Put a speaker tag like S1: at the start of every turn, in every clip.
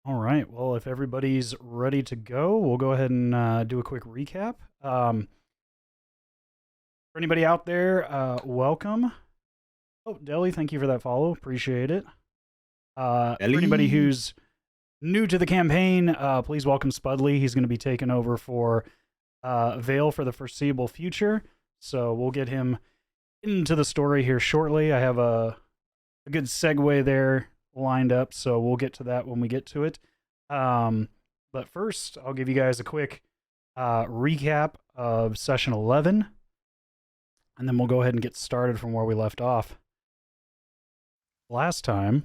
S1: All right. Well, if everybody's ready to go, we'll go ahead and do a quick recap. For anybody out there, welcome. Oh, Deli, thank you for that follow. Appreciate it. For anybody
S2: Ellie.
S1: who's new to the campaign, please welcome Spudley. He's going to be taking over for Vale for the foreseeable future. So we'll get him into the story here shortly. I have a good segue there lined up, so we'll get to that when we get to it. But first, I'll give you guys a quick recap of session 11, and then we'll go ahead and get started from where we left off. Last time,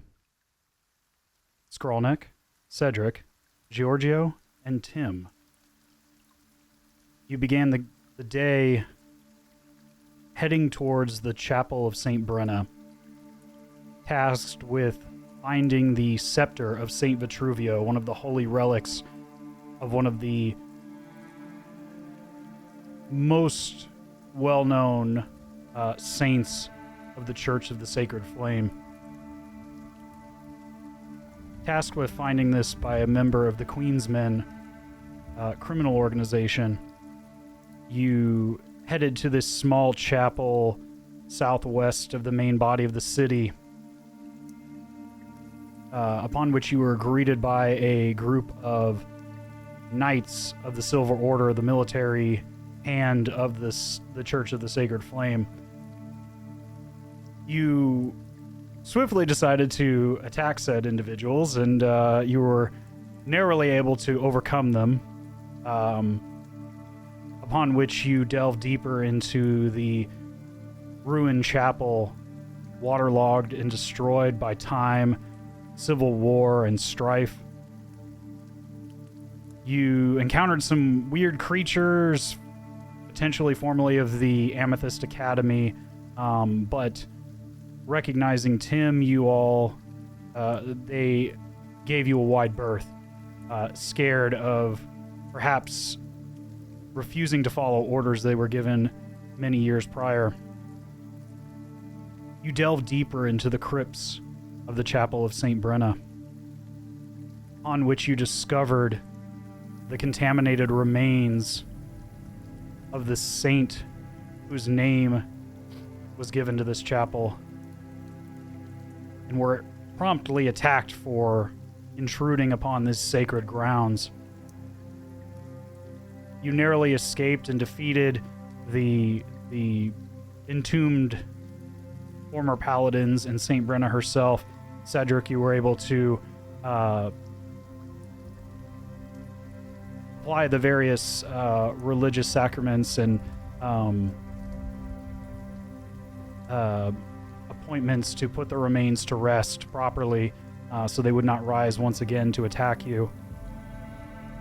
S1: Scrawlneck, Cedric, Giorgio, and Tim. You began the day heading towards the Chapel of St. Brenna, tasked with finding the scepter of St. Vitruvio, one of the holy relics of one of the most well-known saints of the Church of the Sacred Flame. Tasked with finding this by a member of the Queen's Men criminal organization, you headed to this small chapel southwest of the main body of the city, upon which you were greeted by a group of knights of the Silver Order, the military hand of the Church of the Sacred Flame. You swiftly decided to attack said individuals, and you were narrowly able to overcome them, upon which you delved deeper into the ruined chapel, waterlogged and destroyed by time, civil war, and strife. You encountered some weird creatures, potentially formerly of the Amethyst Academy, but recognizing Tim, you all, they gave you a wide berth, scared of perhaps refusing to follow orders they were given many years prior. You delve deeper into the crypts of the Chapel of St. Brenna, on which you discovered the contaminated remains of the saint whose name was given to this chapel, and were promptly attacked for intruding upon these sacred grounds. You narrowly escaped and defeated the entombed former paladins and St. Brenna herself. Cedric, you were able to apply the various religious sacraments and appointments to put the remains to rest properly, so they would not rise once again to attack you.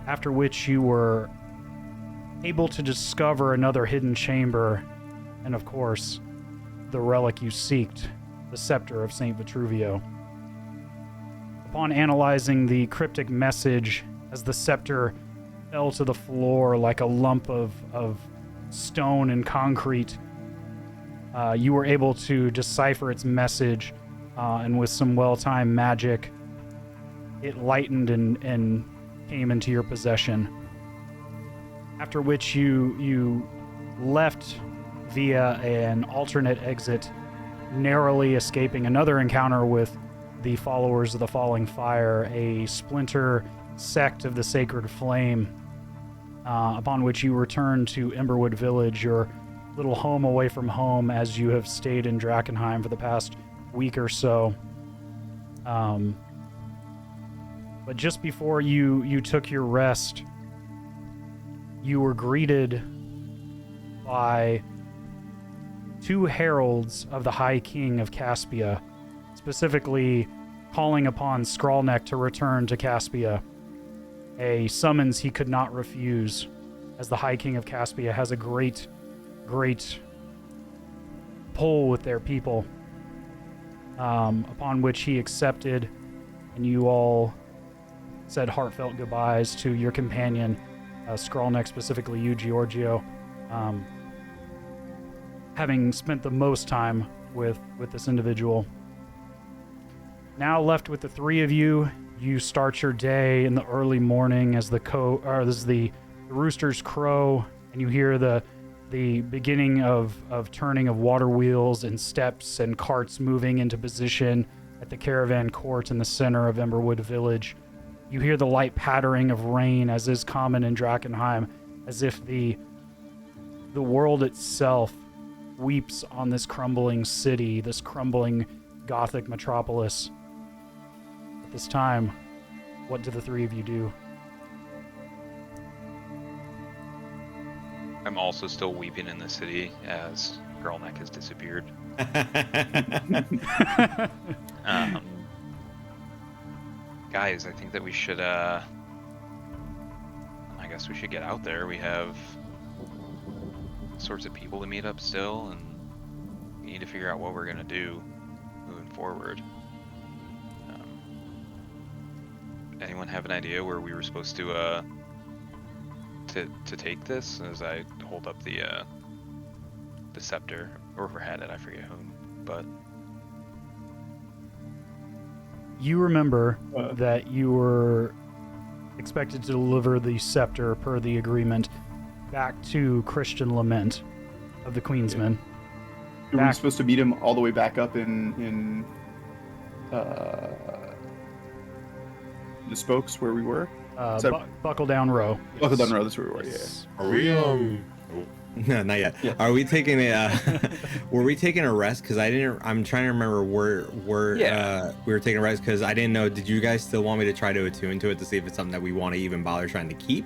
S1: After which you were able to discover another hidden chamber, and of course, the relic you seeked, the scepter of St. Vitruvio. Upon analyzing the cryptic message as the scepter fell to the floor like a lump of stone and concrete, you were able to decipher its message, and with some well-timed magic, it lightened and came into your possession. After which you left via an alternate exit, narrowly escaping another encounter with the followers of the Falling Fire, a splinter sect of the Sacred Flame, upon which you returned to Emberwood Village, your little home away from home, as you have stayed in Drakenheim for the past week or so. But just before you took your rest, you were greeted by two heralds of the High King of Caspia, specifically calling upon Scrawlneck to return to Caspia, a summons he could not refuse, as the High King of Caspia has a great pull with their people, upon which he accepted, and you all said heartfelt goodbyes to your companion, Scrawlneck, specifically you, Giorgio, having spent the most time with this individual. Now left with the three of you, You start your day in the early morning as the roosters crow, and you hear the beginning of turning of water wheels and steps and carts moving into position at the caravan court in the center of Emberwood Village. You hear the light pattering of rain, as is common in Drakkenheim, as if the world itself weeps on this crumbling city, this crumbling Gothic metropolis. At this time, what do the three of you do?
S2: I'm also still weeping in the city as Girlneck has disappeared. Guys, I think that we should, I guess we should get out there. We have sorts of people to meet up still, and we need to figure out what we're going to do moving forward. Anyone have an idea where we were supposed to take this? As I hold up the scepter, or who had it, I forget whom, but
S1: you remember that you were expected to deliver the scepter per the agreement back to Christian Lament of the Queensmen.
S3: Were we supposed to meet him all the way back up in the spokes where we were?
S1: Buckle Down Row.
S3: Yes. Buckle Down Row, that's where we were,
S1: Yes.
S3: yeah.
S4: Are we, no, not yet. Yeah. Are we taking a, were we taking a rest? Because I'm trying to remember where we were taking a rest, because I didn't know, did you guys still want me to try to attune to it to see if it's something that we want to even bother trying to keep?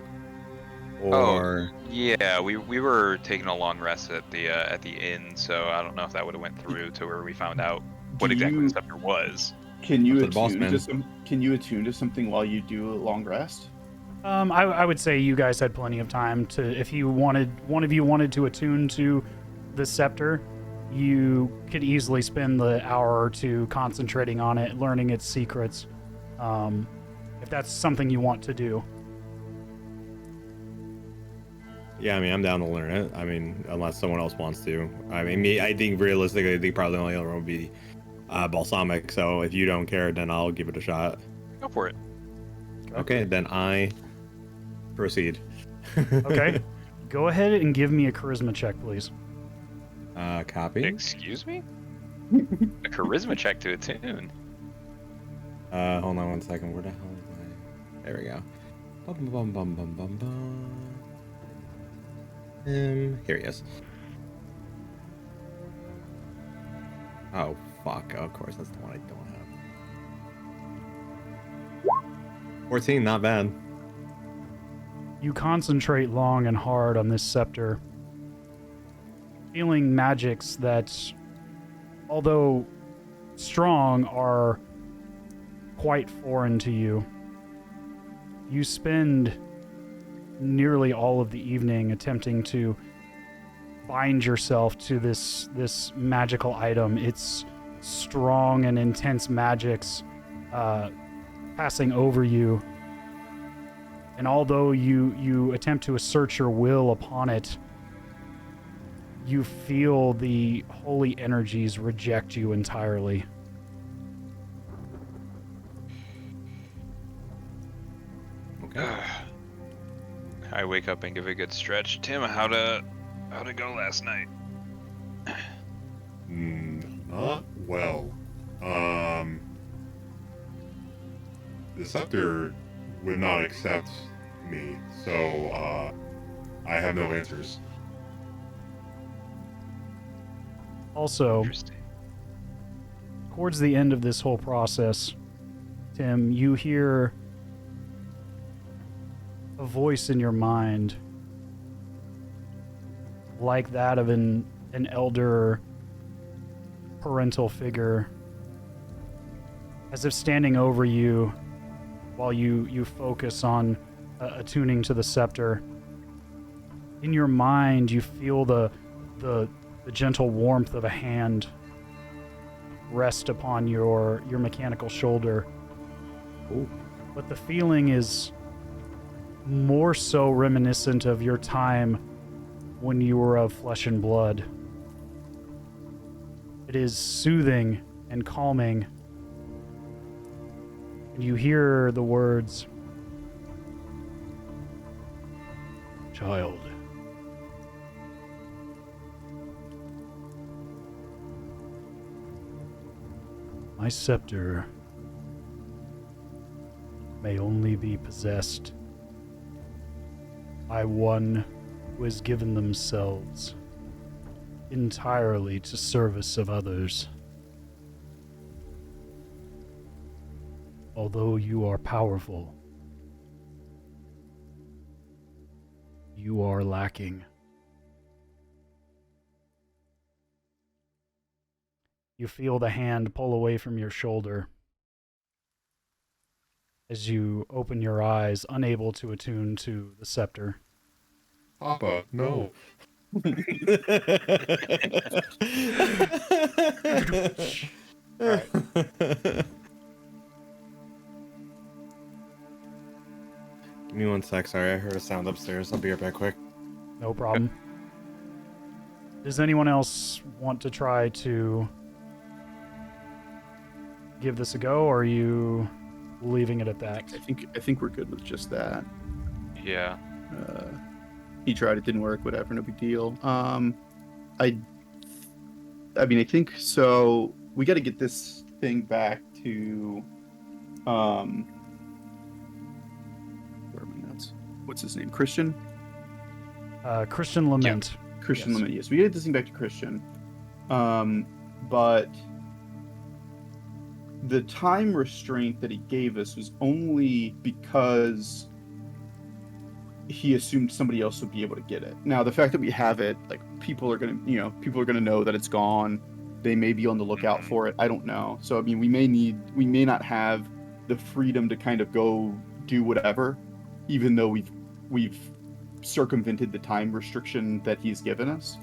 S4: Or...
S2: yeah, we were taking a long rest at the inn, so I don't know if that would have went through to where we found out what exactly the scepter was.
S3: Can you attune to something while you do a long rest?
S1: I would say you guys had plenty of time to, if you wanted, one of you wanted to attune to the scepter, you could easily spend the hour or two concentrating on it, learning its secrets, if that's something you want to do.
S4: Yeah, I mean, I'm down to learn it. I mean, unless someone else wants to. I mean, I think realistically, probably the only other one would be balsamic. So if you don't care, then I'll give it a shot.
S2: Go for it.
S4: Okay, then I proceed.
S1: Okay. Go ahead and give me a charisma check, please.
S4: Copy.
S2: Excuse me? A charisma check to attune.
S4: Hold on one second. Where the hell is my... There we go. Bum, bum, bum, bum, bum, bum. Here he is. Oh, fuck. Of course, that's the one I don't have. 14, not bad.
S1: You concentrate long and hard on this scepter, feeling magics that, although strong, are quite foreign to you. You spend nearly all of the evening attempting to bind yourself to this magical item. It's strong and intense magics passing over you. And although you attempt to assert your will upon it, you feel the holy energies reject you entirely.
S2: Okay. I wake up and give a good stretch. Tim, how'd it go last night?
S5: Not well. The scepter would not accept me, so I have no answers.
S1: Also, towards the end of this whole process, Tim, you hear a voice in your mind like that of an elder parental figure, as if standing over you while you focus on attuning to the scepter. In your mind, you feel the gentle warmth of a hand rest upon your mechanical shoulder.
S4: Ooh.
S1: But the feeling is more so reminiscent of your time when you were of flesh and blood. It is soothing and calming. And You hear the words, "Child, my scepter may only be possessed by one who has given themselves entirely to service of others. Although you are powerful, you are lacking. You feel the hand pull away from your shoulder as you open your eyes, unable to attune to the scepter.
S5: Papa, no.
S3: Alright.
S4: Give me 1 sec. Sorry, I heard a sound upstairs. I'll be right back quick.
S1: No problem. Does anyone else want to try to give this a go, or are you leaving it at that?
S3: I think we're good with just that.
S2: Yeah.
S3: He tried, it didn't work, whatever, no big deal. I mean, I think so. We got to get this thing back to where are my notes? What's his name? Christian?
S1: Christian Lament.
S3: Christian
S1: Yes.
S3: Lament. Yes, we got to get this thing back to Christian. But the time restraint that he gave us was only because he assumed somebody else would be able to get it. Now, the fact that we have it, like, people are gonna know that it's gone. They may be on the lookout for it. I don't know. So, I mean, we may not have the freedom to kind of go do whatever, even though we've circumvented the time restriction that he's given us.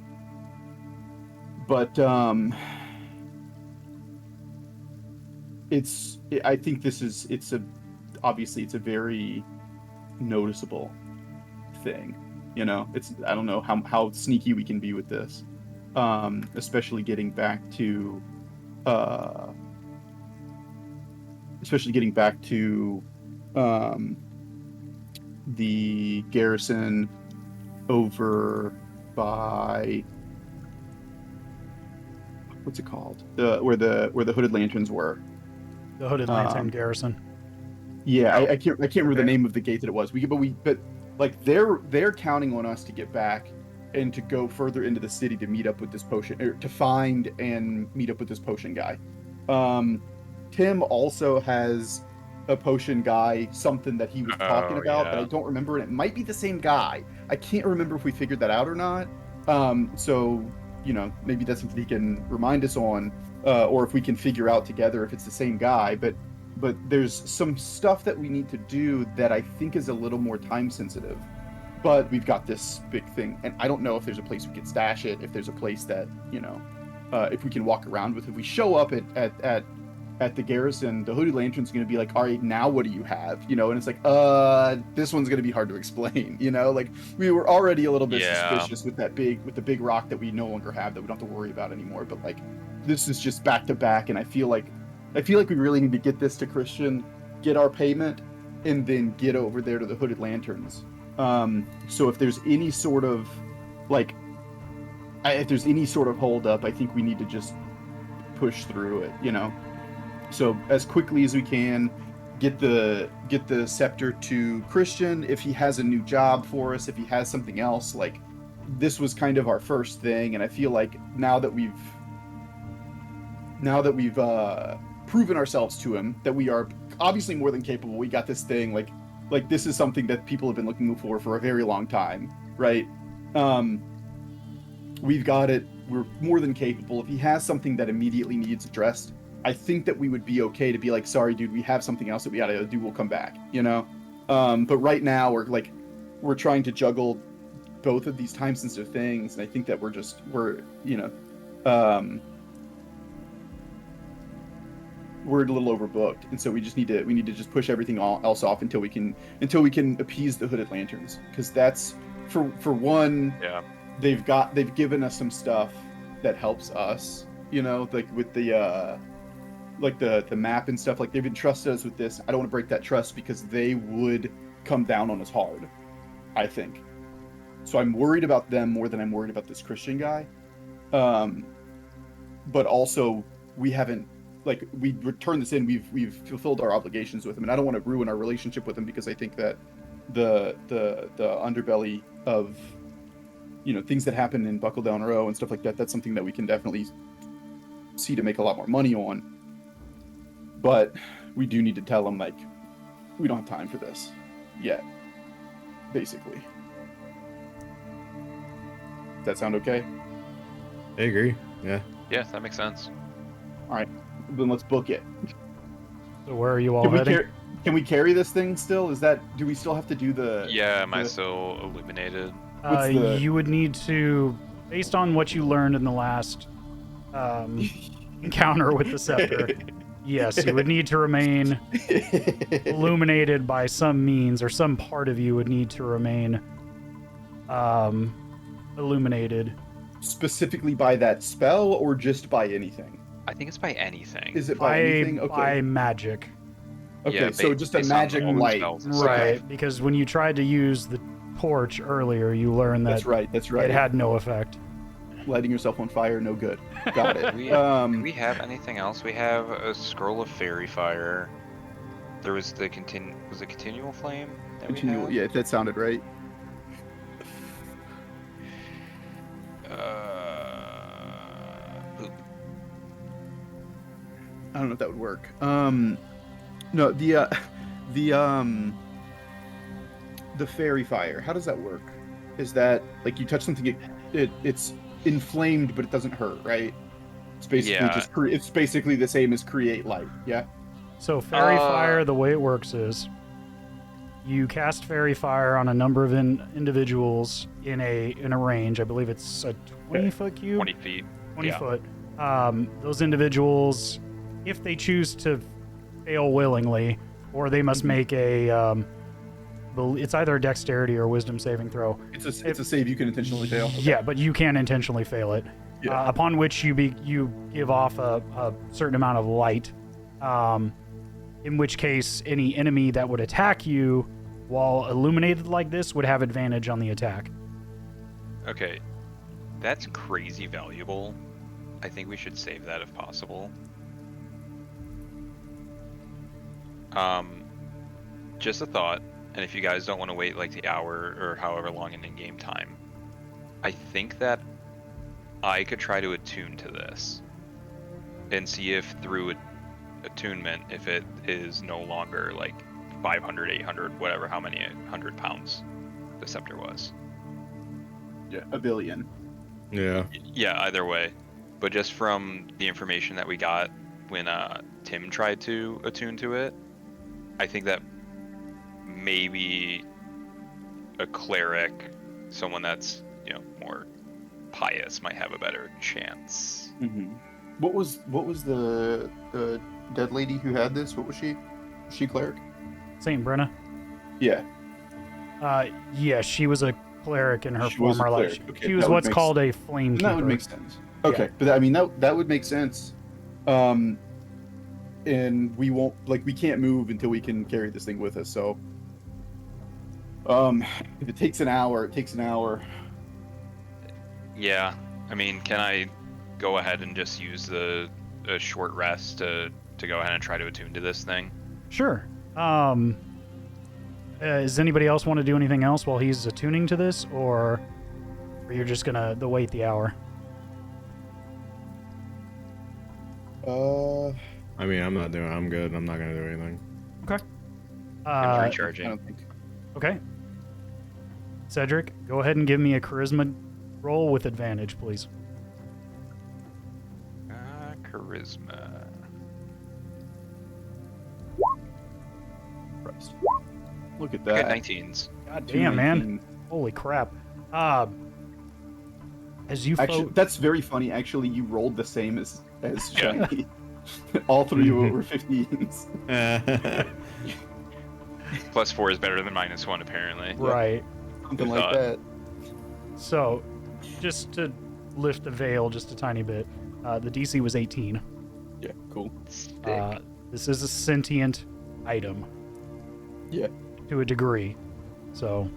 S3: But I think obviously it's a very noticeable thing. You know, I don't know how sneaky we can be with this, especially getting back to the garrison over by what's it called? Where the Hooded Lanterns were.
S1: The Hooded Lantern Garrison.
S3: Yeah, I can't remember the name of the gate that it was. But like they're counting on us to get back and to go further into the city to meet up with this potion, or to find and meet up with this potion guy. Tim also has a potion guy, something that he was talking about, but I don't remember, and it might be the same guy. I can't remember if we figured that out or not. So, you know, maybe that's something he can remind us on, or if we can figure out together if it's the same guy. But there's some stuff that we need to do that I think is a little more time sensitive. But we've got this big thing, and I don't know if there's a place we can stash it, if there's a place that, you know, if we can walk around with. If we show up at the garrison, the Hooded Lantern's going to be like, all right, now what do you have? You know, and it's like, this one's going to be hard to explain, you know? Like, we were already a little bit suspicious with the big rock that we no longer have, that we don't have to worry about anymore. But, like, this is just back to back, and I feel like we really need to get this to Christian, get our payment, and then get over there to the Hooded Lanterns. So if there's any sort of, like, hold up, I think we need to just push through it, you know? So as quickly as we can, get the scepter to Christian. If he has a new job for us, if he has something else, like, this was kind of our first thing, and I feel like now that we've proven ourselves to him that we are obviously more than capable, we got this thing, like this is something that people have been looking for a very long time, right? We've got it. We're more than capable. If he has something that immediately needs addressed, I think that we would be okay to be like, sorry, dude, we have something else that we gotta do. We'll come back, you know? But right now we're trying to juggle both of these time-sensitive things, and I think that we're a little overbooked, and so we need to just push everything else off until we can appease the Hooded Lanterns, because that's for one.
S2: Yeah.
S3: They've given us some stuff that helps us, you know, like with the like the map and stuff. Like they've entrusted us with this. I don't want to break that trust because they would come down on us hard, I think. So I'm worried about them more than I'm worried about this Christian guy. But also we haven't, like, we returned this in. We've fulfilled our obligations with him, and I don't want to ruin our relationship with him because I think that the underbelly of, you know, things that happen in Buckle Down Row and stuff like that, that's something that we can definitely see to make a lot more money on. But we do need to tell him, like, we don't have time for this yet, basically. Does that sound okay?
S4: I agree. Yeah.
S2: Yeah, that makes sense.
S3: All right, then let's book it.
S1: So where are you all heading?
S3: Can we carry this thing still? Do we still have to do the...
S2: Yeah, am I still illuminated?
S1: You would need to, based on what you learned in the last encounter with the scepter, yes, you would need to remain illuminated by some means, or some part of you would need to remain illuminated.
S3: Specifically by that spell, or just by anything?
S2: I think it's by anything.
S3: Is it by anything? Okay.
S1: By magic.
S3: Okay,
S2: Yeah,
S3: so just a
S2: based on
S3: magic
S2: all the
S3: light.
S2: spells and stuff.
S1: Right, because when you tried to use the torch earlier, you learned that
S3: That's right.
S1: it had no effect.
S3: Lighting yourself on fire, no good. Got it.
S2: Do we have anything else? We have a scroll of fairy fire. There was the continual flame that
S3: Continual.
S2: we had?
S3: Yeah, that sounded right.
S2: Poop.
S3: I don't know if that would work. No, the fairy fire. How does that work? Is that like you touch something, it's inflamed, but it doesn't hurt, right? It's basically it's basically the same as create light. Yeah.
S1: So fairy fire, the way it works is you cast fairy fire on a number of individuals in a range. I believe it's a 20-foot cube.
S2: 20 feet.
S1: 20
S2: Yeah.
S1: foot. Those individuals, if they choose to fail willingly, or they must make a it's either a dexterity or a wisdom saving throw.
S3: It's a save you can intentionally fail. Okay.
S1: Yeah, but you can intentionally fail it.
S3: Yeah.
S1: Upon which you give off a certain amount of light. In which case, any enemy that would attack you while illuminated like this would have advantage on the attack.
S2: Okay. That's crazy valuable. I think we should save that if possible. Just a thought, and if you guys don't want to wait like the hour or however long in in-game time, I think that I could try to attune to this and see if through attunement, if it is no longer like 500, 800, whatever, how many 100 pounds the scepter was.
S3: Yeah, a billion.
S4: Yeah.
S2: Yeah, either way. But just from the information that we got when Tim tried to attune to it, I think that maybe a cleric, someone that's, you know, more pious, might have a better chance.
S3: Mm-hmm. What was the dead lady who had this? What was she? Was she cleric?
S1: Saint Brenna?
S3: Yeah.
S1: Yeah, she was a cleric in her
S3: She was a
S1: former life.
S3: cleric. Okay,
S1: She was
S3: that would
S1: what's
S3: make
S1: called a flame keeper.
S3: That would make sense. Okay, but I mean that would make sense. And we won't, like, we can't move until we can carry this thing with us. So, if it takes an hour, it takes an hour.
S2: Yeah, I mean, can I go ahead and just use a short rest to go ahead and try to attune to this thing?
S1: Sure. Does anybody else want to do anything else while he's attuning to this, or you're just gonna wait the hour?
S4: I mean, I'm good. I'm not gonna do anything.
S1: Okay.
S2: I'm
S3: I
S2: recharging.
S3: don't think.
S1: Okay. Cedric, go ahead and give me a charisma roll with advantage, please.
S2: Charisma.
S3: Christ. Look at
S2: Okay,
S3: that.
S2: 19s.
S1: God
S3: Two
S1: damn, man.
S3: 19.
S1: Holy crap. As you
S3: Actually, that's very funny. Actually, you rolled the same as
S2: Yeah.
S3: Shiny. All three were 15s.
S2: +4 is better than -1, apparently.
S1: right.
S3: Something
S2: Good
S3: like
S2: thought.
S3: that.
S1: So, just to lift the veil just a tiny bit, the DC was 18.
S3: Yeah, cool.
S2: Stick.
S1: This is a sentient item.
S3: Yeah.
S1: To a degree. So,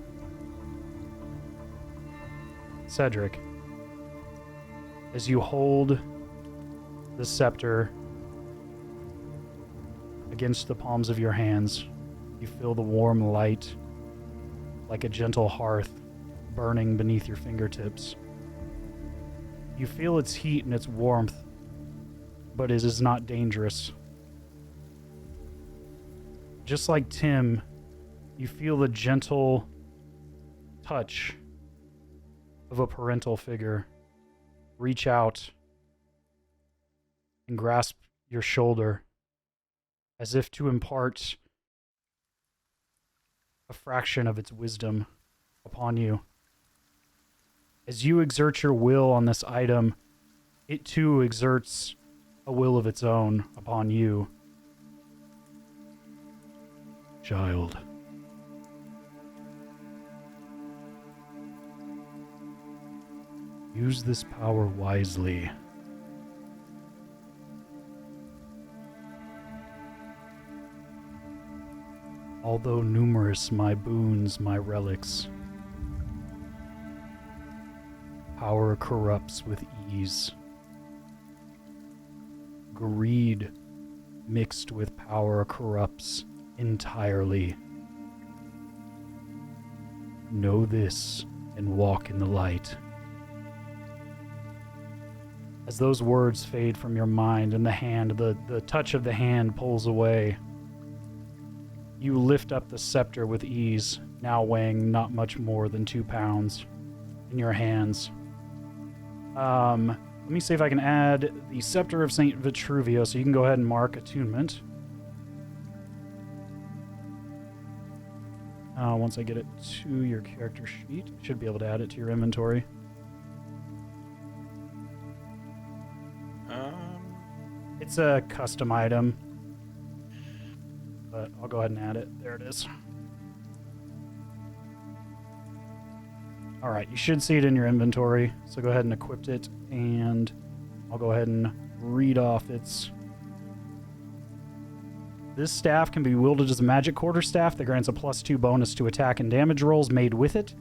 S1: Cedric, as you hold the scepter against the palms of your hands, you feel the warm light like a gentle hearth burning beneath your fingertips. You feel its heat and its warmth, but it is not dangerous. Just like Tim, you feel the gentle touch of a parental figure reach out and grasp your shoulder as if to impart a fraction of its wisdom upon you. As you exert your will on this item, it too exerts a will of its own upon you. Child. Use this power wisely. Although numerous my boons, my relics, power corrupts with ease. Greed mixed with power corrupts entirely. Know this and walk in the light. As those words fade from your mind and the touch of the hand pulls away, you lift up the scepter with ease, now weighing not much more than 2 pounds, in your hands. Let me see if I can add the Scepter of St. Vitruvio, so you can go ahead and mark attunement. Once I get it to your character sheet, you should be able to add it to your inventory. It's a custom item, but I'll go ahead and add it. There it is. Alright, you should see it in your inventory, so go ahead and equip it, and I'll go ahead and read off its... This staff can be wielded as a magic quarterstaff that grants a +2 bonus to attack and damage rolls made with it.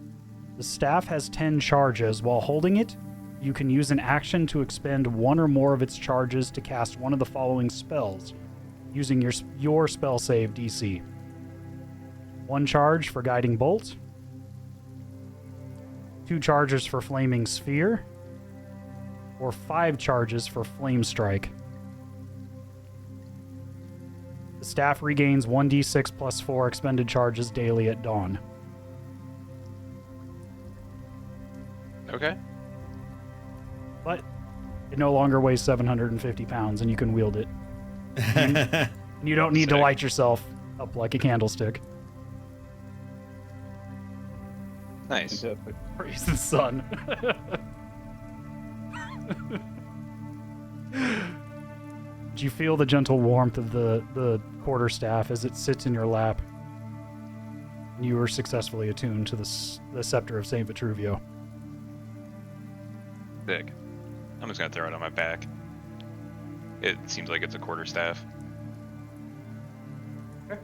S1: The staff has 10 charges. While holding it, you can use an action to expend one or more of its charges to cast one of the following spells, using your spell save DC. 1 charge for Guiding Bolt, 2 charges for Flaming Sphere, or 5 charges for Flame Strike. The staff regains 1d6 plus 4 expended charges daily at dawn.
S2: Okay.
S1: But it no longer weighs 750 pounds, and you can wield it. And you don't need to light yourself up like a candlestick.
S2: Nice.
S1: Praise the sun. Do you feel the gentle warmth of the quarterstaff as it sits in your lap? You are successfully attuned to the Scepter of St. Vitruvio.
S2: Sick. I'm just gonna throw it on my back. It seems like it's a quarterstaff.
S1: Okay.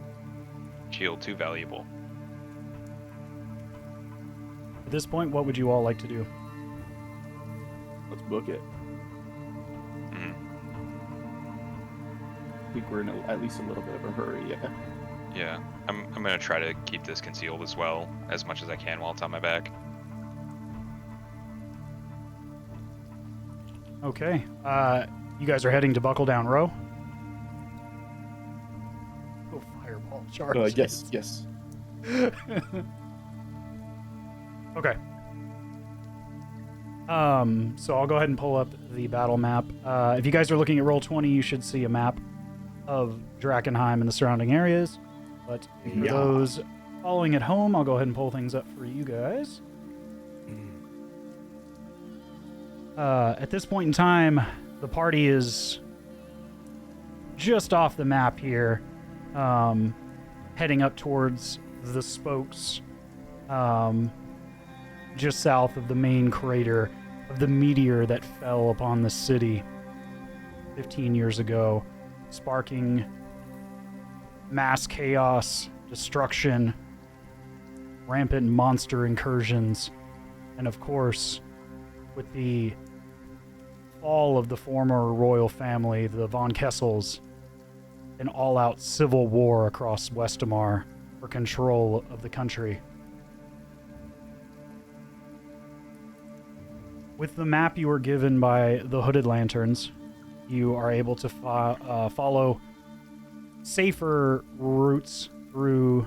S2: Shield too valuable.
S1: At this point, what would you all like to do?
S3: Let's book it.
S2: Mhm.
S3: I think we're in at least a little bit of a hurry, yeah.
S2: Yeah, I'm gonna try to keep this concealed as well, as much as I can while it's on my back.
S1: Okay. You guys are heading to Buckle Down Row? Oh, fireball charge.
S3: Yes.
S1: Okay. So I'll go ahead and pull up the battle map. If you guys are looking at Roll20, you should see a map of Drakenheim and the surrounding areas. But for those following at home, I'll go ahead and pull things up for you guys. At this point in time, the party is just off the map here, heading up towards the spokes, just south of the main crater of the meteor that fell upon the city. 15 years ago, sparking mass chaos, destruction, rampant monster incursions, and of course, with the fall of the former royal family, the Von Kessels, an all-out civil war across Westamar for control of the country. With the map you were given by the Hooded Lanterns, you are able to follow safer routes through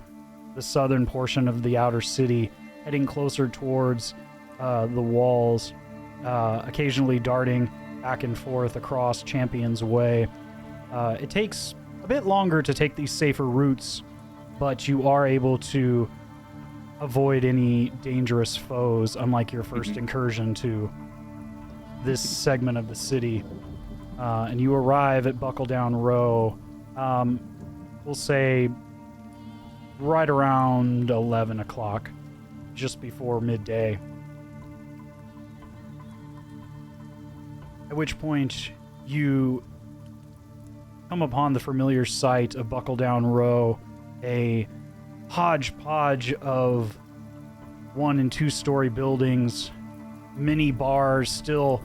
S1: the southern portion of the outer city, heading closer towards the walls, occasionally darting back and forth across Champion's Way. It takes a bit longer to take these safer routes, but you are able to avoid any dangerous foes, unlike your first incursion to this segment of the city. And you arrive at Buckle Down Row, we'll say right around 11 o'clock, just before midday. At which point you come upon the familiar sight of Buckle Down Row, a hodgepodge of 1- and 2-story buildings, many bars, still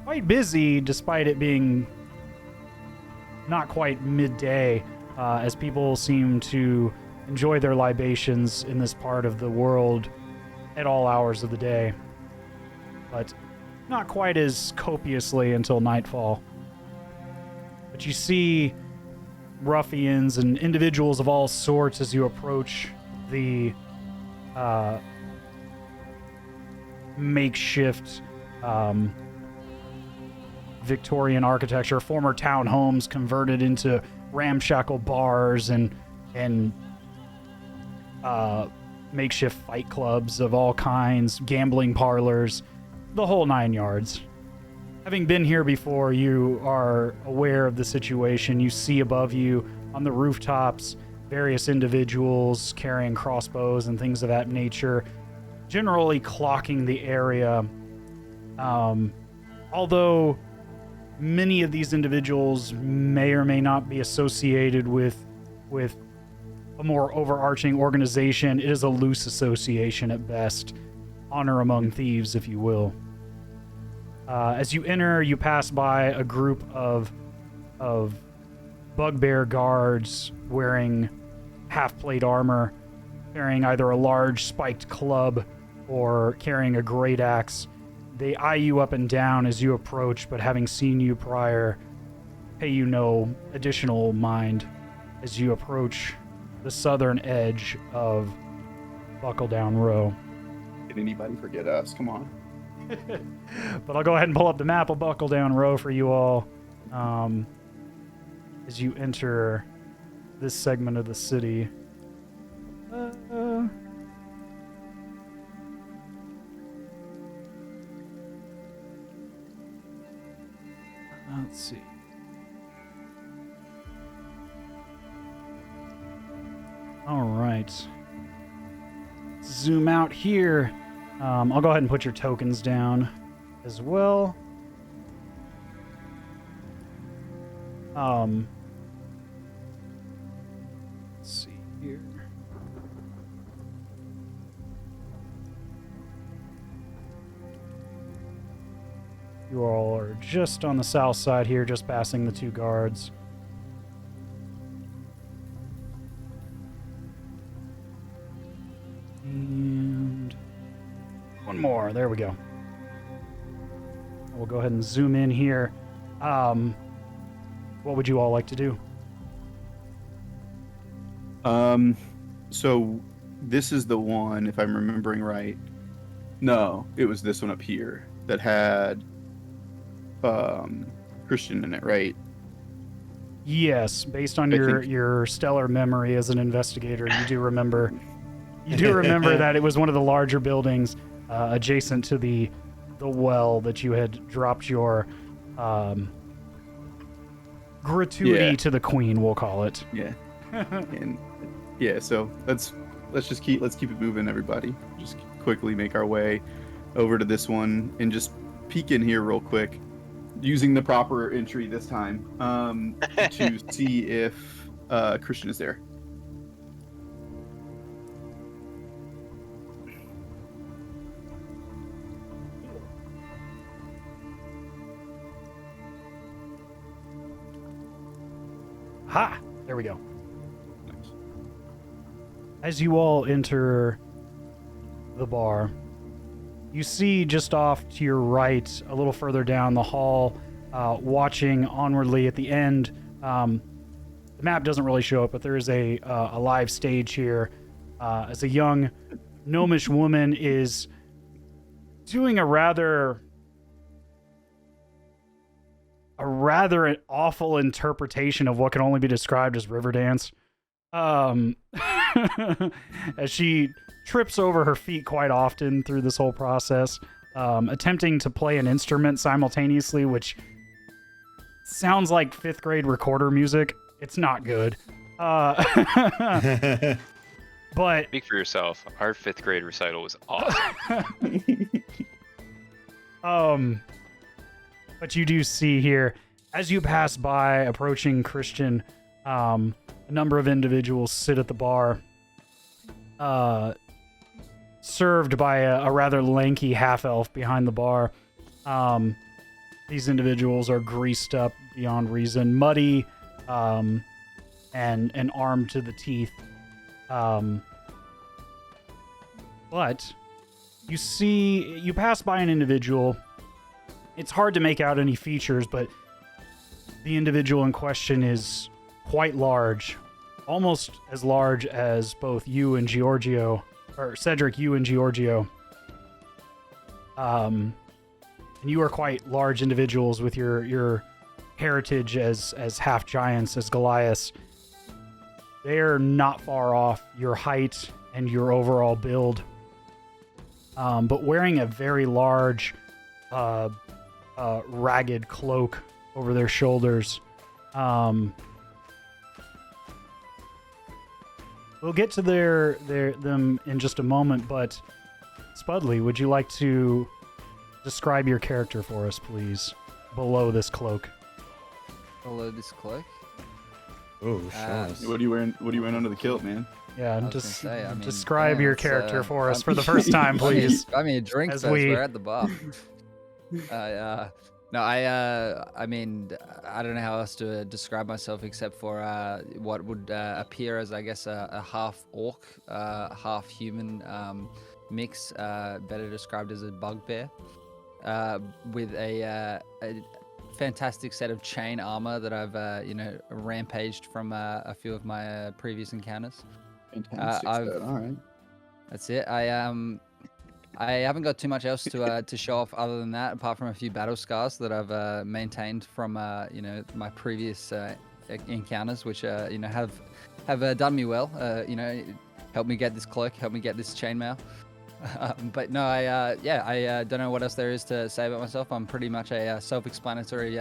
S1: quite busy despite it being not quite midday, as people seem to enjoy their libations in this part of the world at all hours of the day, but not quite as copiously until nightfall. But you see ruffians and individuals of all sorts as you approach the makeshift Victorian architecture, former townhomes converted into ramshackle bars and makeshift fight clubs of all kinds, gambling parlors, the whole 9 yards. Having been here before, you are aware of the situation. You see above you on the rooftops various individuals carrying crossbows and things of that nature, generally clocking the area. Although many of these individuals may or may not be associated with a more overarching organization, it is a loose association at best. Honor among thieves, if you will. As you enter, you pass by a group of Bugbear guards wearing half-plate armor, carrying either a large spiked club or carrying a great axe. They eye you up and down as you approach, but having seen you prior, pay you no additional mind as you approach the southern edge of Buckle Down Row.
S3: Did anybody forget us? Come on.
S1: But I'll go ahead and pull up the map of Buckle Down Row for you all as you enter this segment of the city. Let's see. All right. Zoom out here. I'll go ahead and put your tokens down as well. Let's see here. You all are just on the south side here, just passing the 2 guards. And one more. There we go. We'll go ahead and zoom in here. What would you all like to do?
S3: So this is the one, if I'm remembering right. No, it was this one up here that had Christian in it, right?
S1: Yes, based on your stellar memory as an investigator, you do remember that it was one of the larger buildings adjacent to the well that you had dropped your gratuity to the queen, we'll call it.
S3: Yeah. And yeah, so let's keep it moving, everybody. Just quickly make our way over to this one and just peek in here real quick. using the proper entry this time to see if Christian is there.
S1: Ha! There we go. As you all enter the bar, you see just off to your right, a little further down the hall, watching onwardly at the end. The map doesn't really show it, but there is a live stage here as a young gnomish woman is doing a rather awful interpretation of what can only be described as river dance. As she trips over her feet quite often through this whole process, attempting to play an instrument simultaneously, which sounds like 5th grade recorder music. It's not good. But
S2: Speak for yourself. Our 5th grade recital was awesome.
S1: But you do see here, as you pass by, approaching Christian, a number of individuals sit at the bar, served by a rather lanky half-elf behind the bar. These individuals are greased up beyond reason, muddy, and armed to the teeth. But you pass by an individual. It's hard to make out any features, but the individual in question is quite large, almost as large as both you and Georgio, or Cedric, you and Georgio. And you are quite large individuals with your heritage as half giants, as Goliaths. They are not far off your height and your overall build, but wearing a very large, ragged cloak over their shoulders. We'll get to them in just a moment, but Spudley, would you like to describe your character for us, please, below this cloak?
S6: Below this cloak?
S4: Oh, sure.
S3: What are you wearing under the kilt, man?
S1: Yeah,
S6: just
S1: describe your character for us for the first time, please.
S6: I mean, drink
S1: As
S6: first. We're at the bar. No, I mean, I don't know how else to describe myself except for what would appear as, I guess, a half orc, half human mix, better described as a bugbear, with a fantastic set of chain armor that I've, rampaged from a few of my previous encounters.
S3: Fantastic. All right.
S6: That's it. I haven't got too much else to show off other than that, apart from a few battle scars that I've maintained from my previous encounters, which have done me well. Helped me get this cloak, helped me get this chainmail. But no, I don't know what else there is to say about myself. I'm pretty much a self-explanatory.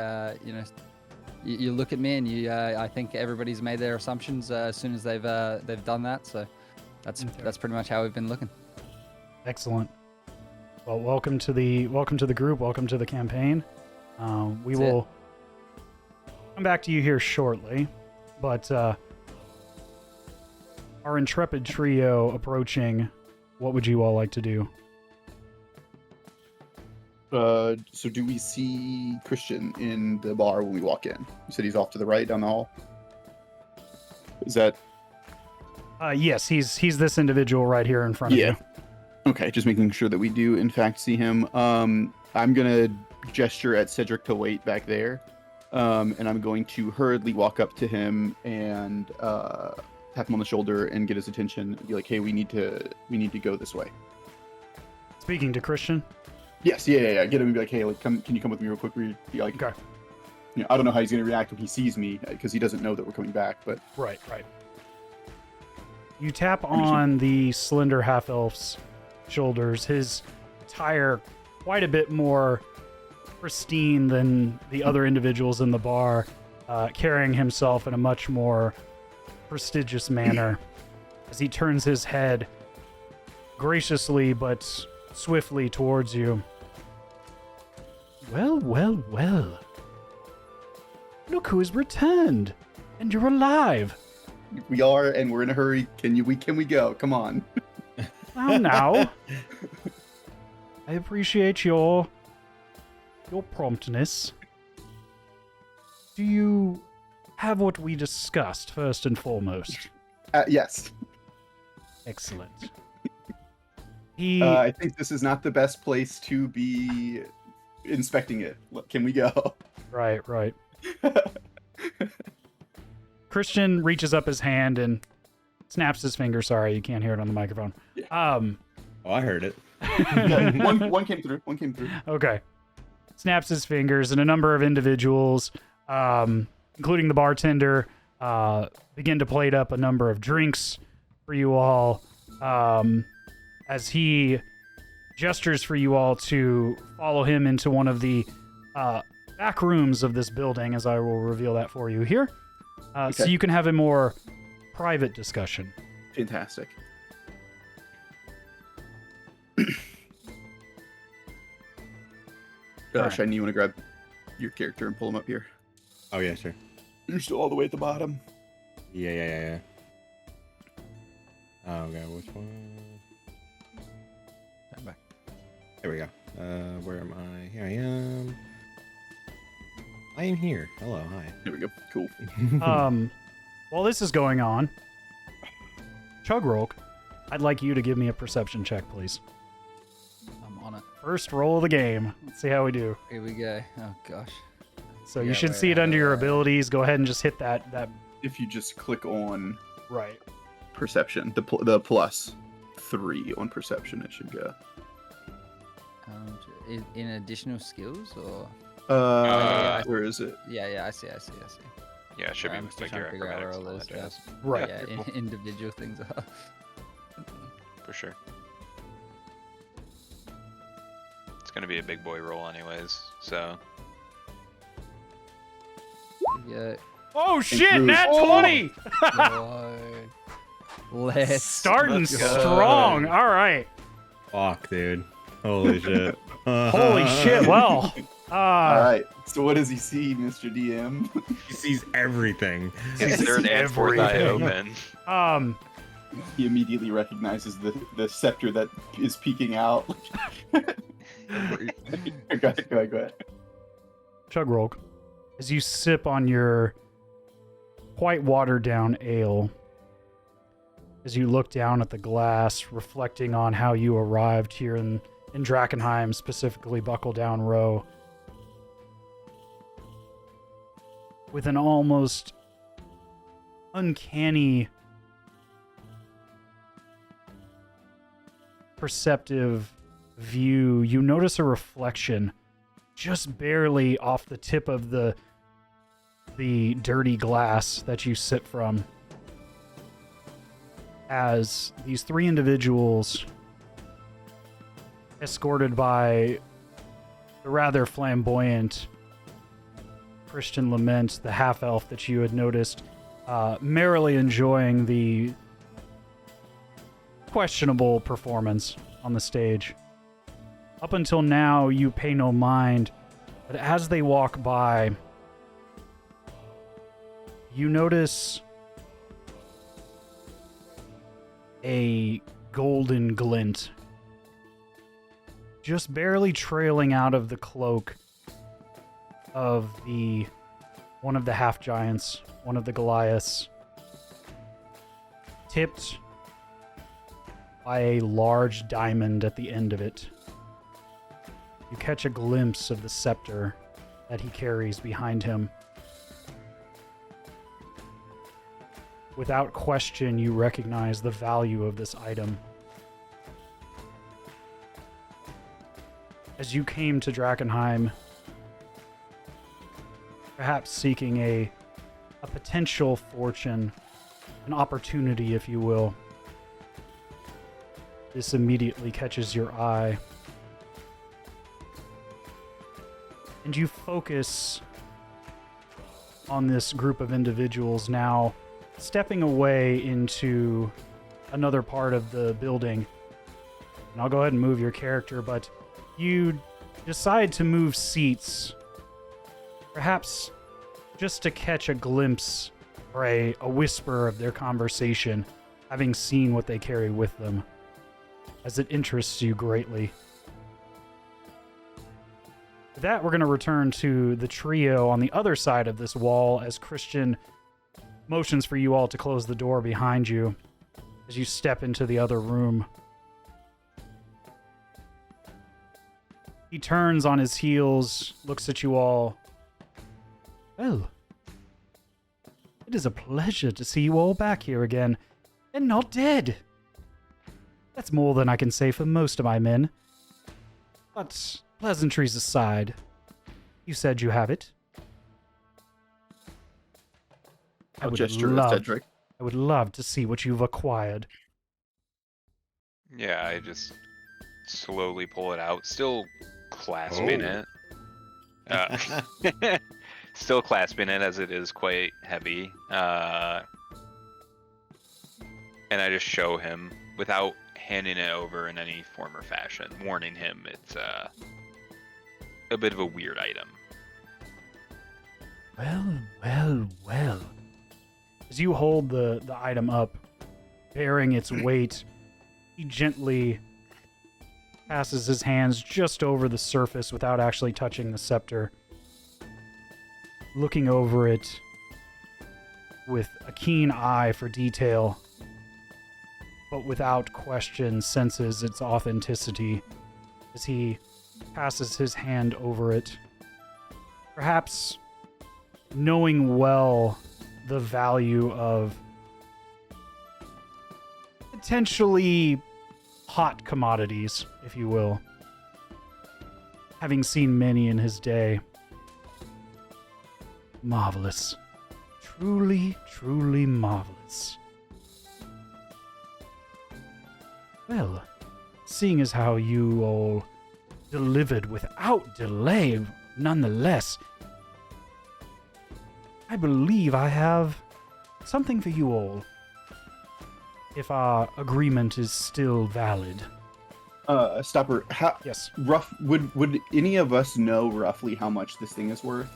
S6: You look at me and I think everybody's made their assumptions as soon as they've done that. So that's pretty much how we've been looking.
S1: Excellent. Well, welcome to the group. Welcome to the campaign. We will come back to you here shortly, but our intrepid trio approaching. What would you all like to do?
S3: So do we see Christian in the bar when we walk in? You said he's off to the right down the hall. Is that?
S1: Yes, he's this individual right here in front of you.
S3: Okay, just making sure that we do in fact see him. I'm gonna gesture at Cedric to wait back there, and I'm going to hurriedly walk up to him and tap him on the shoulder and get his attention. Be like, "Hey, we need to go this way."
S1: Speaking to Christian.
S3: Yes, yeah. Get him and be like, "Hey, can you come with me real quick?" Be like,
S1: okay.
S3: I don't know how he's gonna react when he sees me because he doesn't know that we're coming back. But
S1: right. You tap on the slender half elf's shoulders. His attire quite a bit more pristine than the other individuals in the bar, carrying himself in a much more prestigious manner as he turns his head graciously but swiftly towards you. Well. Look who has returned! And you're alive!
S3: We are, and we're in a hurry. Can we go? Come on.
S1: Now. I appreciate your promptness. Do you have what we discussed, first and foremost?
S3: Yes.
S1: Excellent.
S3: I think this is not the best place to be inspecting it. Can we go?
S1: Right. Christian reaches up his hand and snaps his finger. Sorry, you can't hear it on the microphone.
S3: Yeah.
S4: Oh, I heard it.
S3: Yeah, one came through.
S1: Okay. Snaps his fingers, and a number of individuals, including the bartender, begin to plate up a number of drinks for you all, as he gestures for you all to follow him into one of the back rooms of this building, as I will reveal that for you here, so you can have a more private discussion.
S3: Fantastic. Shiny, you want to grab your character and pull him up here?
S4: Oh yeah, sure.
S3: You're still all the way at the bottom.
S4: Yeah. Oh, okay, which one?
S6: Stand back.
S4: There we go. Where am I? Here I am. I am here. Hello, hi.
S3: There we go. Cool.
S1: While this is going on, Chugrulk, I'd like you to give me a perception check, please.
S6: I'm on it.
S1: First roll of the game. Let's see how we do.
S6: Here we go. Oh gosh.
S1: So you should see it under your abilities. Go ahead and just hit that.
S3: If you just click on
S1: Right.
S3: perception, the +3 on perception, it should go.
S6: In additional skills or?
S3: Where is it?
S6: Yeah. I see.
S2: Yeah, it should be
S6: I'm still
S2: like
S6: trying
S2: your
S6: to figure out where
S2: acrobatics
S6: all
S2: and
S6: those
S2: all that
S6: stuff.
S2: jazz.
S1: Right.
S6: Yeah, individual things are.
S2: For sure. It's gonna be a big boy roll anyways, so.
S6: Yeah.
S1: Oh shit!
S3: Improved.
S1: Nat
S3: Oh!
S1: 20.
S6: Let's
S1: Starting
S2: Let's go.
S1: strong. All right.
S4: Fuck, dude. Holy shit.
S1: Holy shit. Well.
S3: All right. So what does he see, Mr. DM?
S4: He sees everything.
S2: Is there an end fourth eye
S1: everything.
S2: open?
S3: He immediately recognizes the scepter that is peeking out. Go ahead.
S1: Chugrulk, as you sip on your quite watered down ale, as you look down at the glass, reflecting on how you arrived here in Drakenheim, specifically Buckle Down Row, with an almost uncanny perceptive view, you notice a reflection just barely off the tip of the dirty glass that you sip from, as these three individuals, escorted by the rather flamboyant Christian Lament, the half-elf that you had noticed, merrily enjoying the questionable performance on the stage. Up until now, you pay no mind, but as they walk by, you notice a golden glint just barely trailing out of the cloak of one of the half giants, one of the Goliaths, tipped by a large diamond at the end of it. You catch a glimpse of the scepter that he carries behind him. Without question, you recognize the value of this item. As you came to Drakenheim, perhaps seeking a potential fortune, an opportunity, if you will, this immediately catches your eye. And you focus on this group of individuals now stepping away into another part of the building. And I'll go ahead and move your character, but you decide to move seats, perhaps just to catch a glimpse or a whisper of their conversation, having seen what they carry with them, as it interests you greatly. With that, we're going to return to the trio on the other side of this wall as Christian motions for you all to close the door behind you as you step into the other room. He turns on his heels, looks at you all. Well, it is a pleasure to see you all back here again, and not dead. That's more than I can say for most of my men. But pleasantries aside, you said you have it.
S3: I'll gesture at Cedric.
S1: I would love to see what you've acquired.
S2: Yeah, I just slowly pull it out, still clasping it. Still clasping it as it is quite heavy. And I just show him without handing it over in any form or fashion, warning him it's a bit of a weird item.
S1: Well. As you hold the item up, bearing its weight, he gently passes his hands just over the surface without actually touching the scepter. Looking over it with a keen eye for detail, but without question senses its authenticity as he passes his hand over it. Perhaps knowing well the value of potentially hot commodities, if you will, having seen many in his day. Marvelous. Truly, truly marvelous. Well, seeing as how you all delivered without delay, nonetheless, I believe I have something for you all, if our agreement is still valid.
S3: Stopper,
S1: Yes.
S3: Would any of us know roughly how much this thing is worth?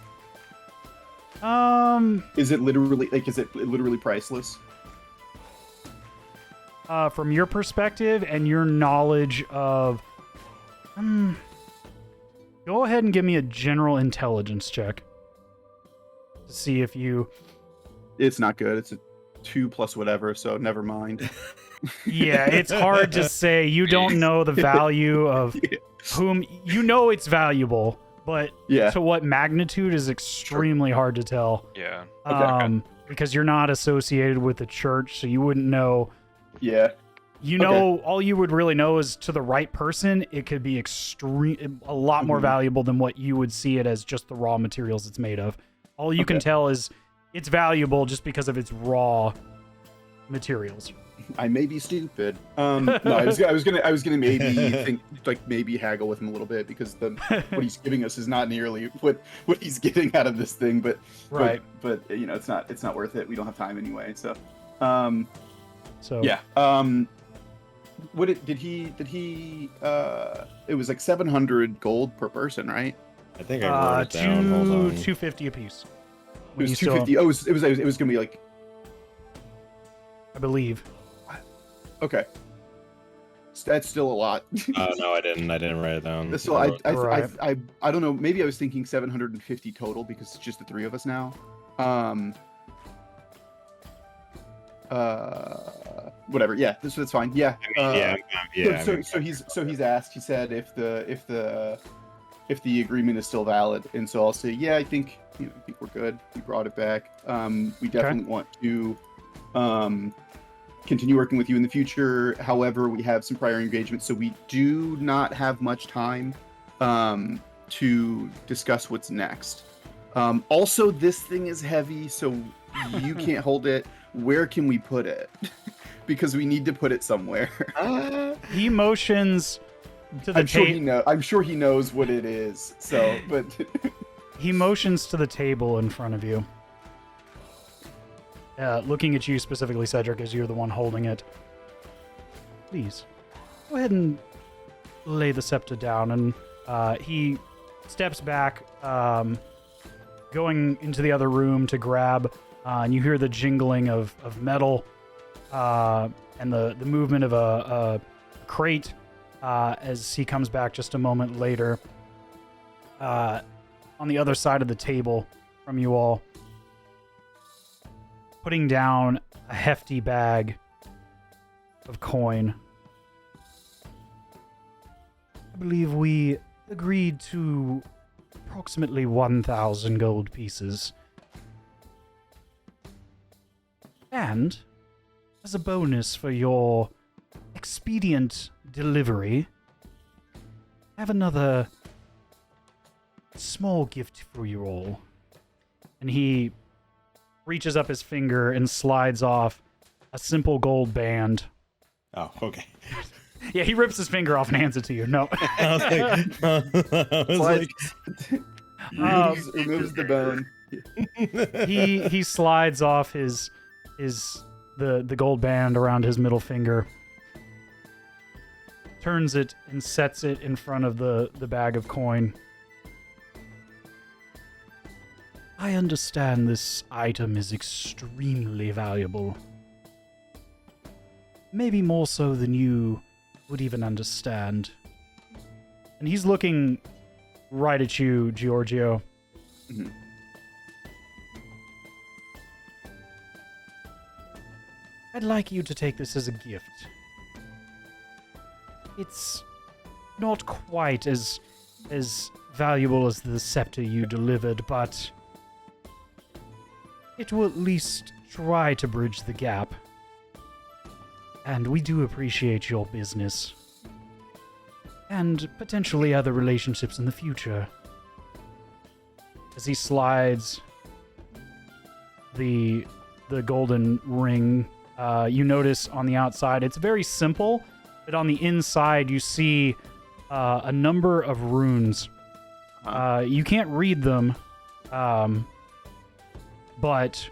S3: Is it literally priceless?
S1: From your perspective and your knowledge of, go ahead and give me a general intelligence check to see if you.
S3: It's not good. It's a 2 plus whatever, so never mind.
S1: Yeah, it's hard to say. You don't know the value of whom. You know it's valuable, but to what magnitude is extremely hard to tell.
S2: Yeah.
S1: Because you're not associated with the church, so you wouldn't know.
S3: Yeah.
S1: You know, all you would really know is to the right person, it could be a lot more valuable than what you would see it as just the raw materials it's made of. All you can tell is it's valuable just because of its raw materials.
S3: I may be stupid. No, I was gonna maybe think maybe haggle with him a little bit because what he's giving us is not nearly what he's getting out of this thing. But but you know, it's not worth it. We don't have time anyway. So yeah. Did he? It was like 700 gold per person, right?
S4: I think I wrote it down. Hold on.
S1: 250 apiece.
S3: It was 250. Oh, it was gonna be like,
S1: I believe.
S3: Okay. That's still a lot.
S4: No, I didn't write it down.
S3: So I don't know. Maybe I was thinking 750 total because it's just the three of us now. Whatever. Yeah, that's fine. Yeah. So he's asked. He said if the agreement is still valid, and so I'll say I think we're good. We brought it back. We definitely want to continue working with you in the future. However, we have some prior engagements, so we do not have much time to discuss what's next. Also, this thing is heavy, so you can't hold it. Where can we put it? Because we need to put it somewhere.
S1: He motions to the table.
S3: I'm sure he knows what it is. So, but
S1: he motions to the table in front of you. Looking at you specifically, Cedric, as you're the one holding it. Please, go ahead and lay the scepter down. And he steps back, going into the other room to grab, and you hear the jingling of metal and the movement of a crate as he comes back just a moment later on the other side of the table from you all, putting down a hefty bag of coin. I believe we agreed to approximately 1,000 gold pieces. And, as a bonus for your expedient delivery, I have another small gift for you all. And he reaches up his finger and slides off a simple gold band.
S4: Oh, okay.
S1: Yeah, he rips his finger off and hands it to you. No.
S4: I was like,
S3: removes the bone.
S1: he slides off the gold band around his middle finger, turns it and sets it in front of the bag of coin. I understand this item is extremely valuable. Maybe more so than you would even understand. And he's looking right at you, Giorgio.
S3: Mm-hmm.
S1: I'd like you to take this as a gift. It's not quite as valuable as the scepter you delivered, but it will at least try to bridge the gap. And we do appreciate your business. And potentially other relationships in the future. As he slides the golden ring, you notice on the outside, it's very simple, but on the inside you see a number of runes. You can't read them, but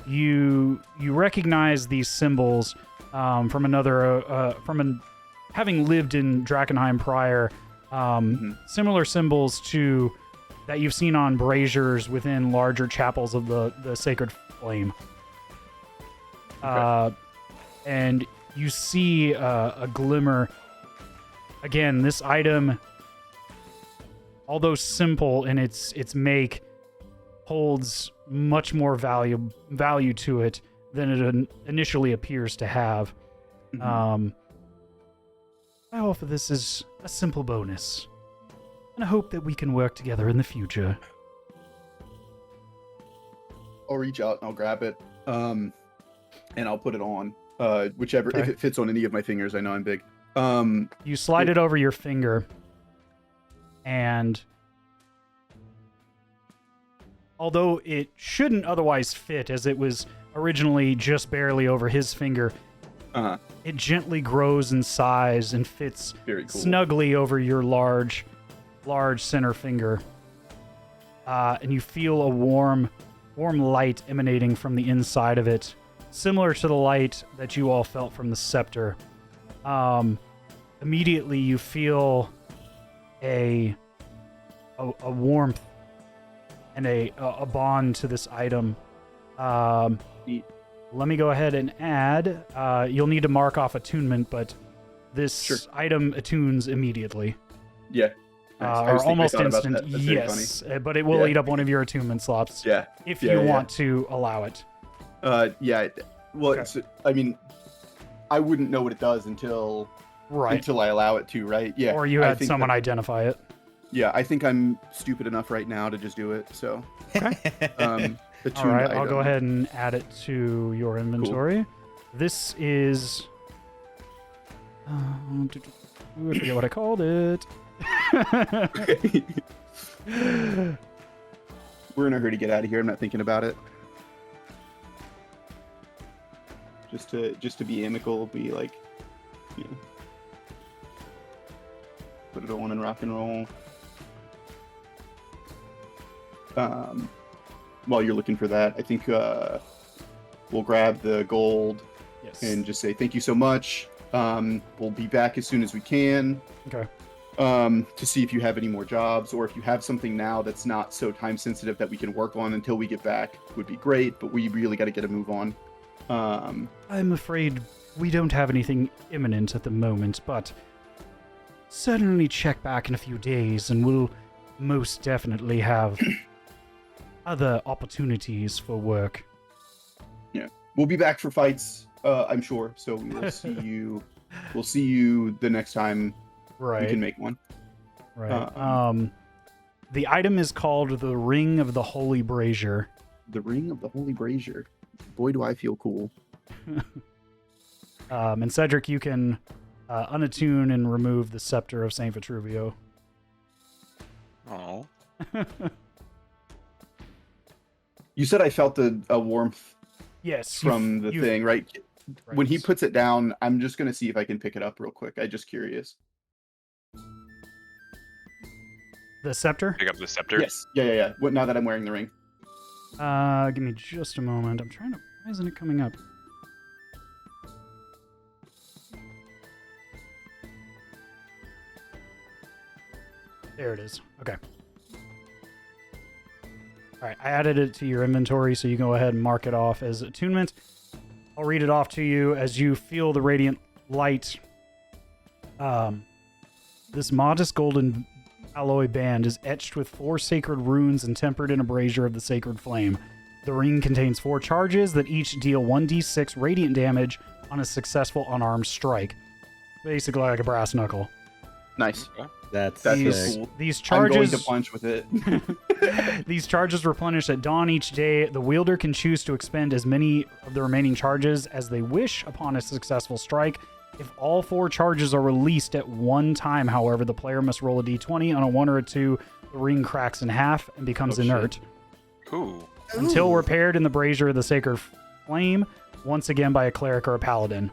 S1: you recognize these symbols from having lived in Drakenheim prior, similar symbols to that you've seen on braziers within larger chapels of the Sacred Flame.
S3: Okay.
S1: And you see a glimmer. Again, this item, although simple in its make, holds much more value to it than it initially appears to have.
S3: Mm-hmm.
S1: I offer this as a simple bonus, and I hope that we can work together in the future.
S3: I'll reach out and I'll grab it, and I'll put it on, whichever,
S1: Okay.
S3: if it fits on any of my fingers. I know I'm big.
S1: You slide it over your finger, and although it shouldn't otherwise fit, as it was originally just barely over his finger, it gently grows in size and fits
S3: Very cool.
S1: snugly over your large center finger. And you feel a warm light emanating from the inside of it, similar to the light that you all felt from the scepter. Immediately you feel a warmth and a bond to this item.
S3: Neat.
S1: Let me go ahead and add. You'll need to mark off attunement, but this
S3: Sure.
S1: item attunes immediately.
S3: Yeah. Nice. I
S1: Or
S3: was thinking- I
S1: almost
S3: thought about
S1: instant.
S3: that. That's very
S1: Yes, but it will
S3: Yeah.
S1: eat up one of your attunement slots
S3: funny. Yeah.
S1: if
S3: Yeah,
S1: you
S3: yeah.
S1: want to allow it.
S3: Yeah. Well,
S1: Okay.
S3: I mean, I wouldn't know what it does until
S1: Right.
S3: I allow it to, right? Yeah.
S1: Or you
S3: I
S1: had
S3: think
S1: someone
S3: that-
S1: identify it.
S3: Yeah, I think I'm stupid enough right now to just do it. So,
S1: Okay.
S3: the
S1: All right, I'll
S3: item.
S1: go ahead and add it to your inventory. This is... I forget what I called it.
S3: We're in a hurry to get out of here. I'm not thinking about it. Just to be amicable, be like, you know, put it on and rock and roll. While you're looking for that, I think we'll grab the gold
S1: Yes.
S3: and just say thank you so much. We'll be back as soon as we can.
S1: Okay.
S3: to see if you have any more jobs, or if you have something now that's not so time sensitive that we can work on until we get back, would be great. But we really got to get a move on.
S1: I'm afraid we don't have anything imminent at the moment, but certainly check back in a few days and we'll most definitely have other opportunities for work.
S3: Yeah, we'll be back for fights, I'm sure. So we will see you. We'll see you the next time we can make one.
S1: Right. The item is called the Ring of the Holy Brazier.
S3: The Ring of the Holy Brazier. Boy, do I feel cool.
S1: And Cedric, you can unattune and remove the Scepter of Saint Vitruvio.
S2: Oh.
S3: You said I felt a warmth
S1: Yes.
S3: from the thing, right?
S1: Right.
S3: When he puts it down, I'm just going to see if I can pick it up real quick. I'm just curious.
S1: The Scepter?
S2: Pick up the scepter.
S3: Yes. Yeah. What, now that I'm wearing the ring.
S1: Give me just a moment. I'm trying to... Why isn't it coming up? There it is. Okay. All right, I added it to your inventory, so you go ahead and mark it off as attunement. I'll read it off to you as you feel the radiant light. This modest golden alloy band is etched with 4 sacred runes and tempered in a brazier of the sacred flame. The ring contains 4 charges that each deal 1d6 radiant damage on a successful unarmed strike. Basically like a brass knuckle.
S3: Nice.
S4: That's
S3: cool.
S1: These
S3: I'm going
S1: charges...
S3: to punch with it.
S1: These charges replenish at dawn each day. The wielder can choose to expend as many of the remaining charges as they wish upon a successful strike. If all 4 charges are released at one time, however, the player must roll a d20. On a 1 or a 2, the ring cracks in half and becomes inert.
S2: Ooh.
S1: Until repaired in the brazier of the sacred flame, once again by a cleric or a paladin.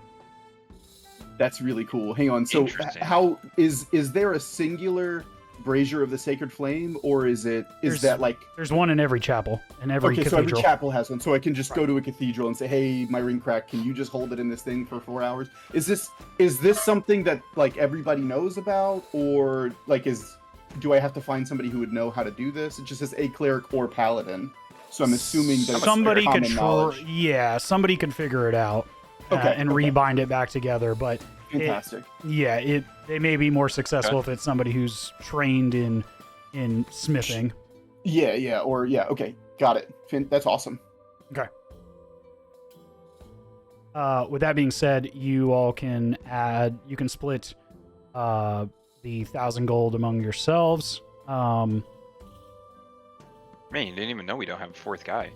S3: That's really cool. Hang on. So how is there a singular brazier of the sacred flame, or is that like
S1: there's one in every chapel, in every cathedral.
S3: So every chapel has one. So I can just go to a cathedral and say, "Hey, my ring cracked. Can you just hold it in this thing for 4 hours?" Is this something that like everybody knows about, or like do I have to find somebody who would know how to do this? It just says a cleric or paladin. So I'm assuming that
S1: somebody could
S3: knowledge.
S1: somebody could figure it out. And rebind it back together, but
S3: fantastic.
S1: They may be more successful if it's somebody who's trained in smithing.
S3: Okay, got it. That's awesome.
S1: Okay. With that being said, you all can split the 1,000 gold among yourselves.
S2: Man, you didn't even know we don't have a 4th guy.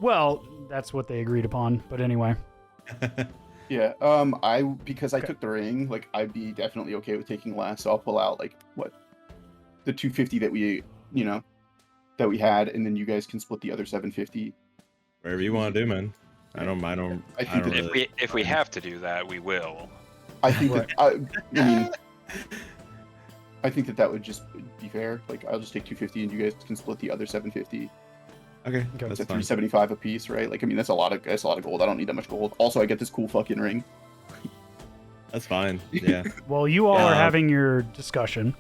S1: Well, that's what they agreed upon, but anyway.
S3: Yeah, because I took the ring, like I'd be definitely okay with taking less. So I'll pull out like the 250 that we had, and then you guys can split the other 750.
S4: Whatever you want to do, man. I don't.
S2: If we have to do that, we will.
S3: I think that I think that would just be fair. Like I'll just take 250, and you guys can split the other 750.
S4: Okay,
S3: that's 375 a piece, right? Like, I mean, that's a lot of gold. I don't need that much gold. Also, I get this cool fucking ring.
S4: That's fine. Yeah.
S1: Well, you all are having your discussion.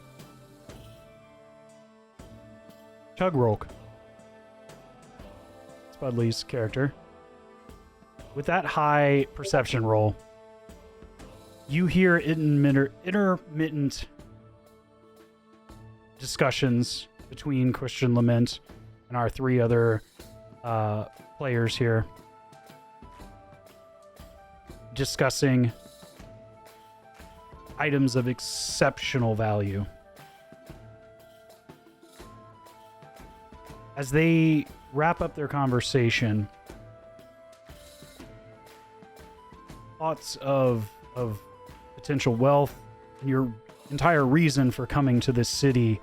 S1: Chugrulk, Spudley's character, with that high perception roll, you hear intermittent discussions between Christian Lament and our 3 other players here, discussing items of exceptional value. As they wrap up their conversation, thoughts of potential wealth and your entire reason for coming to this city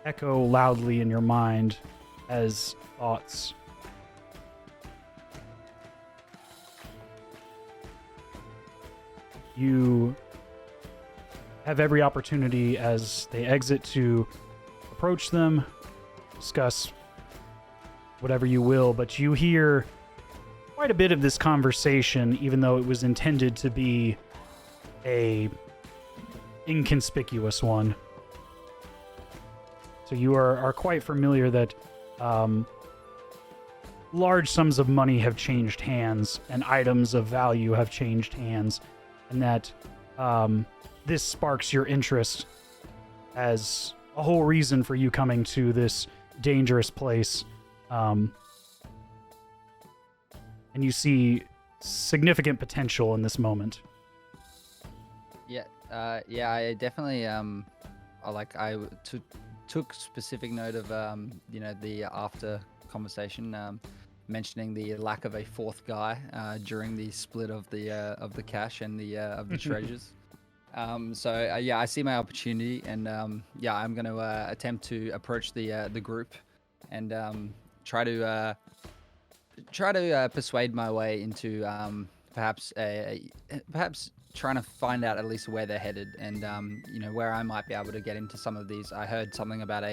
S1: echo loudly in your mind as thoughts. You have every opportunity as they exit to approach them, discuss whatever you will, but you hear quite a bit of this conversation, even though it was intended to be a inconspicuous one. So you are quite familiar that large sums of money have changed hands and items of value have changed hands, and that this sparks your interest as a whole reason for you coming to this dangerous place. And you see significant potential in this moment.
S6: Yeah, I definitely took specific note of the after conversation mentioning the lack of a fourth guy during the split of the cash and the treasures. I see my opportunity, and I'm going to attempt to approach the group and try to persuade my way into perhaps trying to find out at least where they're headed, and where I might be able to get into some of these. I heard something about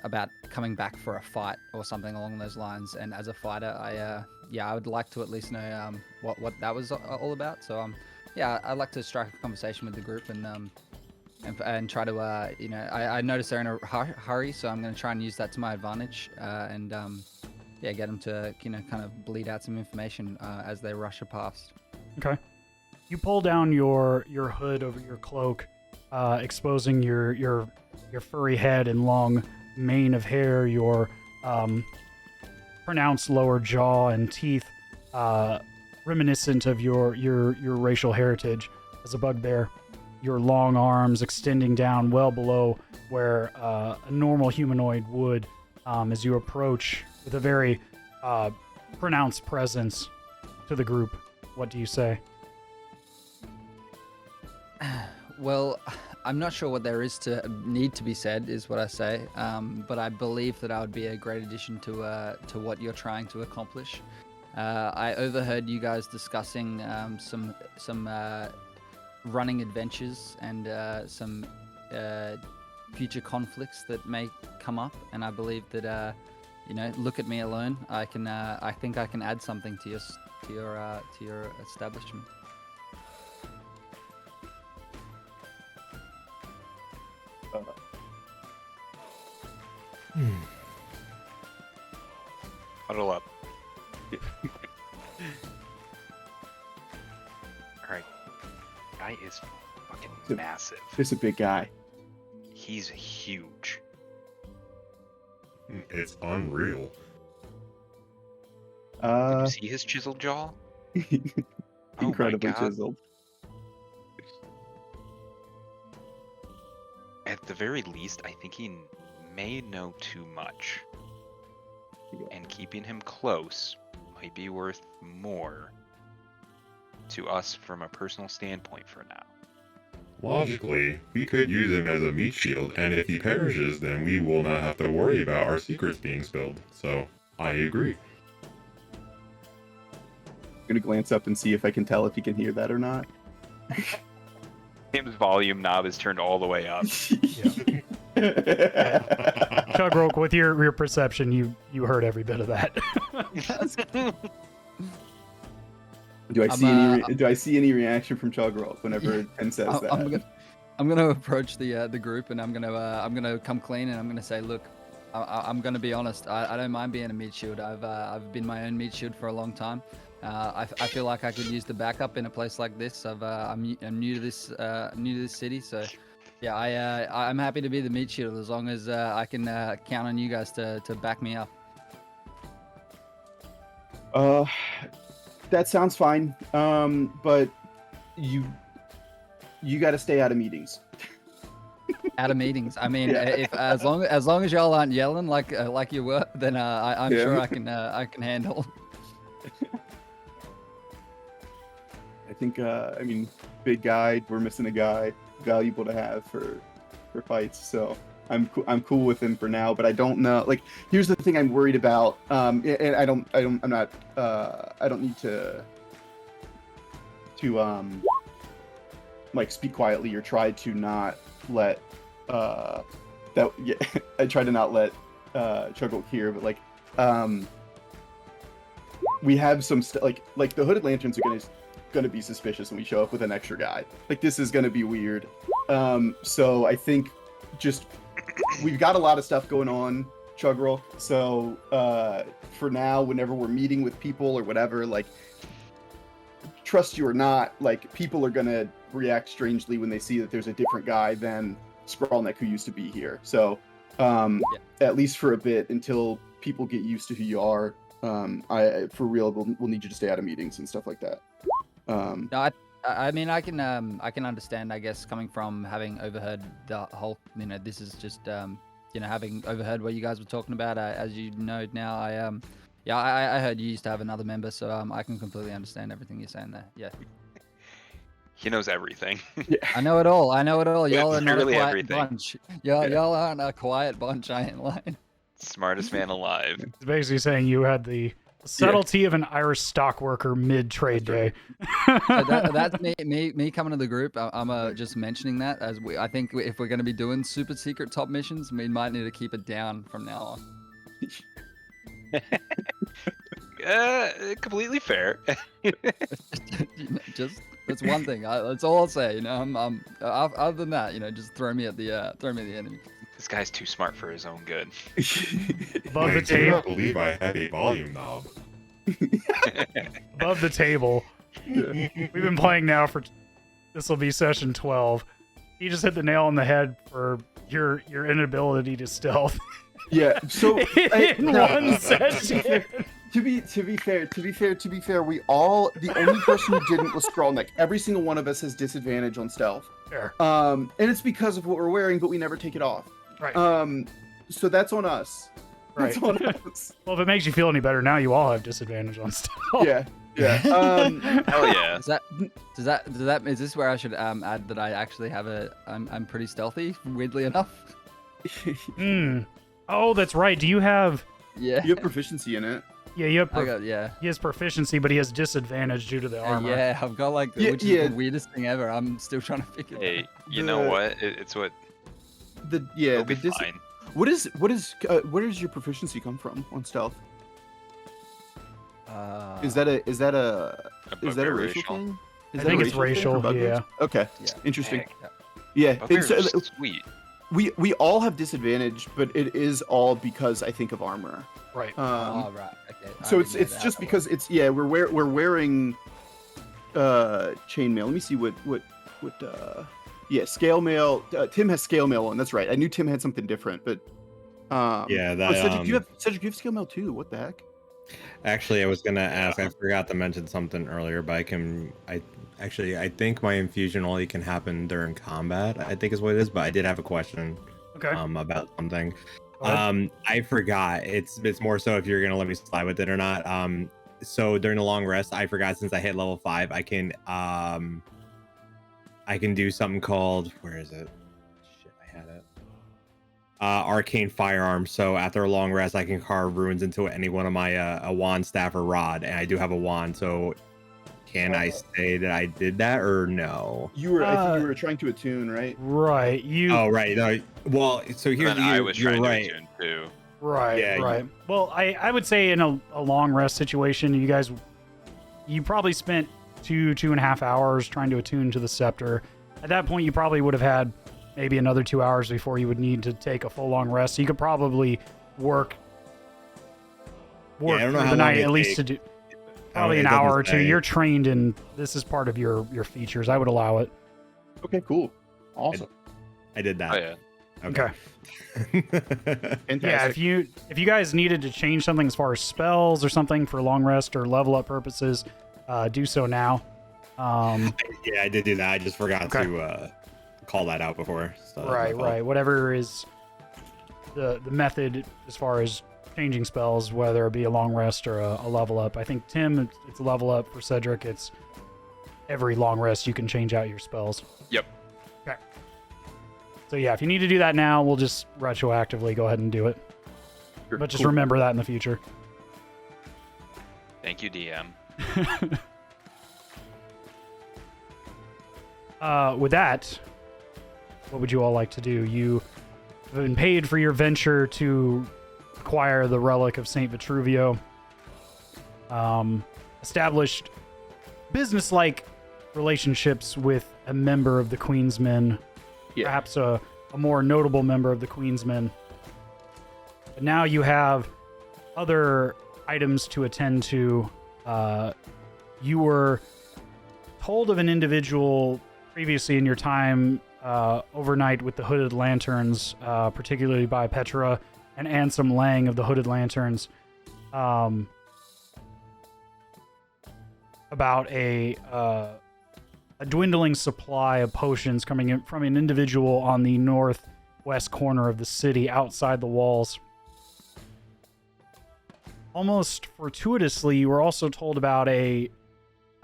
S6: about coming back for a fight or something along those lines, and as a fighter, I would like to at least know what that was all about. So I'd like to strike a conversation with the group and try to I notice they're in a hurry, so I'm going to try and use that to my advantage and get them to kind of bleed out some information as they rush past.
S1: Okay. You pull down your hood over your cloak, exposing your furry head and long mane of hair, your pronounced lower jaw and teeth, reminiscent of your racial heritage as a bugbear. Your long arms extending down well below where a normal humanoid would, as you approach with a very pronounced presence to the group. What do you say?
S6: Well, I'm not sure what there is to need to be said, is what I say. But I believe that I would be a great addition to what you're trying to accomplish. I overheard you guys discussing some running adventures and some future conflicts that may come up, and I believe that look at me alone. I think I can add something to your establishment.
S2: Huddle up. Alright. Guy is fucking massive.
S3: This is a big guy.
S2: He's huge.
S5: It's unreal.
S2: Did you see his chiseled jaw?
S3: Incredibly
S2: Oh my God.
S3: chiseled.
S2: At the very least, I think he may know too much.
S3: Yeah.
S2: And keeping him close might be worth more to us from a personal standpoint for now.
S5: Logically, we could use him as a meat shield, and if he perishes, then we will not have to worry about our secrets being spilled. So, I agree.
S3: I'm gonna glance up and see if I can tell if he can hear that or not.
S2: His volume knob is turned all the way up.
S1: Chugrulk, with your perception, you heard every bit of that.
S3: Do I see any reaction from Chugrulk whenever Pen says that?
S6: I'm gonna approach the group, and I'm gonna come clean, and I'm gonna say, look, I'm gonna be honest. I don't mind being a meat shield. I've been my own meat shield for a long time. I feel like I could use the backup in a place like this. I'm new to this city, so yeah, I'm happy to be the meat shield as long as I can count on you guys to back me up.
S3: That sounds fine. But you got to stay out of meetings.
S6: Out of meetings. I mean,
S3: Yeah.
S6: if as long as y'all aren't yelling like you were, then I'm sure I can handle.
S3: I think, big guy. We're missing a guy valuable to have for fights. So I'm cool with him for now. But I don't know. Like, here's the thing I'm worried about. And I don't need to speak quietly or try to not let I try to not let Chugrulk hear. But we have some like the hooded lanterns are gonna gonna be suspicious when we show up with an extra guy. Like, this is gonna be weird. So I think just we've got a lot of stuff going on, Chugrulk. So for now, whenever we're meeting with people or whatever, like, trust you or not, like, people are gonna react strangely when they see that there's a different guy than Scrawlneck who used to be here. So at least for a bit, until people get used to who you are, for real, we'll need you to stay out of meetings and stuff like that.
S6: No, I mean, I can understand, I guess, coming from having overheard the whole, this is just, having overheard what you guys were talking about. As you know now, I heard you used to have another member, so I can completely understand everything you're saying there. Yeah.
S2: He knows everything.
S3: Yeah.
S6: I know it all. Y'all are not a
S2: Literally
S6: quiet
S2: everything.
S6: bunch. Y'all aren't a quiet bunch. I ain't lying.
S2: Smartest man alive.
S1: It's basically saying you had the subtlety of an Irish stockworker mid-trade day.
S6: So that's me coming to the group. I'm just mentioning that as I think if we're going to be doing super secret top missions, we might need to keep it down from now on.
S2: Completely fair.
S6: Just that's one thing. That's all I'll say. I'm other than that, just throw me at the enemy.
S2: This guy's too smart for his own good.
S1: Above the
S5: I
S1: table.
S5: cannot believe I had a volume knob.
S1: Above the table. We've been playing now for, this will be session 12. You just hit the nail on the head for your inability to stealth.
S3: Yeah. So
S1: in one session.
S3: To be fair, we all, the only person who didn't was Scrawlneck. Every single one of us has disadvantage on stealth.
S1: Fair.
S3: And it's because of what we're wearing, but we never take it off.
S1: Right.
S3: So that's on us. That's
S1: Right.
S3: on us.
S1: Well, if it makes you feel any better, now you all have disadvantage on stealth.
S3: Yeah. Yeah.
S2: Hell yeah.
S6: Is this where I should add that I actually have I'm pretty stealthy, weirdly enough?
S1: Oh, that's right. Do you have...
S6: Yeah.
S3: You have proficiency in it.
S1: Yeah, you have... He has proficiency, but he has disadvantage due to the armor.
S6: Yeah, I've got which is the weirdest thing ever. I'm still trying to figure it out.
S2: Hey, you know what? It's what. It'll be fine.
S3: Where does your proficiency come from on stealth? Is that a
S2: Bugbear
S3: racial thing?
S1: I think it's racial, yeah.
S3: Okay.
S6: Yeah.
S3: Interesting. Yeah.
S2: Bugbear's
S3: And so,
S2: sweet.
S3: we all have disadvantage, but it is all because I think of armor.
S1: Right.
S6: Oh, right. Okay.
S3: So it's just because it's we're wearing chainmail. Let me see what scale mail. Tim has scale mail on. That's right. I knew Tim had something different, but Cedric, you have scale mail too. What the heck?
S4: Actually, I was gonna ask. I forgot to mention something earlier, but I think my infusion only can happen during combat. I think is what it is. But I did have a question.
S1: Okay.
S4: About something. I forgot. It's more so if you're gonna let me slide with it or not. So during the long rest, I forgot since I hit level 5, I can do something called, where is it? Shit, I had it. Arcane firearm. So after a long rest, I can carve runes into any one of my a wand, staff, or rod, and I do have a wand. So can I say that I did that or no?
S3: I think you were trying to attune, right?
S1: Right.
S4: Oh, right. No. Well, so here's
S2: I was trying
S4: right.
S2: to attune too.
S1: Right,
S4: Yeah,
S1: right. Well, I would say in a long rest situation, you probably spent 2.5 hours trying to attune to the scepter. At that point, you probably would have had maybe another 2 hours before you would need to take a full long rest. So you could probably work
S4: I don't know
S1: through
S4: how
S1: the night
S4: long it
S1: at least
S4: takes.
S1: to do probably an hour or two. You're trained in this is part of your features. I would allow it.
S3: Okay, cool. Awesome.
S4: I did that.
S2: Oh yeah.
S1: Okay.
S3: Fantastic.
S1: Yeah, if you guys needed to change something as far as spells or something for long rest or level up purposes, do so now.
S4: Yeah, I did do that. I just forgot
S1: Okay.
S4: to call that out before. So
S1: Right. Whatever is the method as far as changing spells, whether it be a long rest or a level up. I think Tim, it's a level up. For Cedric, it's every long rest you can change out your spells.
S2: Yep.
S1: Okay. So yeah, if you need to do that now, we'll just retroactively go ahead and do it.
S3: Sure,
S1: But just
S3: cool.
S1: remember that in the future.
S2: Thank you, DM.
S1: With that, what would you all like to do? You have been paid for your venture to acquire the relic of St. Vitruvio. Established business-like relationships with a member of the Queensmen, perhaps a more notable member of the Queensmen. But now you have other items to attend to. You were told of an individual previously in your time overnight with the Hooded Lanterns, particularly by Petra and Ansem Lang of the Hooded Lanterns, about a dwindling supply of potions coming in from an individual on the northwest corner of the city outside the walls. Almost fortuitously, you were also told about a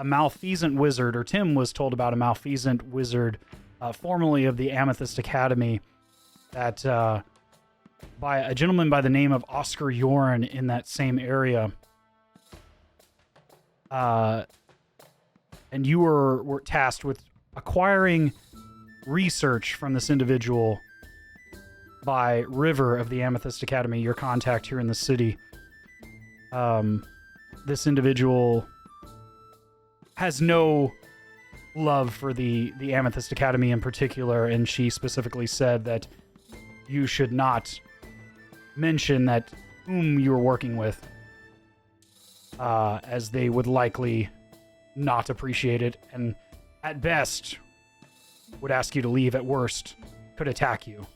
S1: malfeasant wizard, or Tim was told about a malfeasant wizard, formerly of the Amethyst Academy, that by a gentleman by the name of Oscar Yorn in that same area. And you were tasked with acquiring research from this individual by River of the Amethyst Academy, your contact here in the city. This individual has no love for the Amethyst Academy in particular, and she specifically said that you should not mention that whom you were working with, as they would likely not appreciate it, and at best would ask you to leave, at worst could attack you.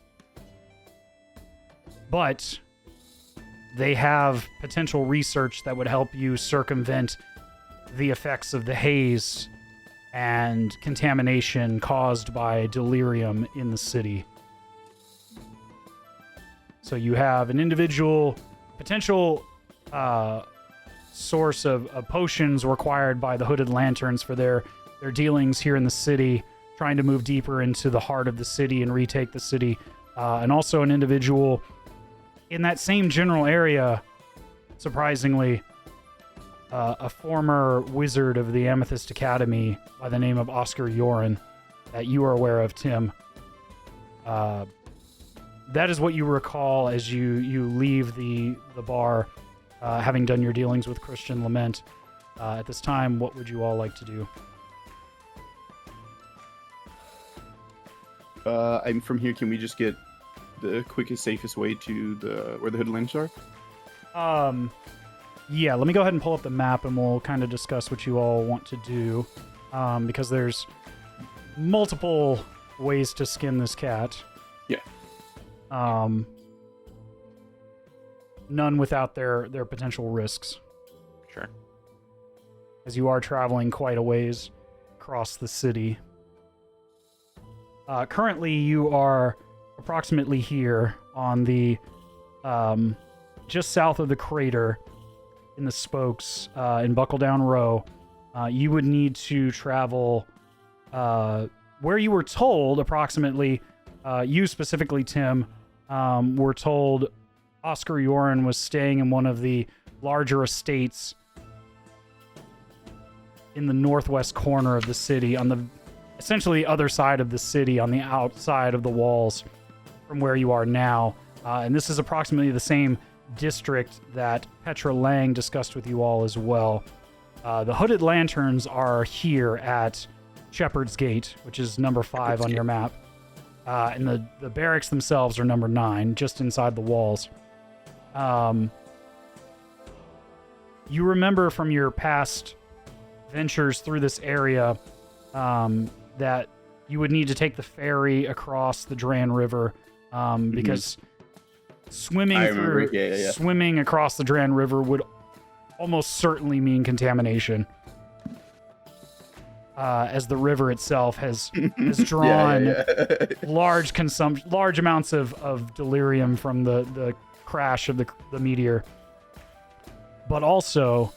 S1: But they have potential research that would help you circumvent the effects of the haze and contamination caused by delirium in the city. So you have an individual potential source of potions required by the Hooded Lanterns for their dealings here in the city, trying to move deeper into the heart of the city and retake the city. And also an individual in that same general area, surprisingly, a former wizard of the Amethyst Academy by the name of Oscar Yoren, that you are aware of, Tim. That is what you recall as you leave the bar, having done your dealings with Christian Lament. At this time, what would you all like to do?
S3: I'm from here. Can we just get the quickest, safest way to where the Hooded Lanterns are?
S1: Yeah, let me go ahead and pull up the map and we'll kind of discuss what you all want to do. Because there's multiple ways to skin this cat.
S3: Yeah.
S1: None without their potential risks.
S2: Sure.
S1: As you are traveling quite a ways across the city. Currently, you are approximately here on the just south of the crater in the spokes in Buckledown Row. You would need to travel where you were told approximately, you specifically, Tim, were told Oscar Yoren was staying in one of the larger estates in the northwest corner of the city, on the essentially other side of the city, on the outside of the walls from where you are now. And this is approximately the same district that Petra Lang discussed with you all as well. The Hooded Lanterns are here at Shepherd's Gate, which is number 5 on your map. And the barracks themselves are number 9, just inside the walls. You remember from your past ventures through this area that you would need to take the ferry across the Dran River because swimming across the Dran River would almost certainly mean contamination. As the river itself has drawn large amounts of delirium from the crash of the meteor. But also,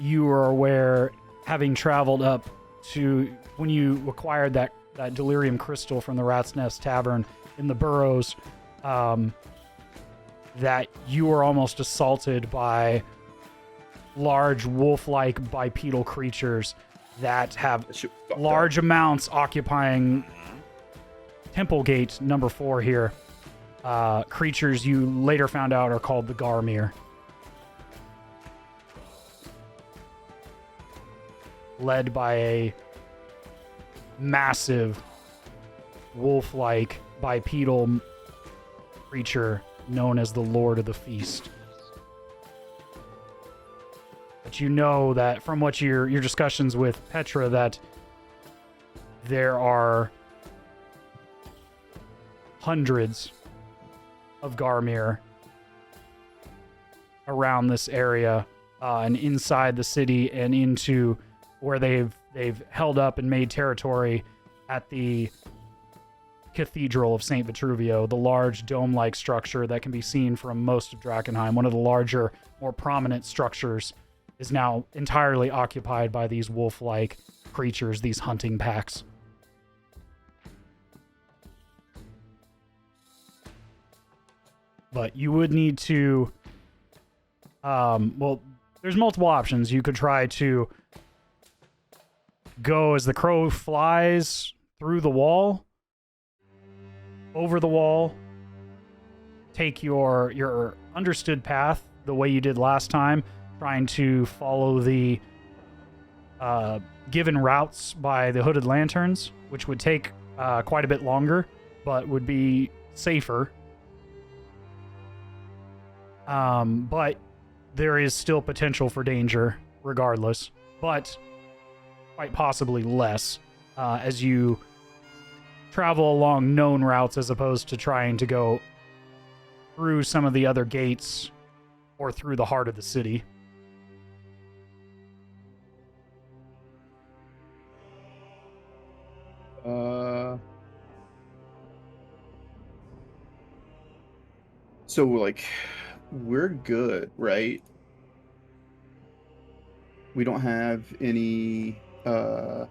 S1: you are aware, having traveled up to when you acquired that delirium crystal from the Rat's Nest Tavern in the Burrows, that you were almost assaulted by large wolf-like bipedal creatures that have large amounts occupying Temple Gate number 4 here. Creatures you later found out are called the Garmir. led by a massive wolf-like bipedal creature known as the Lord of the Feast. But you know that from what your discussions with Petra, that there are hundreds of Garmir around this area and inside the city and into where they've held up and made territory at the Cathedral of St. Vitruvio, the large dome-like structure that can be seen from most of Drakenheim. One of the larger, more prominent structures is now entirely occupied by these wolf-like creatures, these hunting packs. But you would need to, well, there's multiple options. You could try to go as the crow flies through the wall, over the wall, take your understood path the way you did last time, trying to follow the given routes by the Hooded Lanterns, which would take quite a bit longer, but would be safer. But there is still potential for danger regardless, but quite possibly less as you travel along known routes as opposed to trying to go through some of the other gates or through the heart of the city.
S3: So like, we're good, right? We don't have any, like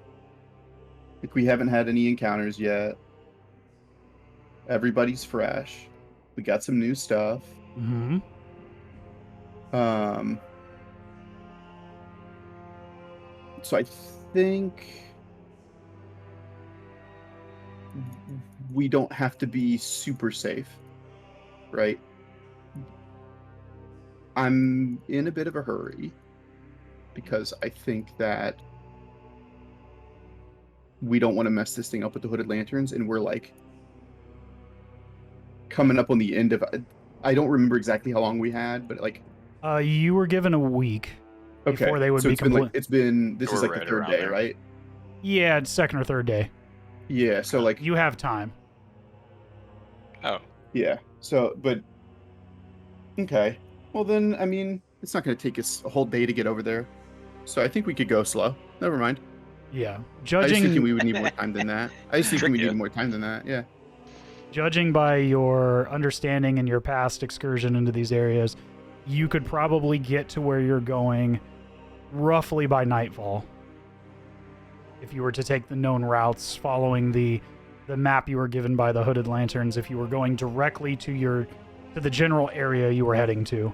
S3: we haven't had any encounters yet. Everybody's fresh. We got some new stuff.
S1: Mm-hmm.
S3: So I think we don't have to be super safe, right? I'm in a bit of a hurry because I think that we don't want to mess this thing up with the Hooded Lanterns, and we're like coming up on the end of, I don't remember exactly how long we had, but like
S1: you were given a week before they would
S3: so
S1: be
S3: it's been
S1: complete.
S3: This is like
S2: We're
S3: the
S2: right
S3: third
S2: around
S3: day,
S2: there.
S3: right?
S1: Yeah, it's second or third day.
S3: Yeah, so like
S1: You have time.
S2: Oh,
S3: yeah. So but okay. Well then, I mean, it's not going to take us a whole day to get over there. So I think we could go slow. Never mind.
S1: Yeah.
S3: I was thinking
S1: Judging
S3: we would need more time than that. Yeah.
S1: judging by your understanding and your past excursion into these areas, you could probably get to where you're going roughly by nightfall. If you were to take the known routes following the map you were given by the Hooded Lanterns, if you were going directly to the general area you were heading to,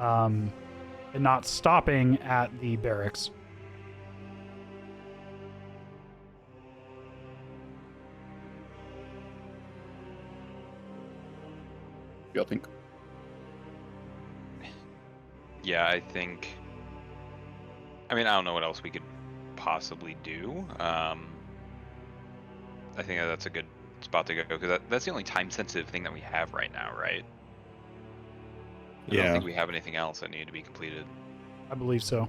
S1: and not stopping at the barracks.
S3: Y'all think?
S2: yeah, I think. I mean, I don't know what else we could possibly do. I think that's a good spot to go because that's the only time-sensitive thing that we have right now, right? I don't think we have anything else that needed to be completed.
S1: I believe so.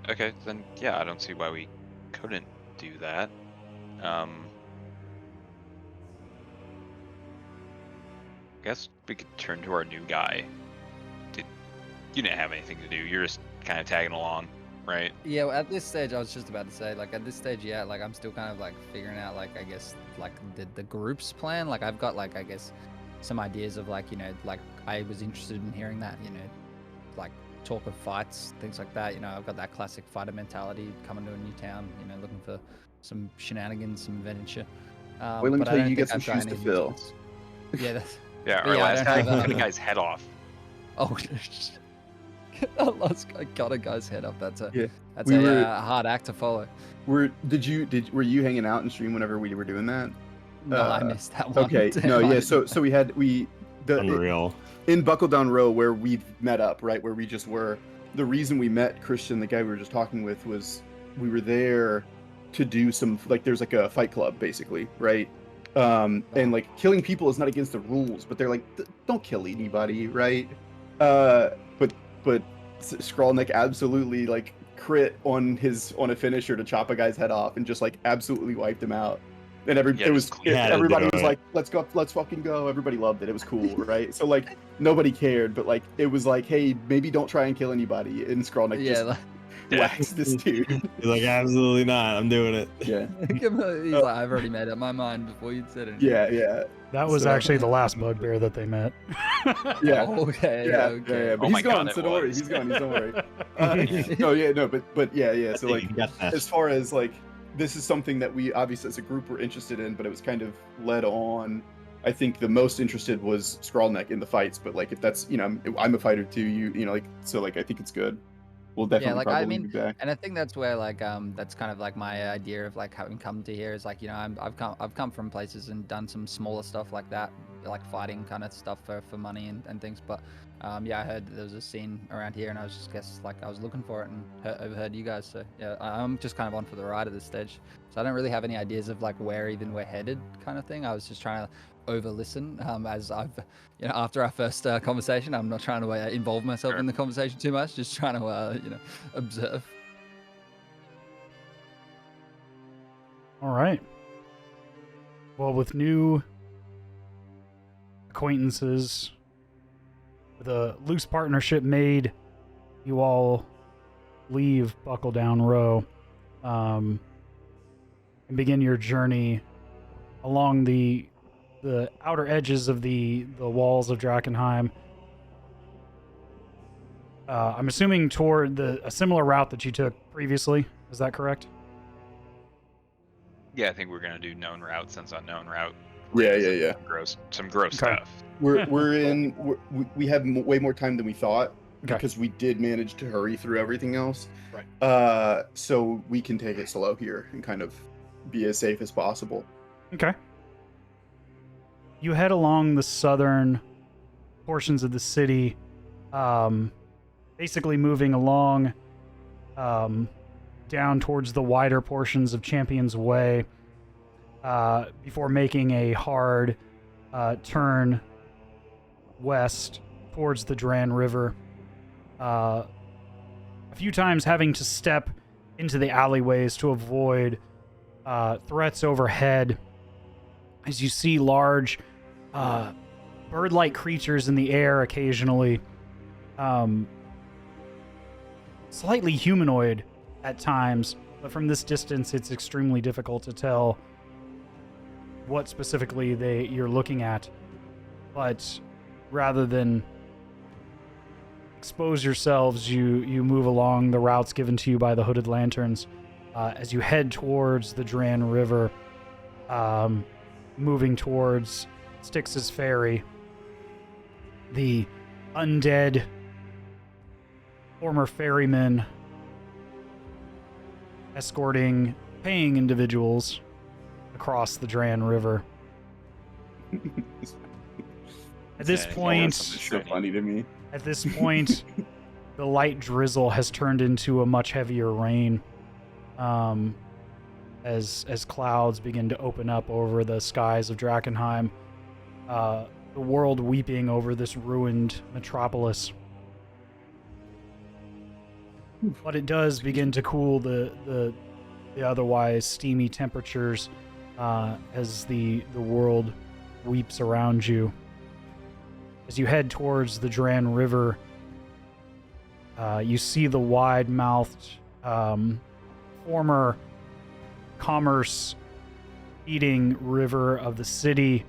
S2: Okay, then yeah, I don't see why we couldn't do that. Guess we could turn to our new guy. You didn't have anything to do. You're just kind of tagging along, right?
S6: Yeah, well, at this stage, I was just about to say, like, at this stage, yeah, like, I'm still kind of, like, figuring out, like, I guess, like, the group's plan. Like, I've got, like, I guess, some ideas of, like, you know, like, I was interested in hearing that, you know, like, talk of fights, things like that. You know, I've got that classic fighter mentality coming to a new town, you know, looking for some shenanigans, some adventure.
S3: Wait, let me
S6: but I
S3: tell you,
S6: don't
S3: you
S6: think
S3: got some
S6: I've got
S3: shoes to
S6: any
S3: fill.
S6: details. Yeah, that's...
S2: Yeah,
S6: But
S2: our
S6: yeah, I
S2: last
S6: don't
S2: guy
S6: have,
S2: cut a guy's head off.
S6: Oh, that last guy got a guy's head up. That's a
S3: Yeah.
S6: that's
S3: We
S6: a
S3: were-
S6: hard act to follow.
S3: Were you hanging out in stream whenever we were doing that?
S6: No, I missed that one.
S3: Okay. No, yeah. So we
S4: Unreal.
S3: in Buckle Down Row where we met up, right? Where we just were. The reason we met Christian, the guy we were just talking with, was we were there to do some, like, there's like a fight club basically, right? And like killing people is not against the rules, but they're like, don't kill anybody, right? But Skrulnik absolutely like crit on a finisher to chop a guy's head off and just like absolutely wiped him out. And everybody was like, let's fucking go. Everybody loved it. It was cool, right? So like nobody cared, but like it was like, hey, maybe don't try and kill anybody. And Skrulnik just whacks this dude.
S4: He's like, absolutely not. I'm doing it.
S3: Yeah.
S6: He's like, I've already made up my mind before you'd said it.
S3: Yeah.
S1: That was actually the last Bugbear that they met.
S3: Yeah.
S6: Okay.
S3: Yeah. But he's gone, so don't worry. He's gone. Don't worry. But yeah. So like, as far as like, this is something that we obviously as a group were interested in, but it was kind of led on. I think the most interested was Skrulnik in the fights, but like if that's, you know, I'm a fighter too, you know, like, so like I think it's good. We'll definitely probably be back.
S6: And I think that's where like that's kind of like my idea of like having come to here is like, you know, I've come from places and done some smaller stuff like that, like fighting kind of stuff for money and things. But yeah, I heard there was a scene around here, and I was just I was looking for it and overheard you guys. So yeah, I'm just kind of on for the ride at this stage. So I don't really have any ideas of like where even we're headed, kind of thing. I was just trying to over listen as I've, you know, after our first conversation. I'm not trying to involve myself in the conversation too much, just trying to you know, observe.
S1: All right. Well, with new acquaintances, with a loose partnership made, you all leave Buckle Down Row and begin your journey along the outer edges of the walls of Drakenheim. I'm assuming toward a similar route that you took previously. Is that correct?
S2: Yeah, I think we're gonna do known route since unknown route.
S3: Yeah.
S2: Some gross
S1: Okay.
S2: stuff.
S3: We have way more time than we thought because we did manage to hurry through everything else. Right. So we can take it slow here and kind of be as safe as possible.
S1: Okay. You head along the southern portions of the city, basically moving along down towards the wider portions of Champion's Way before making a hard turn west towards the Dran River. A few times having to step into the alleyways to avoid threats overhead, as you see large bird-like creatures in the air occasionally, slightly humanoid at times, but from this distance it's extremely difficult to tell what specifically you're looking at. But rather than expose yourselves, you move along the routes given to you by the Hooded Lanterns as you head towards the Dran River, moving towards Styx's Ferry, the undead former ferryman paying individuals across the Dran River. At this point,
S3: It's so funny to me.
S1: At this point, the light drizzle has turned into a much heavier rain, as clouds begin to open up over the skies of Drakenheim, the world weeping over this ruined metropolis. But it does begin to cool the otherwise steamy temperatures as the world weeps around you. As you head towards the Dran River, you see the wide-mouthed former commerce-feeding river of the city,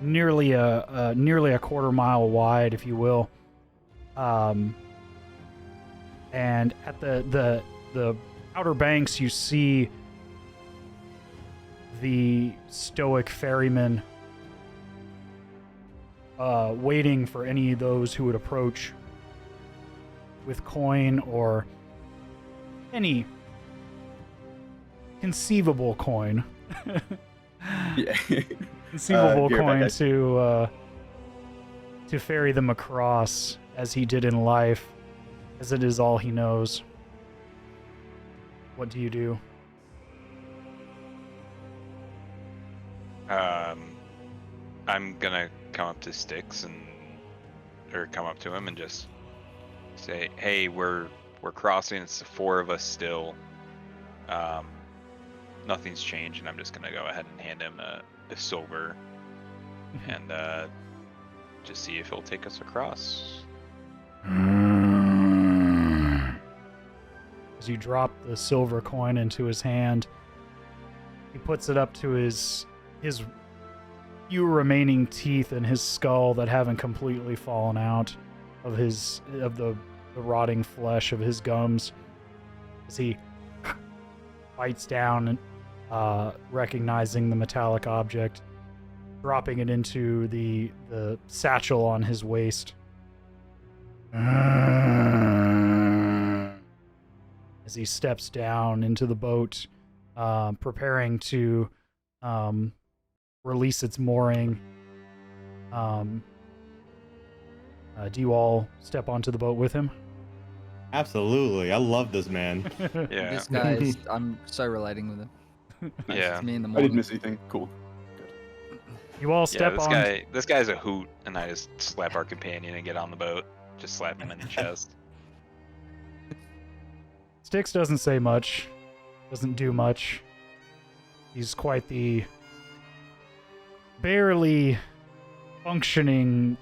S1: nearly a quarter mile wide, if you will. And at the outer banks, you see the stoic ferryman waiting for any of those who would approach with coin or any conceivable coin.
S3: Yeah.
S1: Conceivable coin to ferry them across, as he did in life, as it is all he knows. what do you do?
S2: I'm gonna come up to Styx or come up to him and just say, "Hey, we're crossing. It's the 4 of us still. Nothing's changed, and I'm just gonna go ahead and hand him a silver, and just see if he'll take us across."
S1: As you drop the silver coin into his hand, he puts it up to his few remaining teeth in his skull that haven't completely fallen out of the rotting flesh of his gums, as he bites down, recognizing the metallic object, dropping it into the satchel on his waist. As he steps down into the boat, preparing to release its mooring. Do you all step onto the boat with him?
S4: Absolutely. I love this man.
S2: Yeah.
S6: This guy is, I'm so relating with him.
S2: Yeah.
S6: It's me in the
S3: I
S6: morning.
S3: didn't miss anything. Cool.
S1: You all
S2: Yeah,
S1: step
S2: this
S1: on.
S2: this guy's a hoot, and I just slap our companion and get on the boat. Just slap him in the chest.
S1: Styx doesn't say much, doesn't do much. He's quite the barely functioning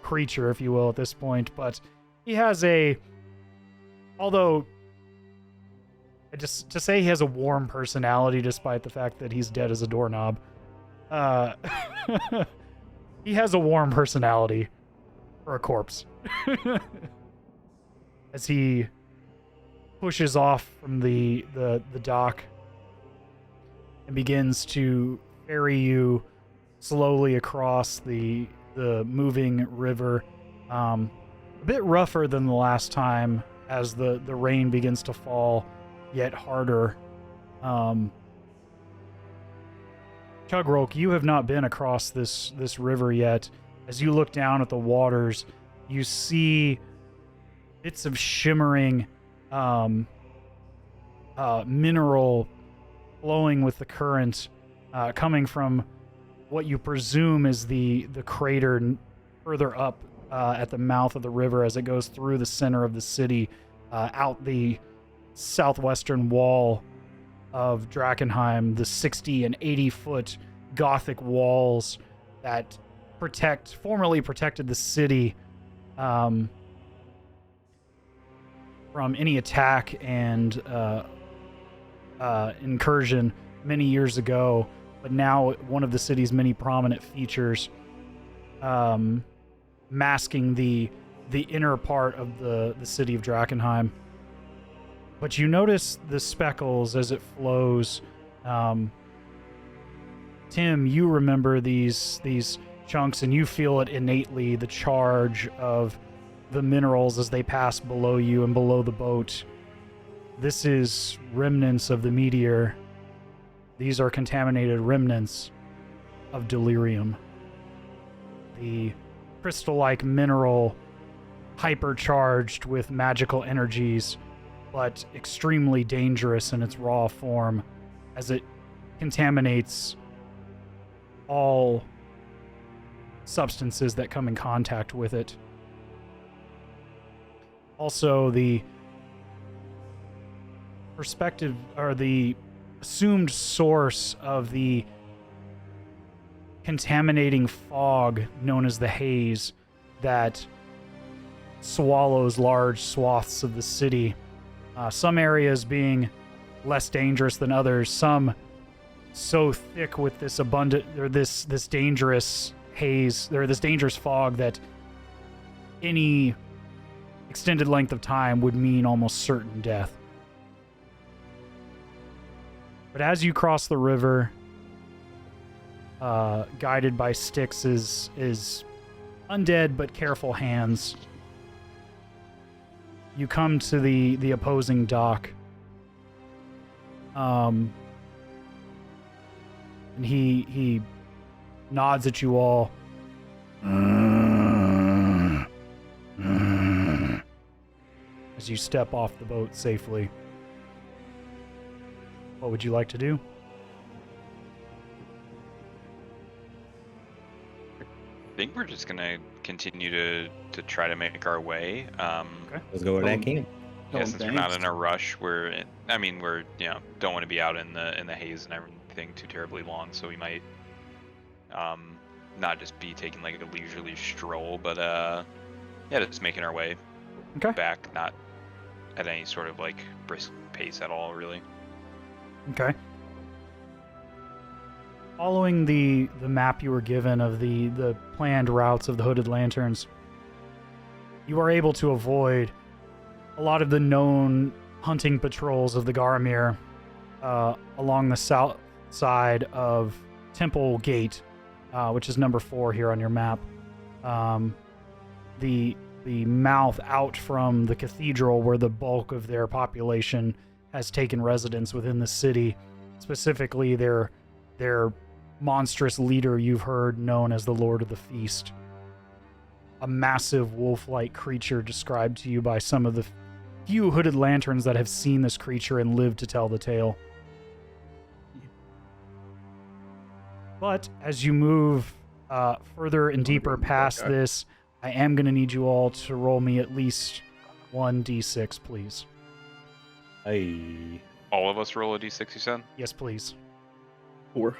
S1: creature, if you will, at this point, but he has although just to say he has a warm personality despite the fact that he's dead as a doorknob. He has a warm personality for a corpse. As he pushes off from the dock and begins to ferry you slowly across the moving river, a bit rougher than the last time as the rain begins to fall yet harder. Chugrulk, you have not been across this river yet. As you look down at the waters, you see bits of shimmering mineral flowing with the current, coming from what you presume is the crater further up at the mouth of the river as it goes through the center of the city, out the southwestern wall of Drakenheim, the 60 and 80 foot Gothic walls that formerly protected the city from any attack and incursion many years ago, but now one of the city's many prominent features, masking the inner part of the city of Drakenheim. But you notice the speckles as it flows. Tim, you remember these chunks, and you feel it innately, the charge of the minerals as they pass below you and below the boat. This is remnants of the meteor. These are contaminated remnants of delirium. The crystal-like mineral, hypercharged with magical energies, but extremely dangerous in its raw form as it contaminates all substances that come in contact with it. Also, the perspective, or the assumed source of the contaminating fog known as the haze that swallows large swaths of the city. Some areas being less dangerous than others, some so thick with this abundant, or this dangerous haze, or this dangerous fog, that any extended length of time would mean almost certain death. But as you cross the river, guided by Styx's undead but careful hands, you come to the opposing dock. And he nods at you all. As you step off the boat safely. What would you like to do?
S2: I think we're just gonna continue to try to make our way.
S4: Let's go where that came.
S2: Yeah, since we're not in a rush, we're don't want to be out in the haze and everything too terribly long, so we might not just be taking like a leisurely stroll, but just making our way back, not at any sort of like brisk pace at all, really.
S1: Okay. Following the map you were given of the planned routes of the Hooded Lanterns, you are able to avoid a lot of the known hunting patrols of the Garmir along the south side of Temple Gate, which is number 4 here on your map. The mouth out from the cathedral where the bulk of their population has taken residence within the city, specifically their monstrous leader you've heard known as the Lord of the Feast. A massive wolf-like creature described to you by some of the few Hooded Lanterns that have seen this creature and lived to tell the tale. But as you move further and deeper past this, I am going to need you all to roll me at least 1d6, please.
S4: Hey.
S2: All of us roll a d6, you said?
S1: Yes, please.
S3: 4.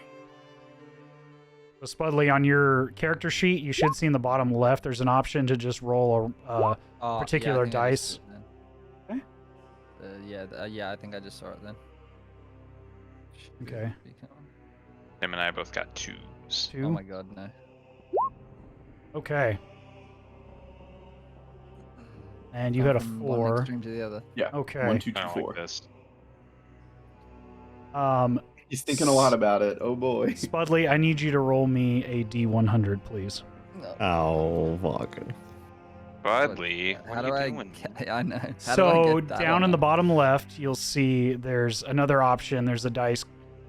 S1: So Spudley, on your character sheet, you should see in the bottom left, there's an option to just roll a particular dice.
S6: Okay. I think I just saw it then.
S1: Okay.
S2: Him and I both got 2s.
S1: 2?
S6: Oh my god, no.
S1: Okay. And you had a
S6: From
S1: 4.
S6: one extreme to the other.
S3: Yeah.
S1: Okay.
S3: 1, 2, 2,
S2: I don't
S3: 4.
S2: like this.
S3: He's thinking a lot about it. Oh boy.
S1: Spudley, I need you to roll me a D100, please.
S6: No.
S4: Oh, fuck.
S2: Budley,
S6: How
S2: what
S6: do
S2: are
S6: I
S2: you doing?
S6: I know. How do I
S1: So
S6: get that
S1: down
S6: on
S1: in the
S6: there?
S1: bottom left, you'll see there's another option. There's a dice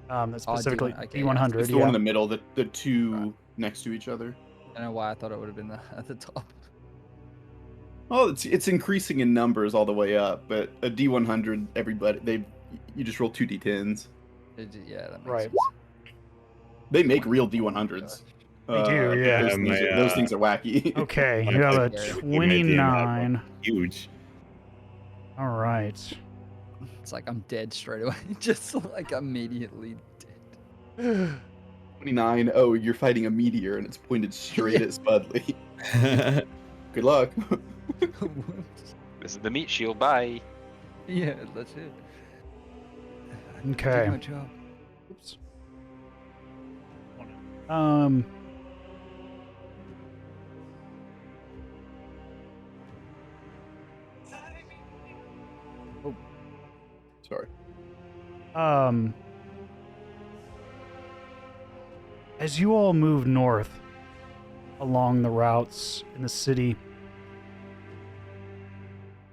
S1: that's
S6: Oh,
S1: specifically
S6: okay,
S1: D100.
S3: It's the one in the middle, the two next to each other.
S6: I don't know why I thought it would have been at the top.
S3: Oh, it's increasing in numbers all the way up, but a D100, you just roll 2 D10s.
S6: Yeah, that makes
S1: Right.
S6: sense.
S3: They make real D100s.
S1: They do, yeah.
S3: Those things are wacky.
S1: Okay,
S4: My
S1: you have a
S4: favorite.
S1: 29.
S4: Huge.
S1: All right.
S6: It's like I'm dead straight away. Just like immediately dead.
S3: 29. Oh, you're fighting a meteor and it's pointed straight at Spudley. Good luck.
S2: This is the meat shield. Bye.
S6: Yeah, that's it.
S1: Okay.
S6: Did my job.
S1: Oops.
S3: Sorry.
S1: As you all move north along the routes in the city,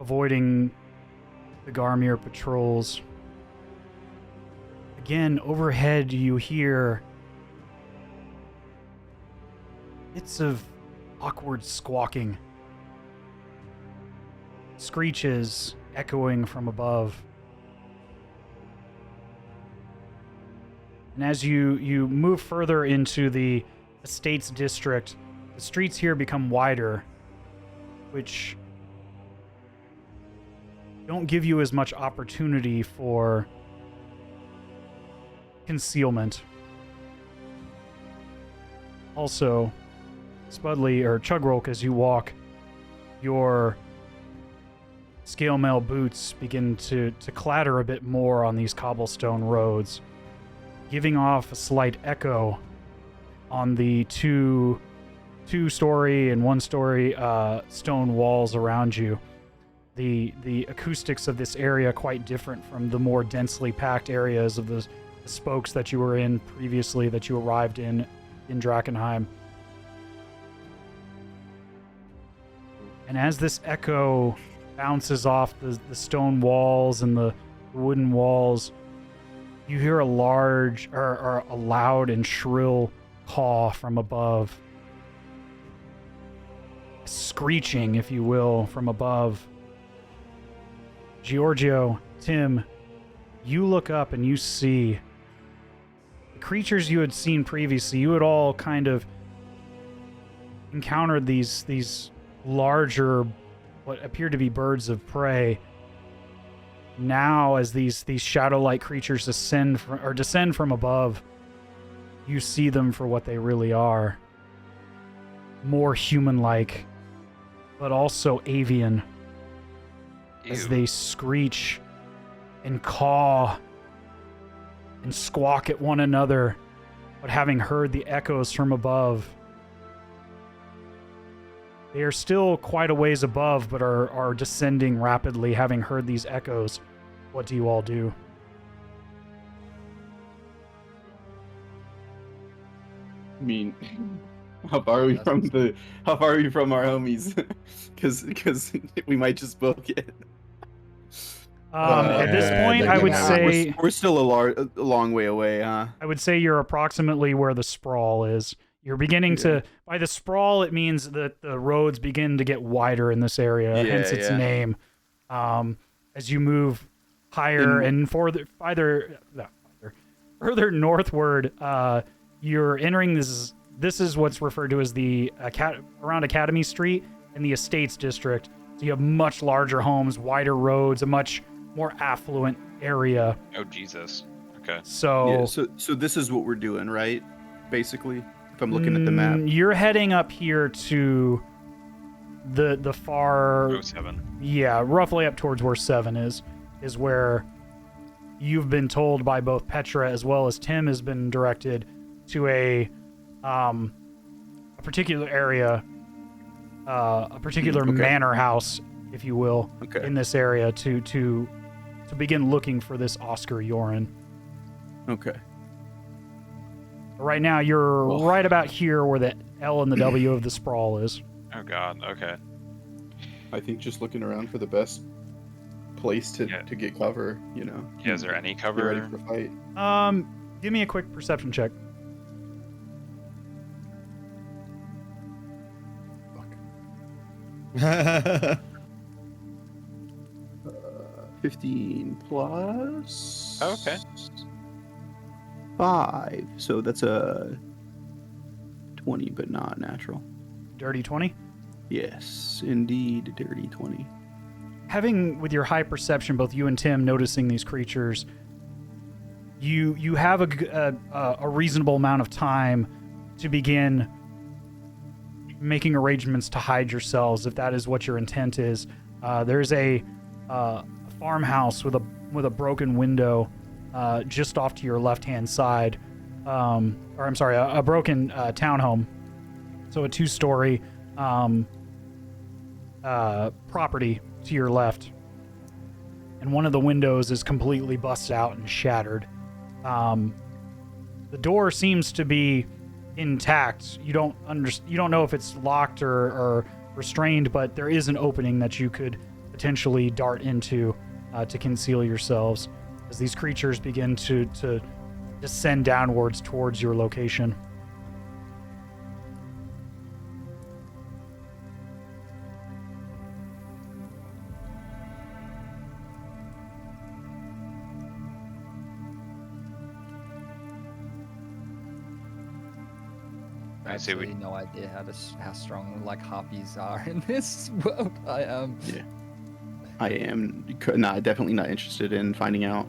S1: avoiding the Garmir patrols, again, overhead you hear bits of awkward squawking, screeches echoing from above. And as you move further into the Estates District, the streets here become wider, which don't give you as much opportunity for concealment. Also, Spudley, or Chugrulk, as you walk, your scale mail boots begin to clatter a bit more on these cobblestone roads, giving off a slight echo on the two-story and one-story stone walls around you. The acoustics of this area quite different from the more densely packed areas of the spokes that you were in previously, that you arrived in Drakenheim. And as this echo bounces off the stone walls and the wooden walls, you hear a loud and shrill caw from above. Screeching, if you will, from above. Giorgio, Tim, you look up and you see the creatures you had seen previously. You had all kind of encountered these larger, what appeared to be birds of prey. Now, as these shadow-like creatures descend from above, you see them for what they really are. More human-like, but also avian. As
S2: Ew.
S1: they screech and caw and squawk at one another, but having heard the echoes from above, they are still quite a ways above, but are descending rapidly, having heard these echoes. What do you all do?
S3: I mean, how far are we from our homies? Because we might just book it.
S1: At this point, I would say
S3: we're still a long way away, huh?
S1: I would say you're approximately where the sprawl is. You're beginning to, by the sprawl, it means that the roads begin to get wider in this area, hence its name. As you move higher and further northward, you're entering this. This is what's referred to as the around Academy Street in the Estates District. So you have much larger homes, wider roads, a much more affluent area.
S2: Oh Jesus. Okay.
S1: So
S3: so this is what we're doing, right? Basically, if I'm looking at the map.
S1: You're heading up here to the far
S2: 07.
S1: Yeah, roughly up towards where 7 is where you've been told by both Petra as well as Tim has been directed to a particular area, a particular manor house, if you will, in this area to begin looking for this Oscar Yoren.
S3: Okay.
S1: Right now, you're right about here where the L and the W of the sprawl is.
S2: Oh God. Okay.
S3: I think just looking around for the best place to get cover, you know.
S2: Yeah, is there any cover?
S3: Get ready for a fight.
S1: Give me a quick perception check.
S3: 15 plus.
S2: Oh, okay.
S3: 5. So that's a 20, but not natural.
S1: Dirty 20?
S3: Yes, indeed, dirty 20.
S1: Having, with your high perception, both you and Tim noticing these creatures, you have a reasonable amount of time to begin making arrangements to hide yourselves, if that is what your intent is. There's a farmhouse with a broken window just off to your left-hand side. A broken townhome. So a 2-story property to your left. And one of the windows is completely busted out and shattered. The door seems to be intact. You don't know if it's locked or restrained, but there is an opening that you could potentially dart into to conceal yourselves as these creatures begin to descend downwards towards your location.
S2: I say we.
S6: No idea how strong like harpies are in this world. I am
S3: definitely not interested in finding out.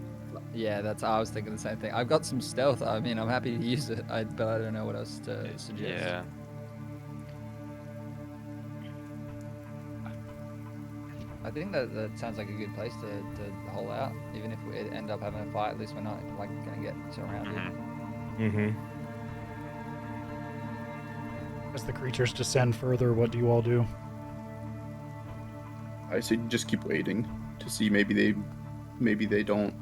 S6: Yeah, I was thinking the same thing. I've got some stealth. I mean, I'm happy to use it, but I don't know what else to suggest.
S2: Yeah.
S6: I think that sounds like a good place to hole out. Even if we end up having a fight, at least we're not like gonna get surrounded.
S4: Mm-hmm.
S1: As the creatures descend further, what do you all do?
S3: I say just keep waiting to see maybe they don't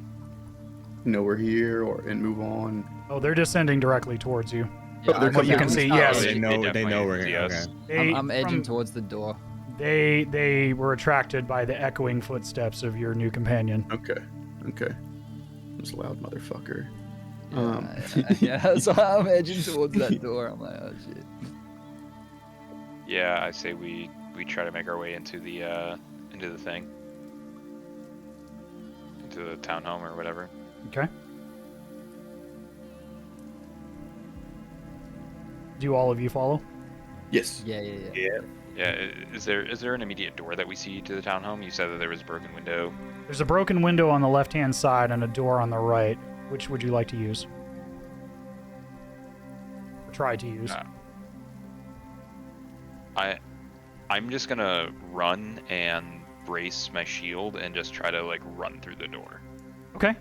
S3: know we're here and move on.
S1: Oh, they're descending directly towards you.
S6: Yeah,
S3: they're
S1: what you can see, yes.
S4: They know we're here. Okay.
S6: I'm edging towards the door.
S1: They were attracted by the echoing footsteps of your new companion.
S3: Okay. This loud motherfucker.
S6: Yeah, so I'm edging towards that door. I'm like, oh shit.
S2: Yeah, I say we try to make our way into the thing, into the townhome or whatever.
S1: Okay. Do all of you follow?
S3: Yes.
S6: Yeah.
S2: Yeah. Is there an immediate door that we see to the townhome? You said that there was a broken window.
S1: There's a broken window on the left-hand side and a door on the right. Which would you like to use? Or try to use?
S2: I'm just gonna run and brace my shield and just try to like run through the door.
S1: Okay.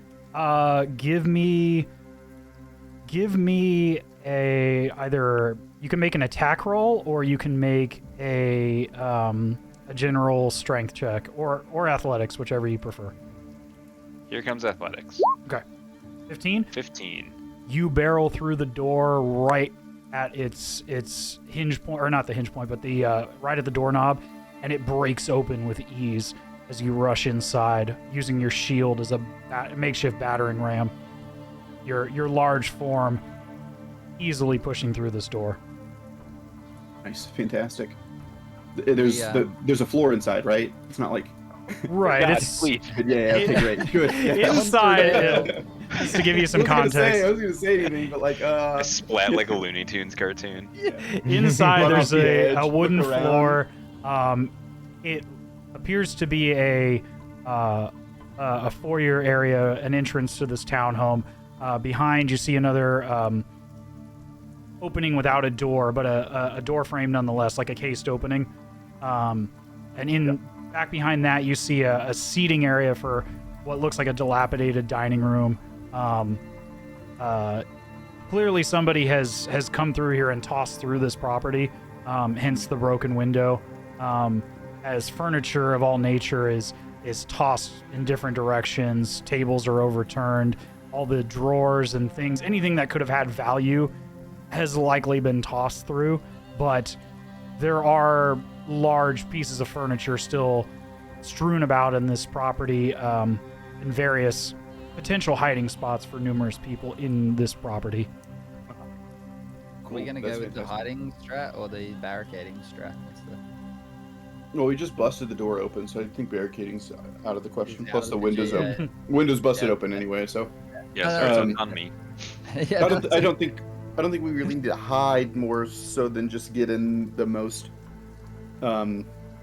S1: Give me a either you can make an attack roll or you can make a general strength check or athletics, whichever you prefer.
S2: Here comes athletics.
S1: Okay. 15?
S2: 15.
S1: You barrel through the door right at its hinge point, or not the hinge point, but the right at the doorknob, and it breaks open with ease as you rush inside, using your shield as a makeshift battering ram. Your large form easily pushing through this door.
S3: Nice, fantastic. There's a floor inside, right? It's not like
S1: right.
S2: God,
S1: It's
S2: sweet.
S3: yeah. Okay, great, good. Yeah,
S1: inside. Just to give you some context.
S3: I was gonna say anything, but like
S2: I splat like a Looney Tunes cartoon.
S1: Inside,
S3: Run
S1: there's
S3: off the edge,
S1: a wooden
S3: look around.
S1: floor. It appears to be a foyer area, an entrance to this townhome. Behind, you see another opening without a door, but a door frame nonetheless, like a cased opening. And back behind that, you see a seating area for what looks like a dilapidated dining room. Clearly somebody has come through here and tossed through this property, hence the broken window, as furniture of all nature is tossed in different directions. Tables are overturned. All the drawers and things, anything that could have had value has likely been tossed through, but there are large pieces of furniture still strewn about in this property, in various potential hiding spots for numerous people in this property.
S6: Are we gonna go with the hiding strat or the barricading strat?
S3: Well, we just busted the door open, so I think barricading's out of the question.
S6: It's
S3: Plus
S6: out
S3: the
S6: of the
S3: windows
S6: question,
S3: open. Windows busted open anyway, so
S2: Yeah, starts on me.
S6: Yeah,
S3: I don't think we really need to hide more so than just get in the most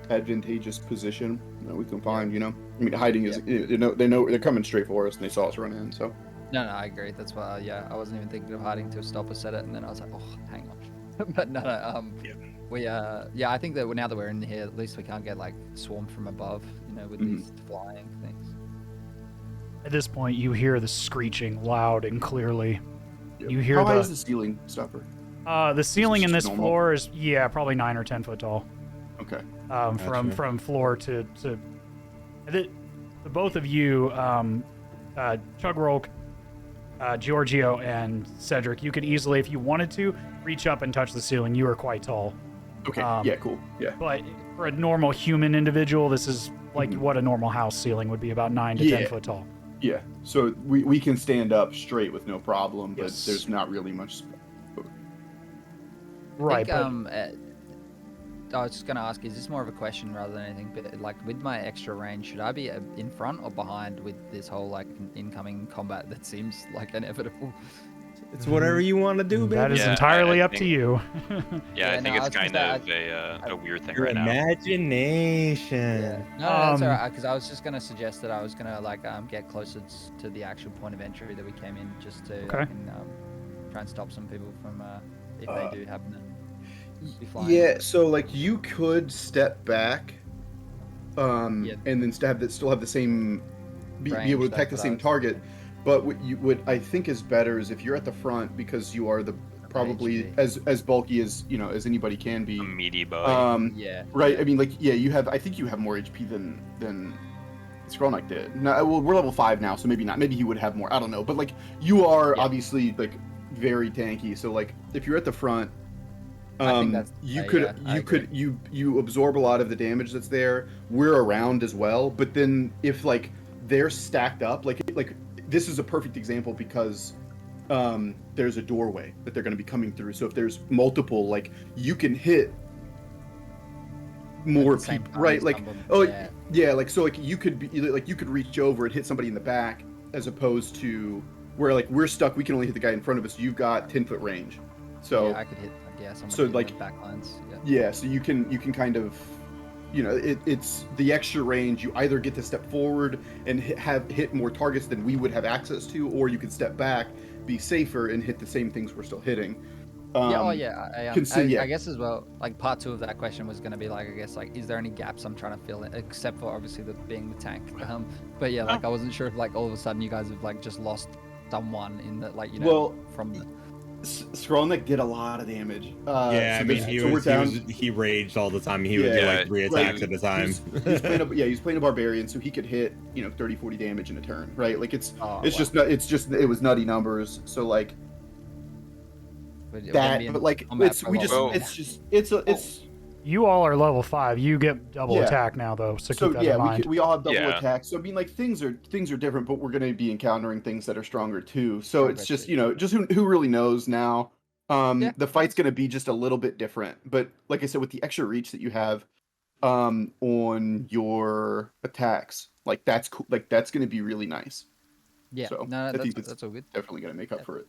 S3: advantageous position that we can find. I mean, hiding is they know they're coming straight for us, and they saw us run in. So
S6: No, I agree. That's why. I wasn't even thinking of hiding till Stopper said it, and then I was like, oh, hang on. But no. I think that now that we're in here, at least we can't get like swarmed from above, with these flying things.
S1: At this point, you hear the screeching loud and clearly. You hear
S3: how high is the ceiling, Stopper?
S1: The ceiling in this
S3: normal?
S1: floor is probably 9 or 10 foot tall.
S3: Okay.
S1: From floor to the both of you, Chugrulk, Georgio, and Cedric, you could easily, if you wanted to, reach up and touch the ceiling. You are quite tall.
S3: Okay. Yeah. Cool. Yeah.
S1: But for a normal human individual, this is like what a normal house ceiling would be, about 9 to 10 foot tall.
S3: Yeah. So we can stand up straight with no problem, but
S1: Yes.
S3: there's not really much.
S1: Right.
S6: I was just gonna ask, is this more of a question rather than anything? But like with my extra range, should I be in front or behind with this whole like incoming combat that seems like inevitable?
S4: It's whatever you want to do, baby.
S1: That is
S2: Yeah,
S1: entirely
S2: I
S1: up to
S2: think-
S1: you.
S2: Yeah, I
S6: no,
S2: think
S6: I
S2: it's
S6: was
S2: kind
S6: gonna
S2: of a weird thing
S4: Your
S2: right now.
S4: imagination.
S6: Yeah. No, that's
S1: Um,
S6: alright. Because I was just gonna suggest that I was gonna like get closer to the actual point of entry that we came in, just to
S1: Okay.
S6: I can, try and stop some people from if they do happen to be flying.
S3: Yeah. So like you could step back, and then still have the same, be able to
S6: Range,
S3: attack the
S6: that's
S3: same
S6: what I was-
S3: target. But what I think is better is if you're at the front, because you are probably
S6: HP.
S3: as bulky as as anybody can be.
S2: A meaty boy.
S6: Yeah.
S3: Right. I mean, like, I think you have more HP than Skrulnik did. No, well, we're level 5 now, so maybe not. Maybe he would have more. I don't know. But like, you are obviously like very tanky. So like, if you're at the front,
S6: I think that's
S3: you
S6: I
S3: could you absorb a lot of the damage that's there. We're around as well, but then if like they're stacked up, like this is a perfect example because there's a doorway that they're going to be coming through. So if there's multiple, like you can hit more people, right? Like, oh yeah, like so, like you could be like you could reach over and hit somebody in the back, as opposed to where like we're stuck. We can only hit the guy in front of us. You've got 10-foot range, so
S6: yeah, I could hit. Yeah, someone
S3: so,
S6: hit
S3: like-
S6: backlines. Yeah.
S3: yeah. So you can kind of, you know, it's the extra range. You either get to step forward and hit more targets than we would have access to, or you can step back, be safer, and hit the same things we're still hitting.
S6: Yeah, oh yeah.
S3: yeah.
S6: I guess as well, like part 2 of that question was going to be like, I guess like, is there any gaps I'm trying to fill in, except for obviously being the tank. But yeah, like I wasn't sure if like all of a sudden you guys have like just lost someone in the like, you know,
S3: Well,
S6: from the.
S3: Skrulnik did a lot of damage.
S4: Yeah,
S3: so
S4: I mean,
S3: this-
S4: he raged all the time. He would do
S2: Yeah,
S4: like 3 attacks at a time.
S3: He's playing a barbarian, so he could hit, you know, 30-40 damage in a turn, right? Like it was nutty numbers. So like that, but like it's
S1: You all are level 5. You get double
S3: Yeah.
S1: attack now, though. So
S3: so
S1: keep that
S3: yeah,
S1: in mind.
S3: we all have double
S2: Yeah.
S3: attacks. So I mean, like things are different, but we're going to be encountering things that are stronger too. So it's just, you know, just who really knows now.
S6: Yeah.
S3: The fight's going to be just a little bit different, but like I said, with the extra reach that you have on your attacks, like that's cool. Like that's going to be really nice.
S6: Yeah,
S3: So,
S6: no,
S3: I think
S6: that's all good.
S3: Definitely going to make up for it.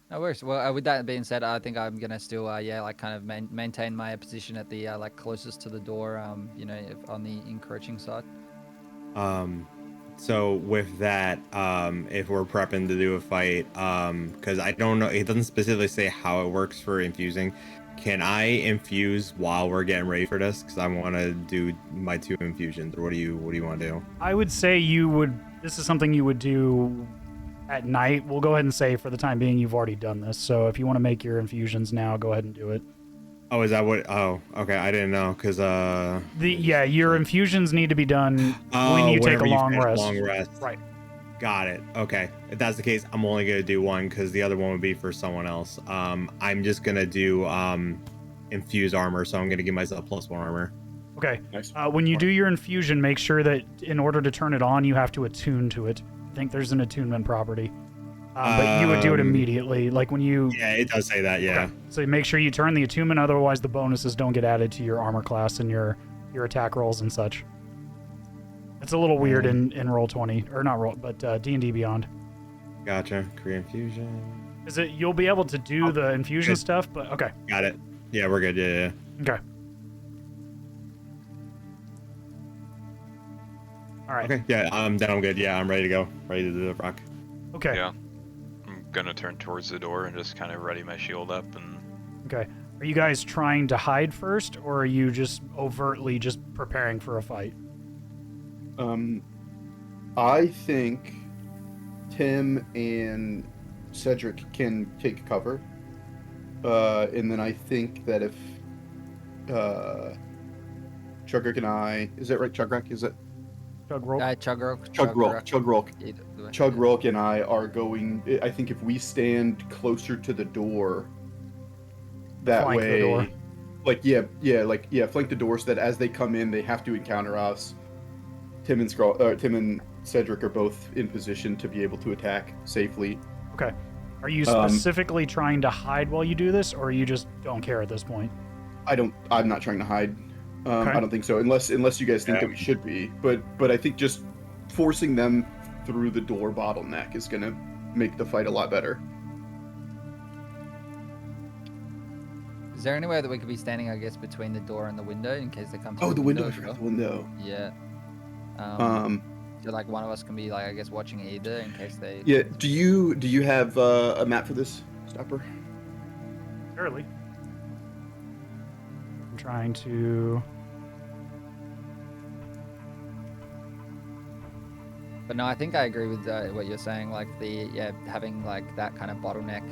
S6: No worries. Well, with that being said, I think I'm gonna still, like kind of maintain my position at the like closest to the door, you know, on the encroaching side.
S4: So with that, if we're prepping to do a fight, because I don't know, it doesn't specifically say how it works for infusing. Can I infuse while we're getting ready for this? Because I want to do my 2 infusions. Or what do you want to do?
S1: I would say this is something you would do at night. We'll go ahead and say for the time being you've already done this. So if you want to make your infusions now, go ahead and do it.
S4: Oh, is that what? Oh, okay. I didn't know because
S1: your infusions need to be done when you take a long rest.
S4: Long rest.
S1: Right.
S4: Got it. Okay. If that's the case, I'm only gonna do one because the other one would be for someone else. I'm just gonna do infuse armor, so I'm gonna give myself +1 armor.
S1: Okay.
S3: Nice.
S1: When you do your infusion, make sure that in order to turn it on, you have to attune to it. I think there's an attunement property. But you would do it immediately, like when you...
S4: Yeah, it does say that, yeah.
S1: Okay. So make sure you turn the attunement, otherwise the bonuses don't get added to your armor class and your attack rolls and such. It's a little weird in Roll20, or not Roll, but D&D Beyond.
S4: Gotcha. Create infusion.
S1: Is it you'll be able to do the infusion stuff, but okay.
S4: Got it. Yeah, we're good. Yeah.
S1: Okay. All right.
S4: Okay. Yeah, then I'm good. Yeah, I'm ready to go. Ready to do the rock.
S1: Okay.
S2: Yeah. I'm gonna turn towards the door and just kind of ready my shield up and.
S1: Okay. Are you guys trying to hide first, or are you just overtly just preparing for a fight?
S3: I think Tim and Cedric can take cover. And then I think that if Chugrulk and I... Is that right, Chugrulk? Is it?
S1: Chugrulk?
S3: Chugrulk. Chugrulk and I are going... I think if we stand closer to the door, that
S1: Flank
S3: way...
S1: the door.
S3: Like, flank the door so that as they come in, they have to encounter us. Tim and Cedric are both in position to be able to attack safely.
S1: Okay. Are you specifically trying to hide while you do this, or you just don't care at this point?
S3: I'm not trying to hide.
S1: Okay.
S3: I don't think so, unless you guys think that we should be. But I think just forcing them through the door bottleneck is gonna make the fight a lot better.
S6: Is there any way that we could be standing, I guess, between the door and the window in case they come through
S3: Oh, the window! I
S6: as
S3: forgot
S6: well?
S3: the window.
S6: Yeah. So like one of us can be like, I guess, watching either in case they.
S3: Yeah. Do you have a map for this, Stopper?
S1: Surely. I'm trying to...
S6: But no, I think I agree with what you're saying. Like having like that kind of bottleneck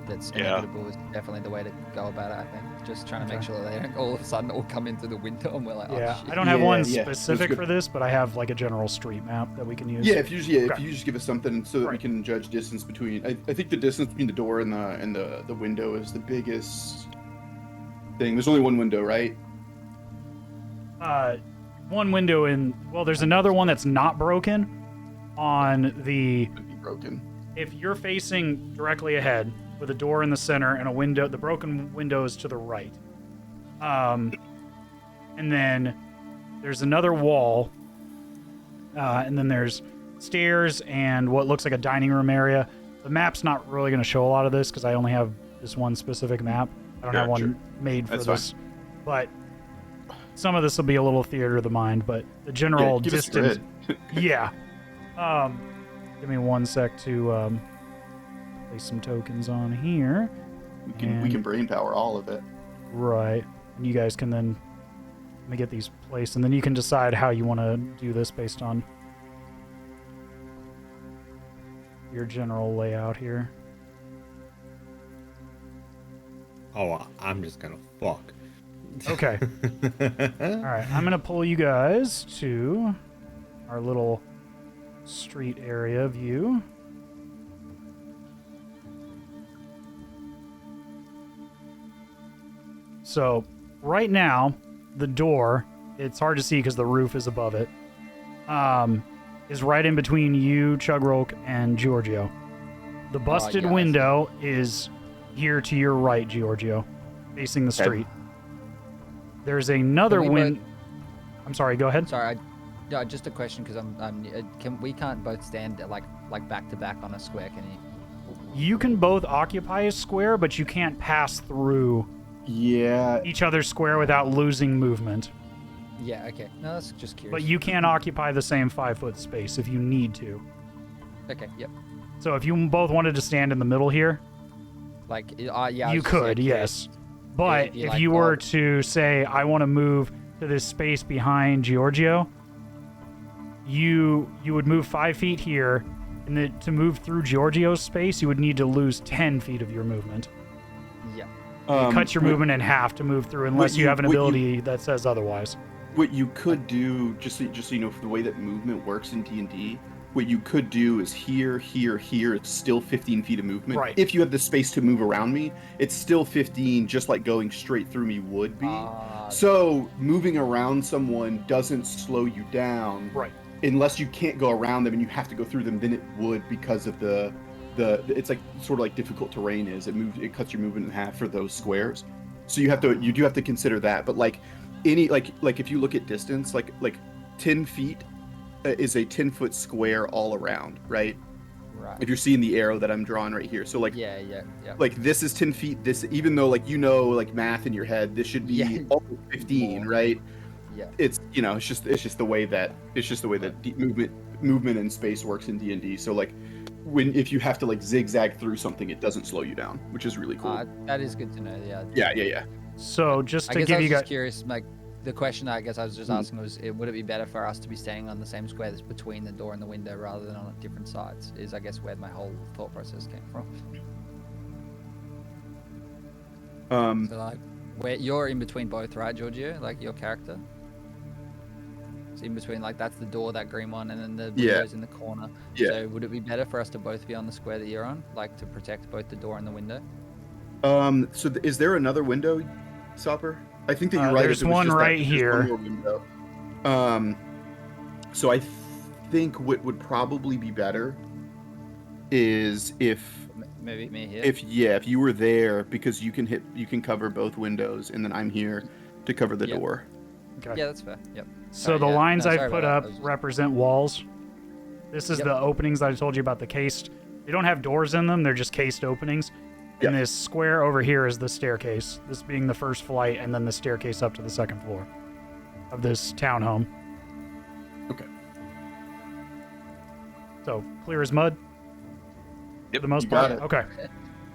S6: that's inevitable is definitely the way to go about it. I think just trying to make sure that they don't all of a sudden all come in through the window and we're like,
S1: Yeah,
S6: oh shit.
S1: I don't have one
S3: Yeah,
S1: specific for this, but I have like a general street map that we can use.
S3: Yeah, if you just give us something so that we
S1: Right.
S3: can judge distance between. I think the distance between the door and the window is the biggest thing. There's only one window, right?
S1: One window there's another one that's not broken on the...
S3: Could be broken.
S1: If you're facing directly ahead with a door in the center and a window, the broken window is to the right. And then there's another wall, and then there's stairs and what looks like a dining room area. The map's not really going to show a lot of this because I only have this one specific map. I don't have one made for this. But some of this will be a little theater of the mind, but the general distance. Yeah. Give me 1 sec to place some tokens on here.
S3: We can brain power all of it.
S1: Right. And you guys can then let me get these placed, and then you can decide how you want to do this based on your general layout here.
S4: Oh, I'm just gonna fuck.
S1: Okay. All right. I'm gonna pull you guys to our little street area view. So right now, the door, it's hard to see because the roof is above it, is right in between you, Chugrulk, and Georgio. The busted window is here to your right, Georgio, facing the street. There's another window. I'm sorry, go ahead.
S6: Sorry, just a question because we can't both stand like back to back on a square, can you?
S1: You can both occupy a square, but you can't pass through each other's square without losing movement.
S6: Yeah, okay. No, that's just curious.
S1: But you can occupy the same 5-foot space if you need to.
S6: Okay, yep.
S1: So if you both wanted to stand in the middle here,
S6: you
S1: could, yes. But if you were to say, I want to move to this space behind Georgio, you would move 5 feet here, and to move through Georgio's space, you would need to lose 10 feet of your movement.
S6: Yeah.
S1: It cuts your movement in half to move through, unless you have an ability that says otherwise.
S3: What you could do, just so you know, for the way that movement works in D&D, what you could do is here, it's still 15 feet of movement.
S1: Right.
S3: If you have the space to move around me, it's still 15, just like going straight through me would be. So moving around someone doesn't slow you down.
S1: Right.
S3: Unless you can't go around them and you have to go through them, then it would, because of the it's like sort of like difficult terrain is. It cuts your movement in half for those squares. So you do have to consider that. But like if you look at distance, like 10 feet is a 10-foot square all around, right?
S6: Right.
S3: If you're seeing the arrow that I'm drawing right here. So like like this is 10 feet. This, even though like like math in your head, this should be almost 15, right?
S6: Yeah.
S3: It's it's just the way that movement and space works in D&D. So like if you have to like zigzag through something, it doesn't slow you down, which is really cool.
S6: That is good to know.
S3: Yeah.
S1: So just to
S6: I guess
S1: give
S6: I was
S1: you
S6: just
S1: guys
S6: curious, like the question I guess I was just asking was, would it be better for us to be standing on the same square that's between the door and the window rather than on different sides? Is I guess where my whole thought process came from. So like, where you're in between both, right, Georgio? Like your character. So in between, like that's the door, that green one, and then the window's in the corner.
S3: Yeah.
S6: So would it be better for us to both be on the square that you're on, like to protect both the door and the window?
S3: So is there another window, Stopper? I think that you're right.
S1: There's one right here.
S3: So I think what would probably be better is if
S6: maybe me here.
S3: If you were there, because you can cover both windows, and then I'm here to cover the door.
S1: Okay.
S6: Yeah, that's fair. Yep.
S1: So the lines I've put up represent walls. This is the openings that I told you about, the cased. They don't have doors in them, they're just cased openings. And this square over here is the staircase, this being the first flight, and then the staircase up to the second floor of this townhome.
S3: Okay.
S1: So, clear as mud?
S2: Yep.
S1: For the most part? Okay.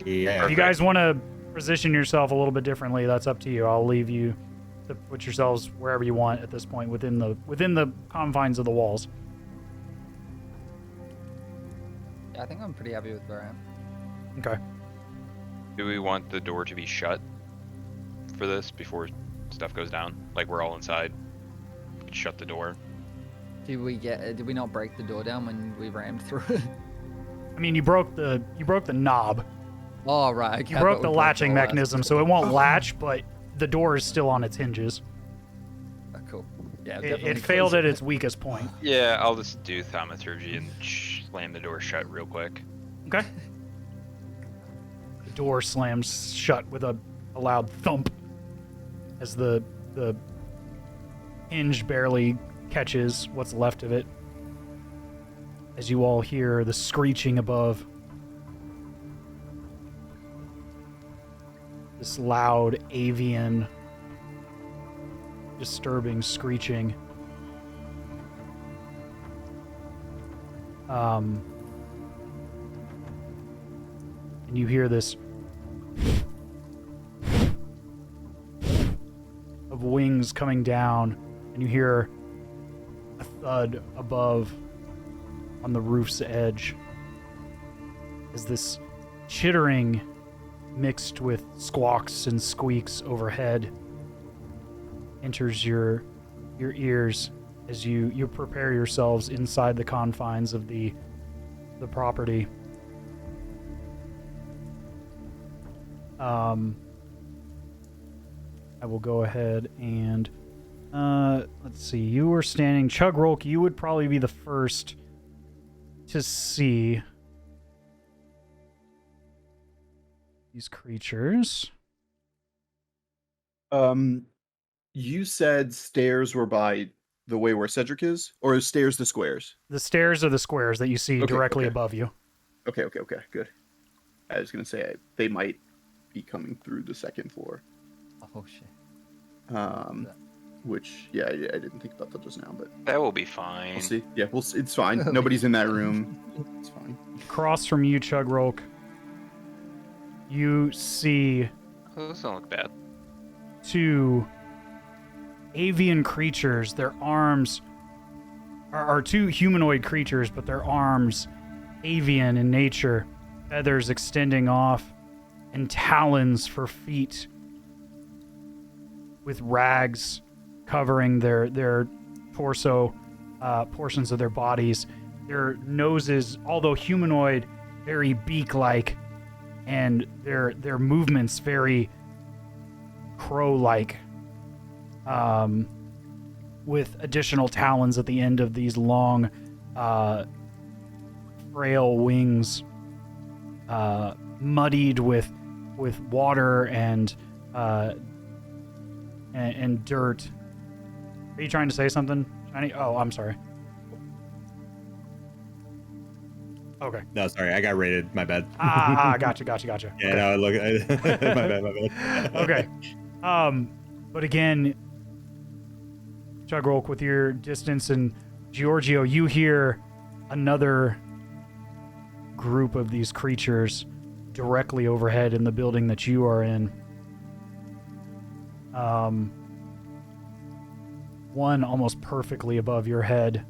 S4: Yeah.
S1: If you guys want to position yourself a little bit differently, that's up to you. I'll leave you to put yourselves wherever you want at this point within the confines of the walls.
S6: Yeah, I think I'm pretty happy with where I am.
S1: Okay.
S2: Do we want the door to be shut for this before stuff goes down? Like we're all inside. Shut the door.
S6: Did we not break the door down when we rammed through it?
S1: I mean, you broke the knob.
S6: Oh right. Okay,
S1: You broke the latching mechanism, so it won't latch, but the door is still on its hinges.
S6: Oh, cool. Yeah.
S1: It failed at its weakest point.
S2: Yeah, I'll just do thaumaturgy and slam the door shut real quick.
S1: Okay. The door slams shut with a loud thump as the hinge barely catches what's left of it. as you all hear the screeching above. This loud avian, disturbing screeching. And you hear this of wings coming down, and you hear a thud above on the roof's edge as this chittering mixed with squawks and squeaks overhead enters your ears as you prepare yourselves inside the confines of the property. I will go ahead and let's see. You were standing, Chugrulk. You would probably be the first to see these creatures.
S3: You said stairs were by the way where Cedric is, or is stairs the squares?
S1: The stairs are the squares that you see directly above you.
S3: Okay, good. I was gonna say they might be coming through the second floor.
S6: Oh shit.
S3: Which I didn't think about that just now, but
S2: That will be fine.
S3: we'll see. Yeah, it's fine. Nobody's in that room. It's fine.
S1: Across from you, Chugrulk, you see
S2: Those don't look bad.
S1: two avian creatures. Their arms are two humanoid creatures, but their arms avian in nature, feathers extending off, and talons for feet, with rags covering their torso, portions of their bodies. Their noses, although humanoid, very beak-like, and their movements very crow-like, with additional talons at the end of these long, frail wings, muddied with water and dirt. Are you trying to say something, Shiny? Oh, I'm sorry. Okay.
S4: No, sorry, I got raided. My bad.
S1: Gotcha.
S4: Yeah, no, look, my bad.
S1: Okay. But again, Chugrulk, with your distance, and Georgio, you hear another group of these creatures directly overhead in the building that you are in. One almost perfectly above your head.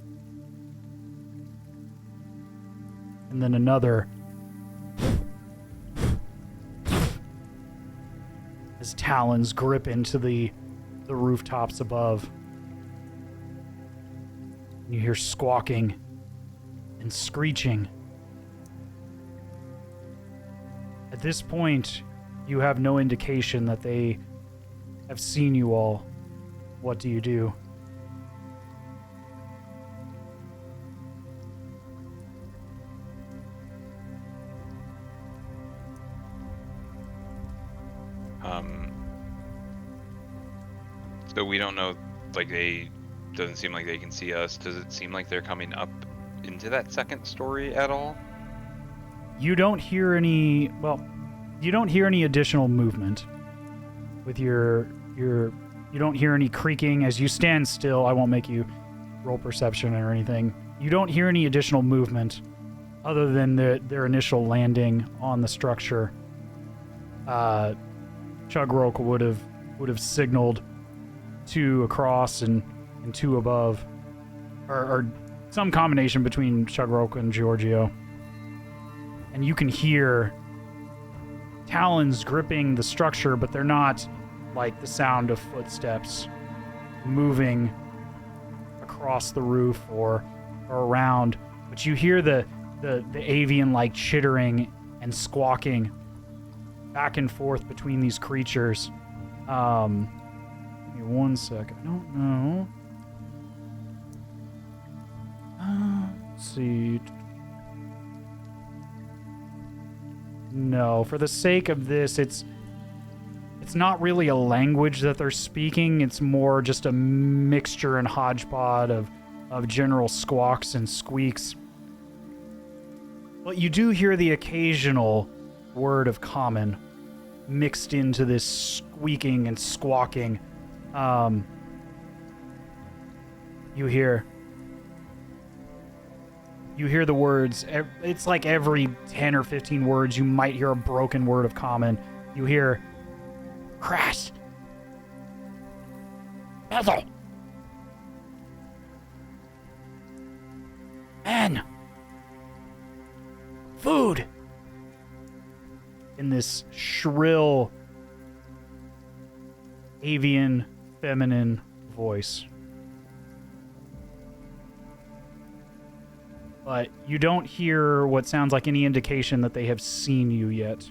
S1: And then another as talons grip into the rooftops above. And you hear squawking and screeching. At this point, you have no indication that they have seen you all. What do you do?
S2: So we don't know, like, doesn't seem like they can see us. Does it seem like they're coming up into that second story at all?
S1: You don't hear any, you don't hear any additional movement with you don't hear any creaking as you stand still. I won't make you roll perception or anything. You don't hear any additional movement other than their initial landing on the structure. Chugrulk would have signaled 2 across and 2 above, or some combination between Chugrulk and Georgio. And you can hear talons gripping the structure, but they're not like the sound of footsteps moving across the roof or around. But you hear the avian-like chittering and squawking back and forth between these creatures. Give me 1 sec. I don't know. Let's see. No, for the sake of this, it's not really a language that they're speaking. It's more just a mixture and hodgepodge of general squawks and squeaks. But you do hear the occasional word of common mixed into this squeaking and squawking. You hear the words. It's like every 10 or 15 words you might hear a broken word of common. You hear crash, Bethel, man, food, in this shrill avian feminine voice. But you don't hear what sounds like any indication that they have seen you yet.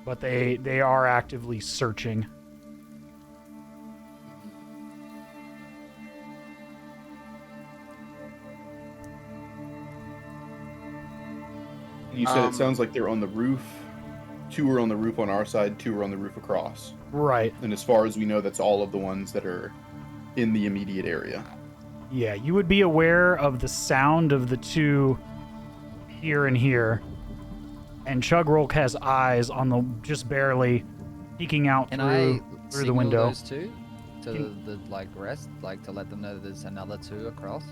S1: But they are actively searching.
S3: You said it sounds like they're on the roof. 2 are on the roof on our side, 2 are on the roof across.
S1: Right.
S3: And as far as we know, that's all of the ones that are in the immediate area.
S1: Yeah, you would be aware of the sound of the 2 here and here. And Chugrulk has eyes on the just barely peeking out through the window.
S6: Those 2 to the like rest, like to let them know that there's another 2 across.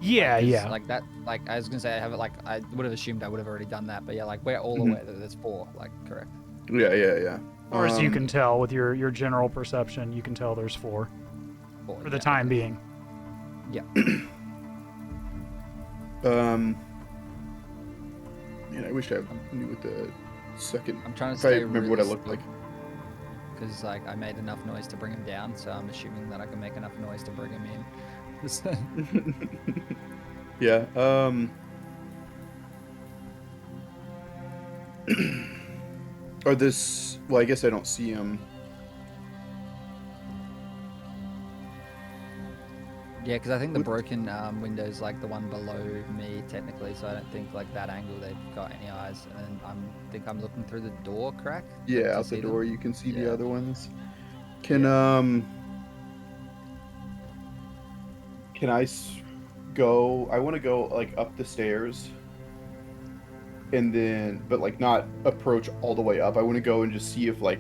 S1: Yeah, yeah.
S6: Like that, like I was gonna say, I have it. Like I would have assumed I would have already done that, but yeah, like we're all aware that there's 4. Like correct.
S3: Yeah.
S1: Or as you can tell with your general perception, you can tell there's 4 for the time being.
S6: Yeah.
S3: Man, I wish I knew what the second.
S6: I'm trying to
S3: if I
S6: stay
S3: remember what I looked like.
S6: Because like I made enough noise to bring him down, so I'm assuming that I can make enough noise to bring him in.
S3: Yeah. Or this? Well, I guess I don't see him.
S6: Yeah, because I think the broken window is like the one below me technically, so I don't think like that angle they've got any eyes. And I think I'm looking through the door crack.
S3: Yeah, out the door you can see the other ones. Can I go? I want to go like up the stairs, and then, but like not approach all the way up. I want to go and just see if I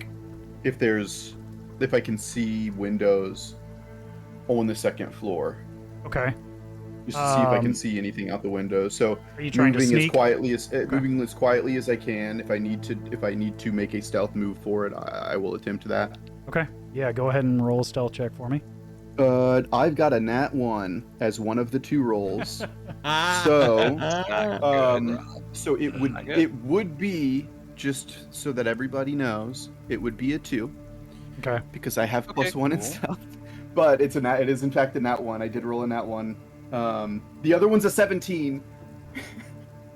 S3: can see windows on the second floor.
S1: Okay.
S3: Just to see if I can see anything out the window. So
S1: are you trying to sneak?
S3: Moving as quietly as I can. If I need to make a stealth move for it, I will attempt that.
S1: Okay. Yeah, go ahead and roll a stealth check for me.
S3: I've got a nat 1 as one of the 2 rolls. So it would be, just so that everybody knows, it would be a 2.
S1: Okay.
S3: Because I have +1 in stealth. But it is in fact a nat 1. I did roll a nat 1. The other one's a 17.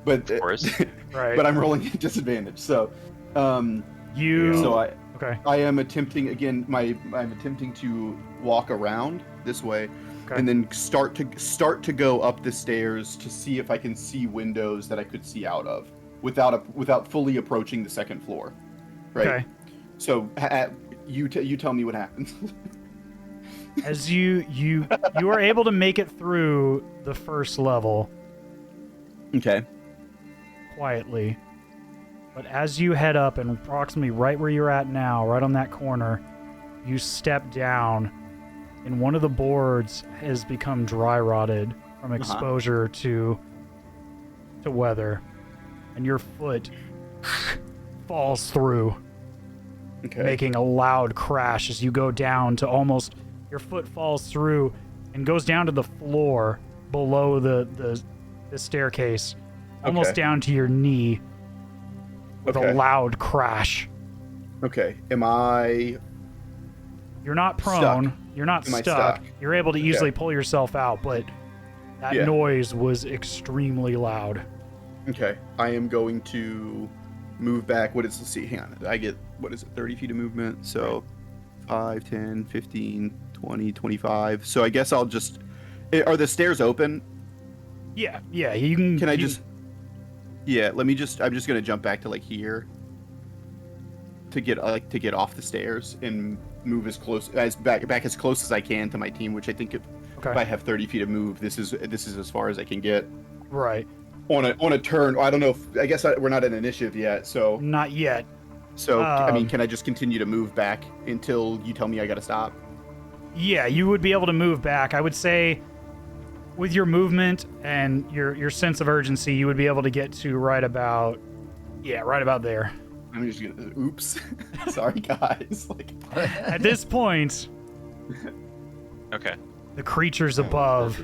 S3: But
S2: of course.
S1: Right.
S3: But I'm rolling at disadvantage. So
S1: Okay.
S3: I am attempting again. I'm attempting to walk around this way, and then start to go up the stairs to see if I can see windows that I could see out of without fully approaching the second floor. Right.
S1: Okay.
S3: So you tell me what happens.
S1: As you are able to make it through the first level.
S3: Okay.
S1: Quietly. But as you head up, and approximately right where you're at now, right on that corner, you step down, and one of the boards has become dry rotted from exposure to weather, and your foot falls through, making a loud crash as you go down to almost. Your foot falls through and goes down to the floor below the staircase, almost down to your knee. With a loud crash.
S3: Okay. Am I...
S1: You're not prone.
S3: Stuck.
S1: You're not
S3: Am I
S1: stuck.
S3: stuck?
S1: You're able to easily pull yourself out, but that noise was extremely loud.
S3: Okay. I am going to move back. Let's see. Hang on. I get, 30 feet of movement? So 5, 10, 15, 20, 25. So I guess I'll just... Are the stairs open?
S1: Yeah. You can...
S3: Can I just... Yeah, I'm just gonna jump back to like here to get off the stairs and move back as close as I can to my team, which I think
S1: Okay.
S3: If I have 30 feet of move, this is as far as I can get
S1: Right.
S3: on a turn. I don't know. I guess we're not in initiative yet, so
S1: Not yet.
S3: I mean, can I just continue to move back until you tell me I got to stop?
S1: Yeah, you would be able to move back. I would say with your movement and your sense of urgency, you would be able to get to right about there.
S3: I'm just gonna. Oops. Sorry, guys. Like.
S1: At this point,
S2: Okay.
S1: the creatures above,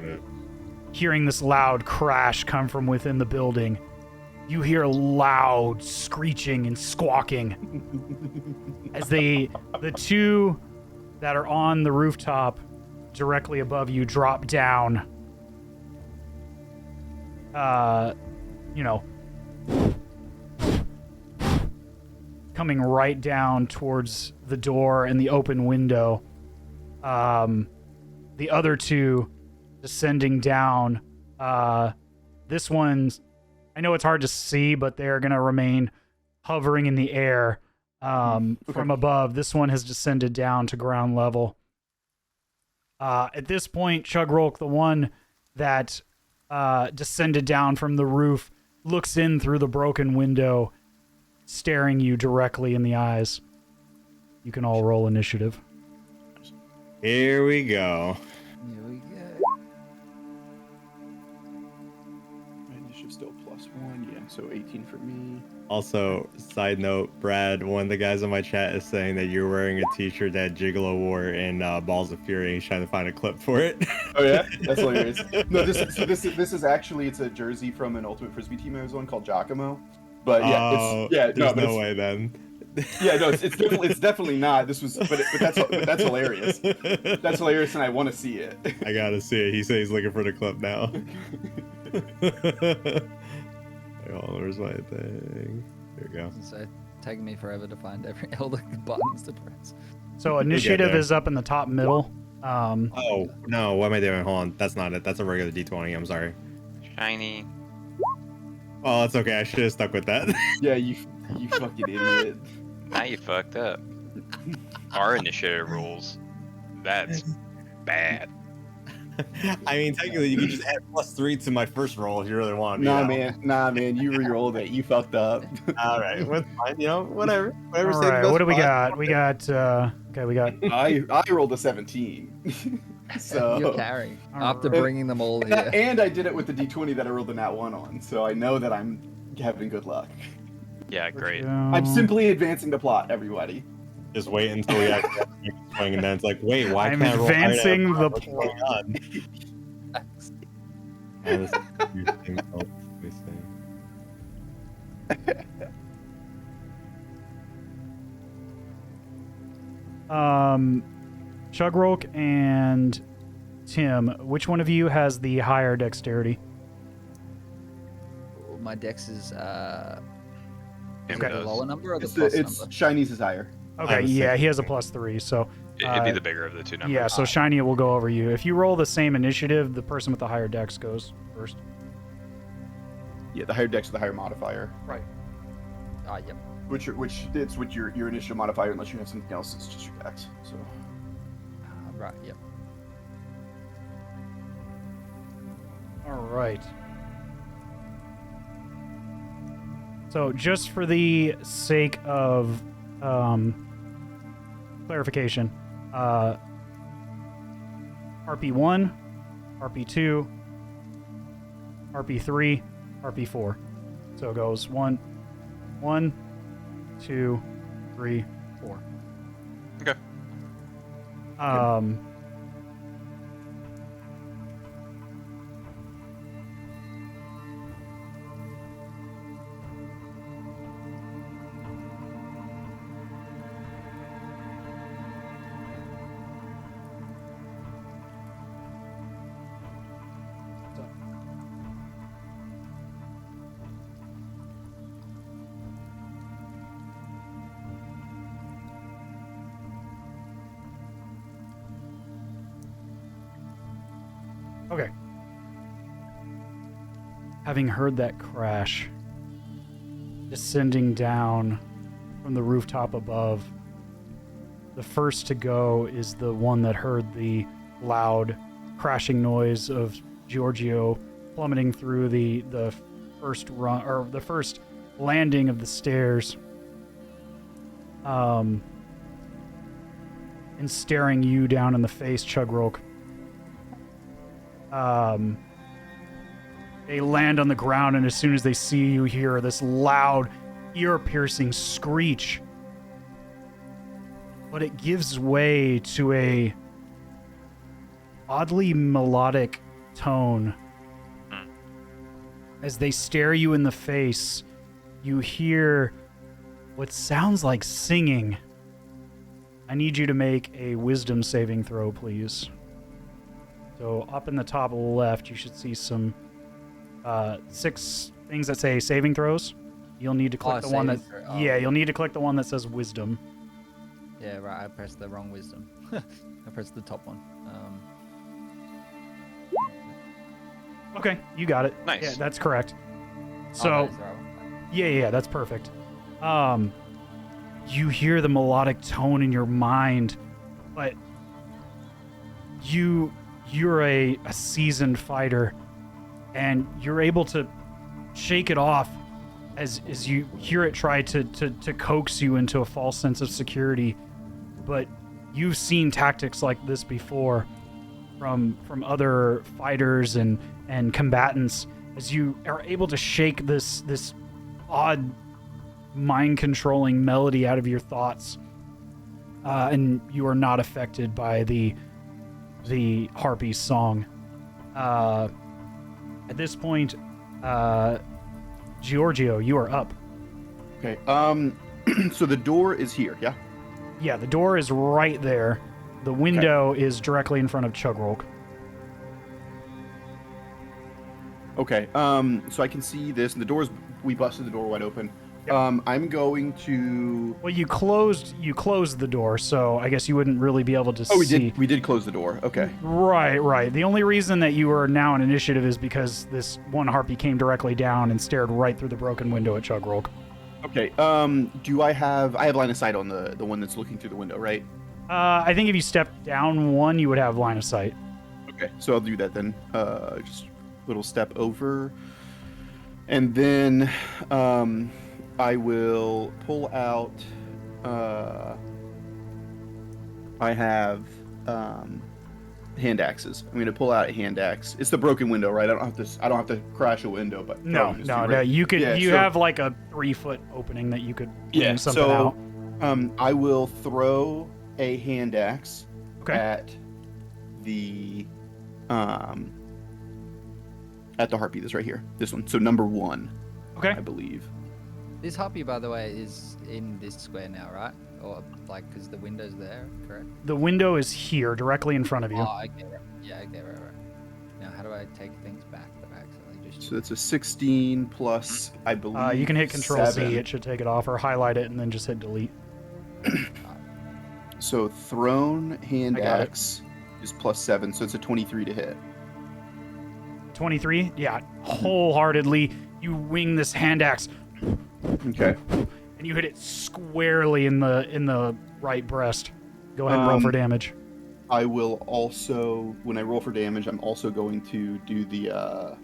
S1: hearing this loud crash come from within the building, you hear loud screeching and squawking as the two that are on the rooftop directly above you drop down. Coming right down towards the door and the open window. The other two descending down. This one's, I know it's hard to see, but they're going to remain hovering in the air from above. This one has descended down to ground level. At this point, Chugrulk, the one that descended down from the roof, looks in through the broken window, staring you directly in the eyes. You can all roll initiative.
S4: Here we go.
S6: Here we go.
S3: My initiative's still +1, yeah. So 18 for me.
S4: Also, side note, Brad, one of the guys on my chat is saying that you're wearing a t-shirt that Gigolo wore in Balls of Fury. He's trying to find a clip for it.
S3: Oh yeah, that's hilarious. No, this is actually, it's a jersey from an Ultimate Frisbee team I was on called Giacomo. But yeah,
S4: there's no way then.
S3: Yeah, no, it's definitely not. This was, but that's hilarious. That's hilarious, and I want to see it.
S4: I gotta see it. He said he's looking for the clip now. Hold on, where's my thing? Here we go.
S6: So taking me forever to find all the buttons to press.
S1: So initiative is up in the top middle.
S4: Oh no, what am I doing? Hold on, that's not it. That's a regular D20. I'm sorry.
S2: Shiny.
S4: Oh, that's okay. I should have stuck with that.
S3: Yeah, you fucking idiot.
S2: Now you fucked up. Our initiative rules. That's bad.
S4: I mean, technically, you can just add +3 to my first roll if you really want.
S3: Nah, man, you re-rolled it. You fucked up.
S4: All right, what's fine. Whatever.
S1: All right, what do we got? We got. Okay, we got.
S3: I rolled a 17. So
S6: You're carrying
S1: All
S6: after
S1: right.
S6: bringing them all here.
S3: and I did it with the D20 that I rolled the nat 1 on, so I know that I'm having good luck.
S2: Yeah, great.
S3: I'm simply advancing the plot, everybody.
S4: Just wait until we actually make a swing, and then it's like, wait, why
S1: I'm
S4: can't I roll
S1: advancing
S4: higher?
S1: the
S4: What's going on? Oh, this is confusing. Oh, let me see.
S1: Chugrulk and Tim, which one of you has the higher dexterity?
S6: My dex is
S2: Him
S1: Okay.
S6: the
S2: does.
S6: lower number or the
S3: It's
S6: plus
S3: it's
S6: number?
S3: Shiny's is higher.
S1: Okay,
S4: was
S1: yeah,
S4: thinking-
S1: he has a +3, so
S2: It'd be the bigger of the two numbers.
S1: yeah, so Shiny will go over you. If you roll the same initiative, the person with the higher dex goes first.
S3: Yeah, the higher dex is the higher modifier.
S1: Right.
S6: Yep.
S3: Which it's with your initial modifier unless you have something else. It's just your dex. So
S6: Right. Yep.
S1: All right. So just for the sake of clarification, RP1, RP2, RP3, RP4. So it goes 1, 2, 3, 4.
S2: Okay.
S1: Okay. Having heard that crash, descending down from the rooftop above, the first to go is the one that heard the loud crashing noise of Giorgio plummeting through the first run or the first landing of the stairs, and staring you down in the face, Chugrulk. They land on the ground, and as soon as they see you, hear this loud, ear-piercing screech. But it gives way to a oddly melodic tone. As they stare you in the face, you hear what sounds like singing. I need you to make a wisdom saving throw, please. So up in the top left, you should see some 6 things that say saving throws. You'll need to click the one that you'll need to click the one that says wisdom.
S6: Yeah, right. I pressed the wrong wisdom. I pressed the top one.
S1: Okay, you got it.
S2: Nice.
S1: Yeah, that's correct. So,
S6: that is the right one.
S1: yeah, that's perfect. You hear the melodic tone in your mind, but you're a seasoned fighter, and you're able to shake it off as you hear it try to coax you into a false sense of security. But you've seen tactics like this before from other fighters and combatants, as you are able to shake this odd mind-controlling melody out of your thoughts, and you are not affected by the harpy's song. At this point, Giorgio, you are up.
S3: Okay. So the door is here, yeah?
S1: Yeah, the door is right there. The window is directly in front of Chugrulk.
S3: Okay. So I can see this, and the door's... We busted the door wide open. Yep. I'm going to...
S1: Well, you closed the door, so I guess you wouldn't really be able to see.
S3: Oh, we did close the door. Okay.
S1: Right. The only reason that you are now in initiative is because this one harpy came directly down and stared right through the broken window at Chugrulk.
S3: Okay. Do I have line of sight on the one that's looking through the window, right?
S1: I think if you step down one, you would have line of sight.
S3: Okay. So I'll do that then. Just a little step over. And then I will pull out. I have hand axes. I'm going to pull out a hand axe. It's the broken window, right? I don't have to crash a window, but
S1: no. You could.
S3: Yeah,
S1: you
S3: so,
S1: have like a 3-foot opening that you could
S3: yeah.
S1: something
S3: So
S1: out.
S3: I will throw a hand axe
S1: Okay.
S3: at the harpy that's right here. This one. So number 1.
S1: Okay.
S3: I believe.
S6: This harpy, by the way, is in this square now, right? Or like, because the window's there, correct?
S1: The window is here, directly in front of you.
S6: Oh, okay. Right. Yeah, okay, right. Now, how do I take things back that I accidentally just...
S3: So that's a 16 plus, I believe.
S1: You can hit Control
S3: 7.
S1: Z. It should take it off, or highlight it and then just hit delete.
S3: So thrown hand
S1: I got it.
S3: axe is plus 7, so it's a 23 to hit.
S1: 23? Yeah. Wholeheartedly, you wing this hand axe.
S3: Okay.
S1: And you hit it squarely in the right breast. Go ahead and roll for damage.
S3: I will also, when I roll for damage, I'm also going to do the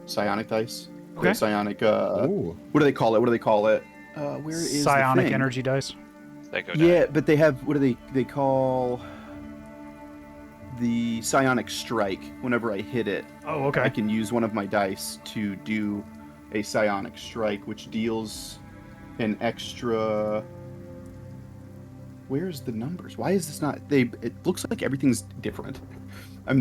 S3: psionic dice.
S1: Okay.
S3: The psionic, what do they call it? Where is
S1: Psionic
S3: the thing?
S1: energy dice.
S2: Psycho
S3: Yeah, but they have, what do they call the psionic strike? Whenever I hit it,
S1: Oh, okay.
S3: I can use one of my dice to do a psionic strike, which deals an extra... Where's the numbers? Why is this not... It looks like everything's different. I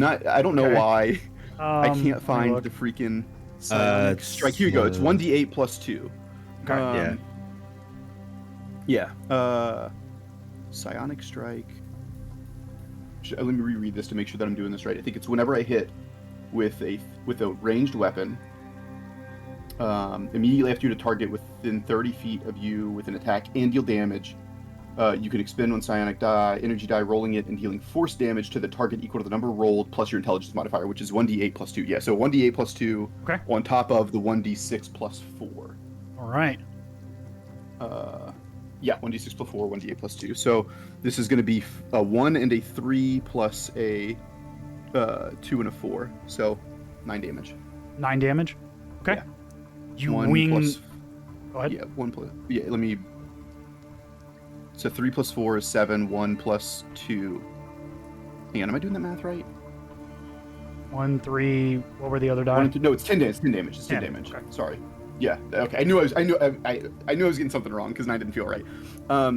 S3: don't know
S1: Okay.
S3: why. I
S1: Let
S3: can't
S1: me
S3: find
S1: look.
S3: the freaking psionic strike. Here you go. It's 1d8 plus 2.
S1: Okay.
S3: Yeah. Psionic strike. Let me reread this to make sure that I'm doing this right. I think it's whenever I hit with a ranged weapon, immediately after you to target within 30 feet of you with an attack and deal damage, you can expend one psionic die, energy die, rolling it and dealing force damage to the target equal to the number rolled plus your intelligence modifier, which is 1d8 plus 2. Yeah, so 1d8 plus 2 on top of the 1d6 plus 4.
S1: All right.
S3: Yeah, 1d6 plus 4, 1d8 plus 2. So this is going to be a 1 and a 3 plus a 2 and a 4, so 9 damage.
S1: 9 damage. Okay.
S3: Yeah.
S1: You
S3: 1
S1: wing.
S3: plus-
S1: Go ahead.
S3: Yeah, 1 plus. Yeah, let me. So 3 plus 4 is 7. 1 plus 2. Hang on, am I doing that math right?
S1: 1, 3. What were the other die?
S3: No, it's 10 damage. 10 damage. It's 10
S1: 10,
S3: damage.
S1: okay.
S3: Sorry. Yeah. Okay. I knew I knew I was getting something wrong because 9 didn't feel right.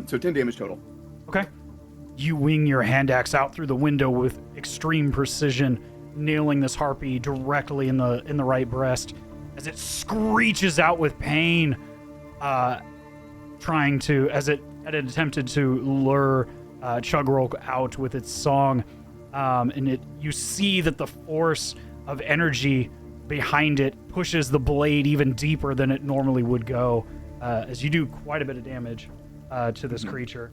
S3: So 10 damage total.
S1: Okay. You wing your hand axe out through the window with extreme precision, nailing this harpy directly in the right breast as it screeches out with pain, trying to as it attempted to lure Chugrulk out with its song, and you see that the force of energy behind it pushes the blade even deeper than it normally would go, as you do quite a bit of damage to this creature.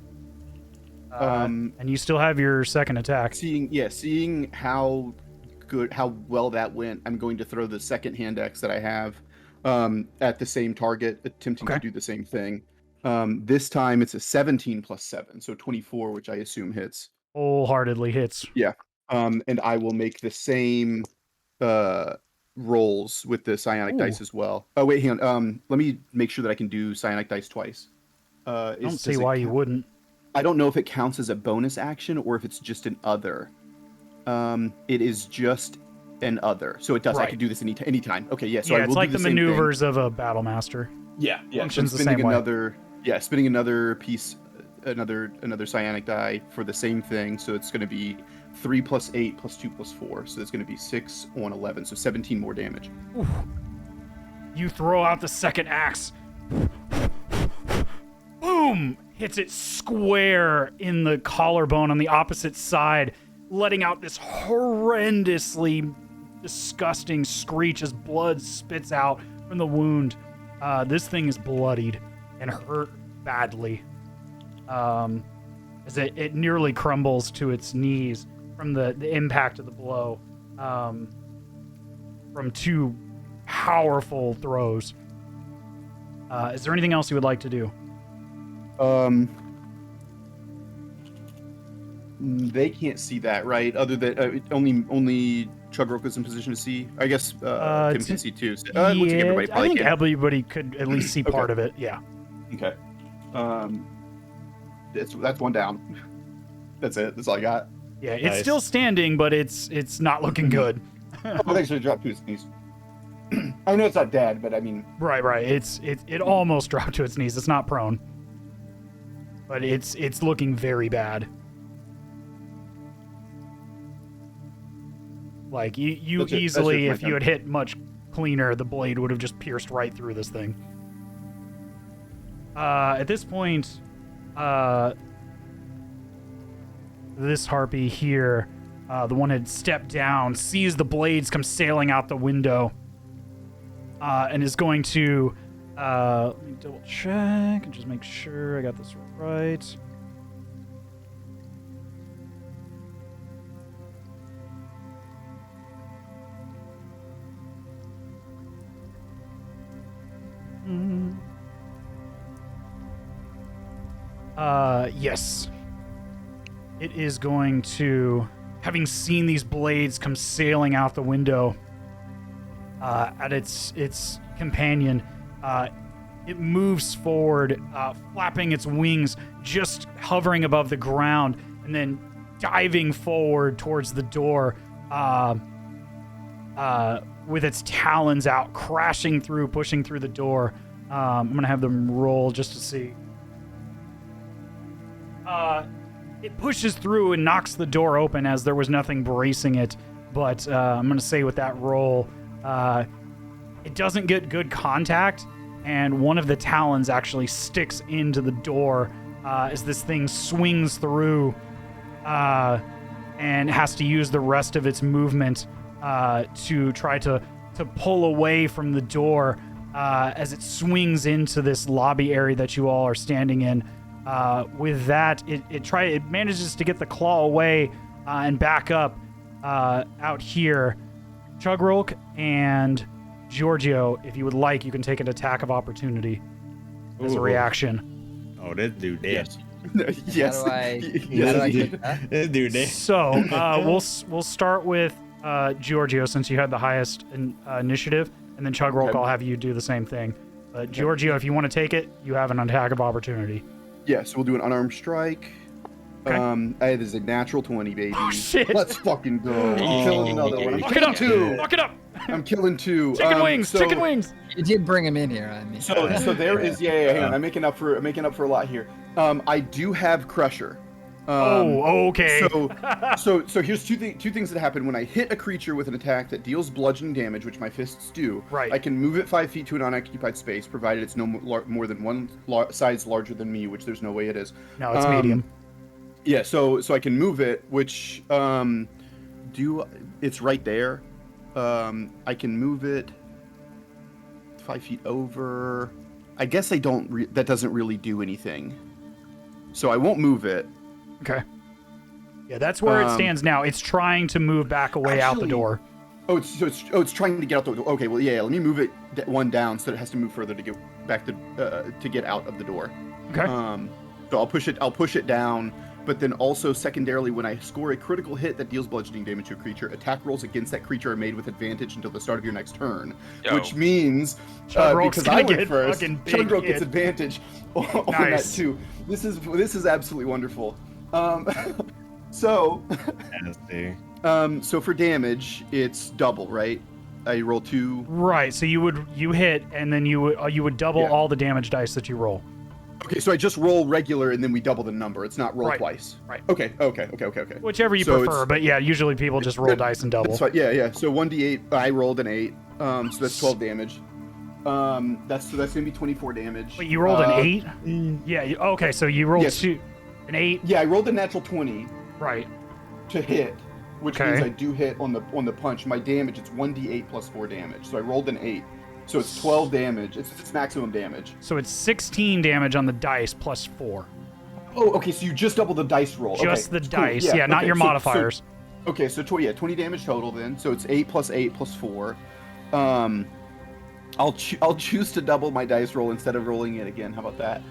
S1: And you still have your second attack.
S3: Seeing how well that went, I'm going to throw the second hand axe that I have at the same target, attempting to do the same thing. This time it's a 17 plus 7, so 24, which I assume hits.
S1: Wholeheartedly hits.
S3: Yeah. And I will make the same rolls with the psionic dice as well. Oh wait, hang on. Let me make sure that I can do psionic dice twice.
S1: I don't see why you wouldn't.
S3: I don't know if it counts as a bonus action or if it's just an other. It is just an other, so it does.
S1: Right.
S3: I can do this anytime. Okay, yeah. So I will
S1: it's like
S3: do
S1: the
S3: same
S1: maneuvers of a battle master.
S3: Yeah.
S1: Functions
S3: So
S1: the
S3: spinning
S1: same way.
S3: spinning another piece, another psionic die for the same thing. So it's going to be 3 plus 8 plus 2 plus 4. So it's going to be 6 on 11. So 17 more damage.
S1: Oof. You throw out the second axe. Boom! Hits it square in the collarbone on the opposite side, letting out this horrendously disgusting screech as blood spits out from the wound. This thing is bloodied and hurt badly. As it nearly crumbles to its knees from the impact of the blow. From 2 powerful throws. Is there anything else you would like to do?
S3: They can't see that, right? Other than only Chugrulk is in position to see. I guess Tim can see too. So, it looks like everybody probably
S1: I think
S3: can.
S1: everybody could at least see part of it. Yeah.
S3: Okay. That's one down. That's it. That's all I got.
S1: Yeah, it's still standing, but it's not looking good.
S3: I think should have dropped to his knees. I know it's not dead, but I mean.
S1: Right. It almost dropped to its knees. It's not prone, but it's looking very bad. Like you easily, if you had hit much cleaner, the blade would have just pierced right through this thing. At this point, this harpy here, the one had stepped down, sees the blades come sailing out the window, and is going to let me double check and just make sure I got this right. Yes. It is going to, having seen these blades come sailing out the window at its companion, it moves forward, flapping its wings, just hovering above the ground, and then diving forward towards the door with its talons out, crashing through, pushing through the door. I'm going to have them roll just to see. It pushes through and knocks the door open as there was nothing bracing it. But I'm going to say with that roll, it doesn't get good contact, and one of the talons actually sticks into the door as this thing swings through and has to use the rest of its movement to try to pull away from the door as it swings into this lobby area that you all are standing in. With that, it manages to get the claw away and back up out here. Chugrulk and Giorgio, if you would like, you can take an attack of opportunity as a reaction.
S4: Oh, this dude dead.
S3: Yes.
S6: How do I
S3: Yes.
S6: click that?
S4: This dude, eh?
S1: So we'll start with Giorgio since you had the highest initiative, and then Chugrulk,
S3: Okay.
S1: I'll have you do the same thing. But Giorgio, if you want to take it, you have an attack of opportunity.
S3: Yeah, so we'll do an unarmed strike.
S1: Okay.
S3: It is a natural 20, baby.
S1: Oh, shit.
S3: Let's fucking go. I'm killing another one. I'm
S1: Fuck it
S3: killing
S1: up!
S3: two.
S1: Fuck it up!
S3: I'm killing two.
S1: Chicken wings!
S3: So,
S1: Chicken wings!
S6: You did bring him in here, I mean.
S3: So there is hang on. I'm making up for a lot here. I do have Crusher.
S1: Okay.
S3: So here's two things that happen when I hit a creature with an attack that deals bludgeoning damage, which my fists do.
S1: Right.
S3: I can move it 5 feet to an unoccupied space, provided it's no more than one size larger than me, which there's no way it is.
S1: No, it's medium.
S3: Yeah. So I can move it, which it's right there. I can move it 5 feet over. I guess that doesn't really do anything. So I won't move it.
S1: Okay. Yeah, that's where it stands now. It's trying to move back away out the door.
S3: It's trying to get out the door. Okay, well, yeah. Let me move it one down so it has to move further to get back to get out of the door.
S1: Okay.
S3: So I'll push it down. But then also secondarily, when I score a critical hit that deals bludgeoning damage to a creature, attack rolls against that creature are made with advantage until the start of your next turn.
S2: Yo.
S3: Which means
S1: Chugrulk's
S3: because
S1: gonna
S3: I went
S1: get
S3: first,
S1: fucking big
S3: Chugrulk
S1: hit.
S3: gets advantage on
S1: Nice.
S3: that too. This is absolutely wonderful. So for damage, it's double, right? I roll 2.
S1: Right. So you hit, and then you would double all the damage dice that you roll.
S3: Okay, so I just roll regular, and then we double the number. It's not roll
S1: Right.
S3: twice.
S1: Right.
S3: Okay.
S1: Whichever you
S3: So
S1: prefer,
S3: it's-
S1: but yeah, usually people just roll dice and double.
S3: That's fine. Yeah. So 1d8. I rolled an 8. So that's 12 damage. That's gonna be 24 damage.
S1: Wait, you rolled an 8? Yeah. Okay, so you rolled
S3: Yes.
S1: an 8.
S3: Yeah, I rolled a natural 20
S1: Right.
S3: to hit, which
S1: Okay.
S3: means I do hit on the punch. My damage, it's 1d8 plus 4 damage. So I rolled an 8. So it's 12 damage. It's maximum damage.
S1: So it's 16 damage on the dice plus 4.
S3: Oh, okay. So you just double the dice roll.
S1: Just
S3: okay,
S1: the
S3: cool.
S1: dice. Yeah, not
S3: okay,
S1: your
S3: so-
S1: modifiers.
S3: Okay, so 20 damage total then. So it's 8 plus 8 plus 4. I'll choose to double my dice roll instead of rolling it again. How about that?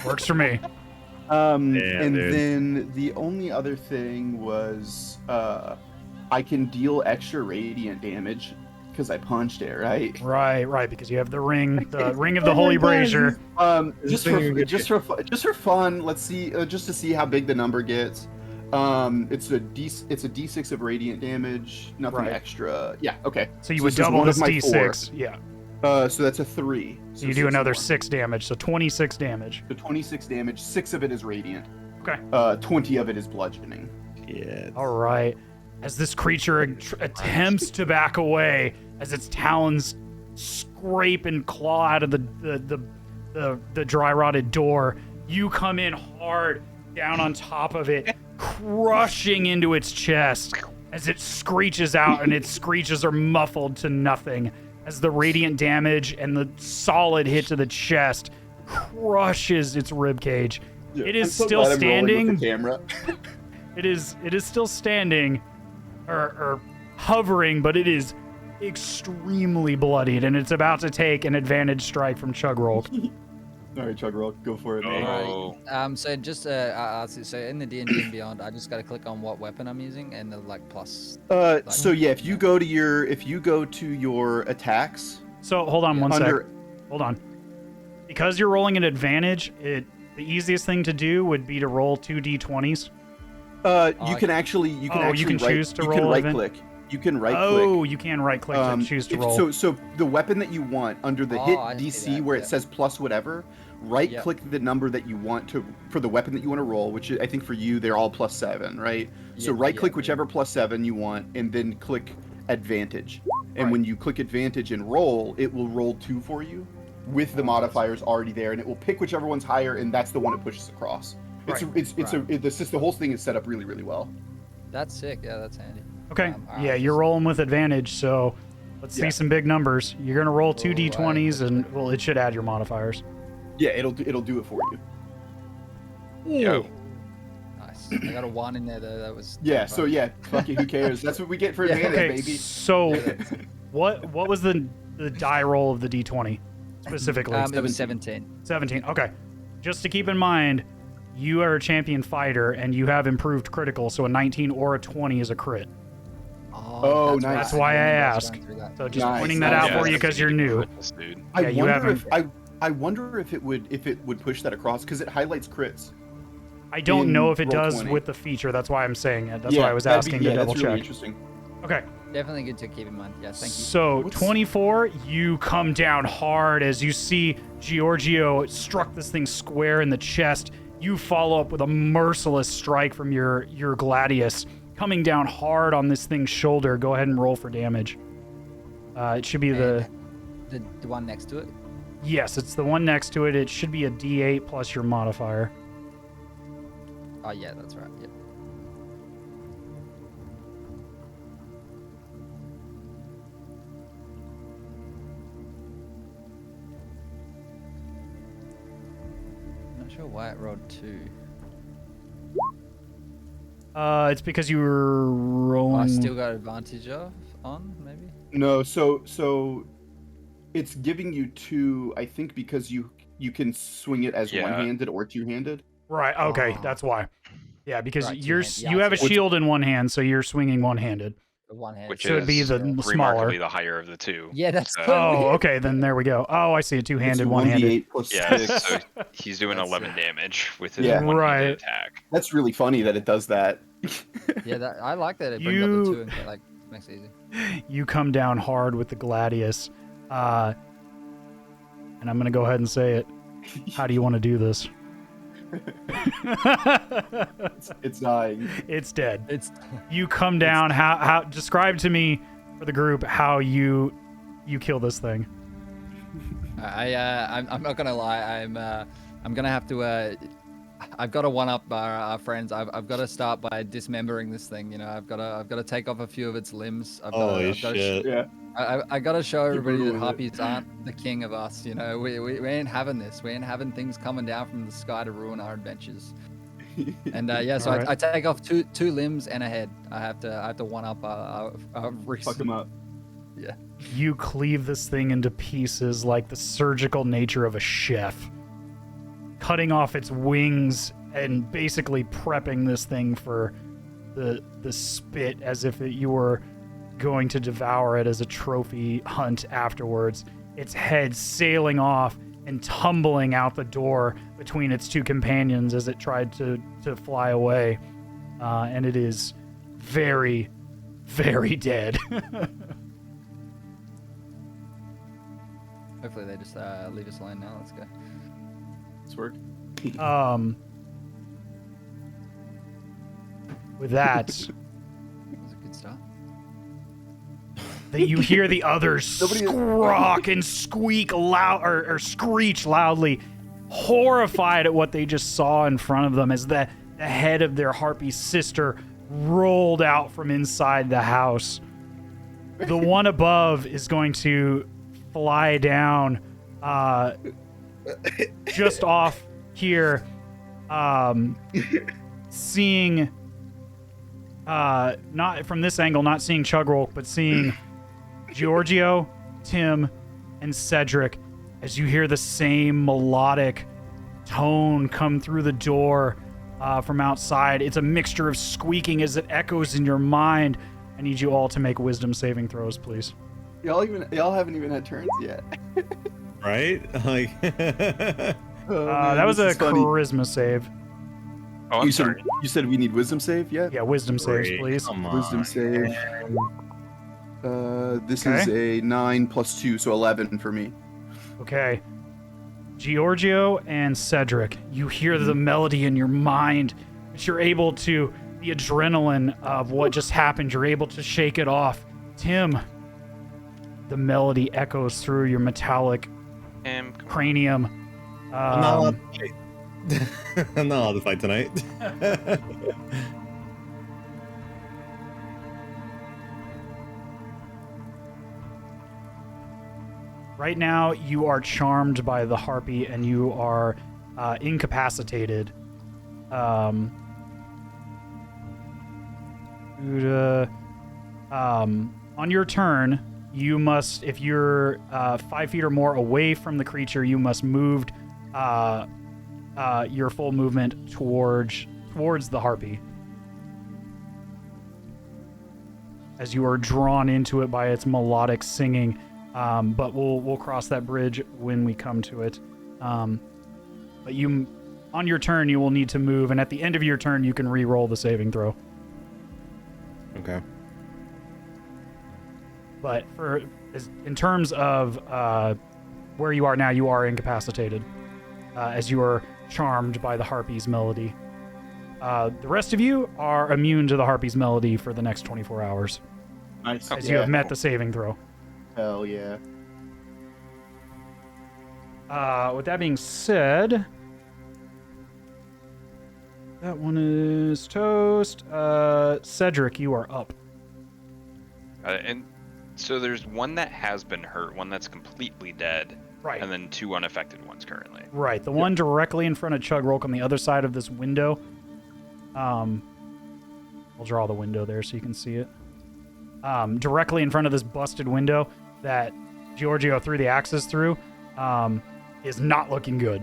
S1: Works for me.
S3: And
S4: dude.
S3: then the only other thing was I can deal extra radiant damage because I punched it, right?
S1: Right, because you have the ring of the holy brazier.
S3: Just for fun, let's see, just to see how big the number gets. It's a D6 of radiant damage, nothing
S1: Right.
S3: extra. Yeah, okay.
S1: So you
S3: So
S1: would
S3: this is
S1: double
S3: one of
S1: this
S3: my
S1: D6. Yeah.
S3: So that's a 3.
S1: So you do another 6 damage, so 26 damage.
S3: So 26 damage. 6 of it is radiant.
S1: Okay.
S3: 20 of it is bludgeoning.
S4: Yeah.
S1: All right. As this creature attempts to back away, as its talons scrape and claw out of the dry rotted door, you come in hard down on top of it, crushing into its chest as it screeches out, and its screeches are muffled to nothing as the radiant damage and the solid hit to the chest crushes its rib cage. It is
S3: I'm so
S1: still
S3: glad I'm rolling
S1: standing.
S3: with the camera.
S1: It is still standing, or hovering, but it is extremely bloodied, and it's about to take an advantage strike from Chugrulk.
S3: All right, Chugrulk, go for it, man.
S2: Oh.
S6: So just so in the D&D and Beyond, I just got to click on what weapon I'm using and the plus.
S3: So yeah, if you go to your attacks
S1: So hold on one
S3: under
S1: sec. Hold on. Because you're rolling an advantage, the easiest thing to do would be to roll 2 d20s.
S3: you can actually
S1: you can choose to roll
S3: right
S1: event?
S3: click. You can right click.
S1: Oh, you can right click to choose to roll.
S3: So the weapon that you want under the hit
S6: I see
S3: DC
S6: that,
S3: where
S6: yeah.
S3: it says plus whatever, right click the number that you want for the weapon that you want to roll, which I think for you they're all +7, right? So right click whichever +7 you want and then click advantage. And when you click advantage and roll, it will roll 2 for you with the modifiers already there, and it will pick whichever one's higher, and that's the one it pushes across. The whole thing is set up really, really well.
S6: That's sick. Yeah, that's handy.
S1: Okay.
S6: Alright,
S1: Yeah, you're rolling with advantage, so let's see some big numbers. You're gonna roll 2 d20s, and well, it should add your modifiers.
S3: Yeah, it'll do it for you.
S2: Yo.
S6: Nice. I got a 1 in there though. That was.
S3: Yeah. So yeah, fuck it. Who cares? That's what we get for advantage,
S1: Okay.
S3: baby.
S1: So, what was the die roll of the d20 specifically?
S6: It was 17.
S1: 17. Okay. Just to keep in mind, you are a champion fighter, and you have improved critical, so a 19 or a 20 is a crit.
S3: Oh, nice.
S1: That's why I ask. So just
S3: Nice,
S1: pointing that out
S3: nice.
S1: for you because you're new.
S2: Dude.
S3: I wonder if it would push that across because it highlights crits.
S1: I don't know if it does
S3: Roll20.
S1: with the feature. That's why I'm saying it. That's why I was asking to double
S3: that's
S1: check.
S3: Really interesting.
S1: Okay.
S6: Definitely good to keep in mind. Yeah, thank you.
S1: So 24, you come down hard as you see Georgio struck this thing square in the chest. You follow up with a merciless strike from your Gladius, coming down hard on this thing's shoulder. Go ahead and roll for damage. It should be the
S6: one next to it.
S1: Yes, it's the one next to it. It should be a D8 plus your modifier.
S6: Oh yeah, that's right. Yep. Not sure why it rolled 2.
S1: It's because you were rolling.
S6: I still got advantage on maybe.
S3: No, so it's giving you 2. I think because you can swing it as one-handed or two-handed.
S1: Right. Okay, that's why. Yeah, because
S6: Right,
S1: you have a shield in one hand, so you're swinging one-handed.
S6: One hand.
S2: Which
S1: So it'd be
S2: is
S1: the smaller.
S2: remarkably the higher of the two.
S6: Yeah, that's.
S1: Oh, okay. Then there we go. Oh, I see. A two-handed,
S3: It's
S1: one-handed.
S3: 1d8 plus
S2: Yeah,
S3: 6.
S2: so he's doing
S3: That's
S2: 11 damage with his
S3: Yeah.
S2: one
S1: Right.
S2: attack.
S3: That's really funny that it does that.
S6: Yeah, I like that. It brings up the 2 and like makes it easy.
S1: You come down hard with the Gladius, and I'm gonna go ahead and say it. How do you want to do this?
S3: It's dying.
S1: It's dead.
S6: It's
S1: You come down. How describe to me for the group how you kill this thing.
S6: I'm not gonna lie. I'm gonna have to. I've got to one up our friends. I've got to start by dismembering this thing. You know, I've got to take off a few of its limbs.
S4: Holy shit.
S3: Yeah.
S6: I got to show everybody that
S3: ruined it.
S6: harpies aren't the king of us. You know, we ain't having this. We ain't having things coming down from the sky to ruin our adventures. And yeah, so
S1: Alright.
S6: I take off two limbs and a head. I have to one up Reese.
S3: Fuck him up.
S6: Yeah.
S1: You cleave this thing into pieces like the surgical nature of a chef, cutting off its wings and basically prepping this thing for the spit as if you were going to devour it as a trophy hunt afterwards. Its head sailing off and tumbling out the door between its two companions as it tried to fly away. And it is very, very dead.
S6: Hopefully they just leave us alone now. Let's go.
S3: It's work.
S1: With that,
S6: That was a good start.
S1: that you hear the others
S3: Nobody-
S1: squawk and squeak loud or screech loudly, horrified at what they just saw in front of them as the head of their harpy sister rolled out from inside the house. The one above is going to fly down just off here, seeing not from this angle, not seeing Chugrulk, but seeing Georgio, Tim, and Cedric as you hear the same melodic tone come through the door from outside. It's a mixture of squeaking as it echoes in your mind. I need you all to make wisdom saving throws, please.
S3: Y'all haven't even had turns yet.
S4: Right? Like,
S3: Oh, man,
S1: that was
S3: this
S1: a
S3: is funny.
S1: charisma save.
S2: Oh, I'm
S3: You
S2: sorry.
S3: said we need wisdom save? Yeah.
S1: Yeah, wisdom saves,
S4: great.
S1: please.
S4: Come on.
S3: Wisdom save. This is
S1: Okay.
S3: a 9 plus 2, so 11 for me.
S1: Okay. Georgio and Cedric, you hear the melody in your mind, but you're able to, the adrenaline of what just happened, you're able to shake it off. Tim, the melody echoes through your metallic cranium.
S4: I'm not allowed to fight. I'm not allowed to fight tonight.
S1: Right now, you are charmed by the harpy and you are incapacitated. On your turn, you must, if you're 5 feet or more away from the creature, you must move your full movement towards the harpy. As you are drawn into it by its melodic singing, but we'll cross that bridge when we come to it. But on your turn, you will need to move, and at the end of your turn, you can re-roll the saving throw.
S4: Okay.
S1: But in terms of where you are now, you are incapacitated, as you are charmed by the harpy's melody. The rest of you are immune to the harpy's melody for the next 24 hours.
S3: Nice.
S1: As you have met the saving throw.
S3: Hell yeah.
S1: With that being said, that one is toast. Cedric, you are up.
S2: And so there's one that has been hurt, one that's completely dead,
S1: Right.
S2: and then 2 unaffected ones currently.
S1: Right. The one directly in front of Chugrulk on the other side of this window. I'll draw the window there so you can see it. Directly in front of this busted window that Georgio threw the axes through is not looking good.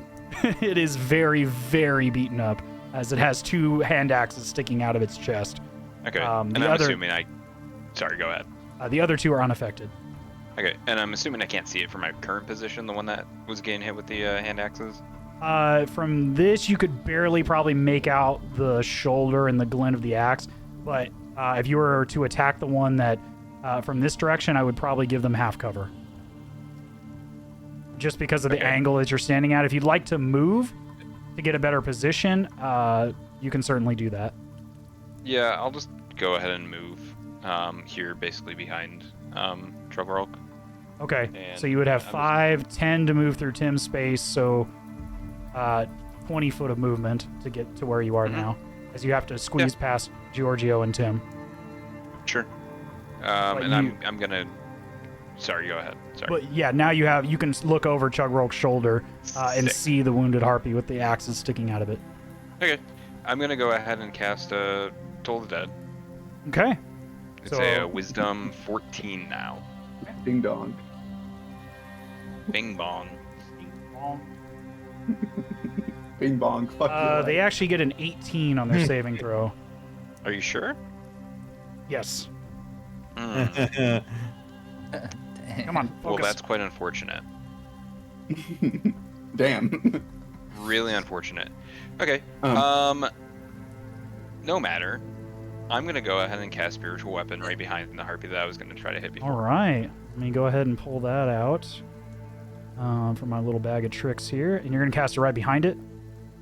S1: It is very, very beaten up, as it has 2 hand axes sticking out of its chest.
S2: Okay, and I'm assuming Sorry, go ahead.
S1: The other 2 are unaffected.
S2: Okay, and I'm assuming I can't see it from my current position, the one that was getting hit with the hand axes?
S1: From this, you could barely probably make out the shoulder and the glint of the axe, but if you were to attack the one that from this direction, I would probably give them half cover. Just because of the angle that you're standing at. If you'd like to move to get a better position, you can certainly do that.
S2: Yeah, I'll just go ahead and move here, basically behind Chugrulk.
S1: Okay,
S2: And
S1: so you would have
S2: I'm
S1: 5, 10 to move through Tim's space, so 20 foot of movement to get to where you are now, as you have to squeeze past Georgio and Tim.
S2: Sure.
S1: But
S2: And I'm gonna. Sorry, go ahead. Sorry.
S1: But yeah, now you can look over Chugrulk's shoulder and
S2: Sick.
S1: see the wounded harpy with the axes sticking out of it.
S2: Okay, I'm gonna go ahead and cast Toll the Dead.
S1: Okay.
S2: It's a Wisdom 14 now.
S3: Ding dong.
S2: Bing bong.
S3: Bing bong. Fuck you.
S1: They actually get an 18 on their saving throw.
S2: Are you sure?
S1: Yes.
S2: Mm.
S1: Come on,
S2: Well,
S1: focus.
S2: that's quite unfortunate.
S3: Damn.
S2: Really unfortunate. Okay. No matter. I'm gonna go ahead and cast Spiritual Weapon right behind the harpy that I was gonna try to hit before.
S1: All right. Let me go ahead and pull that out from my little bag of tricks here. And you're going to cast it right behind it?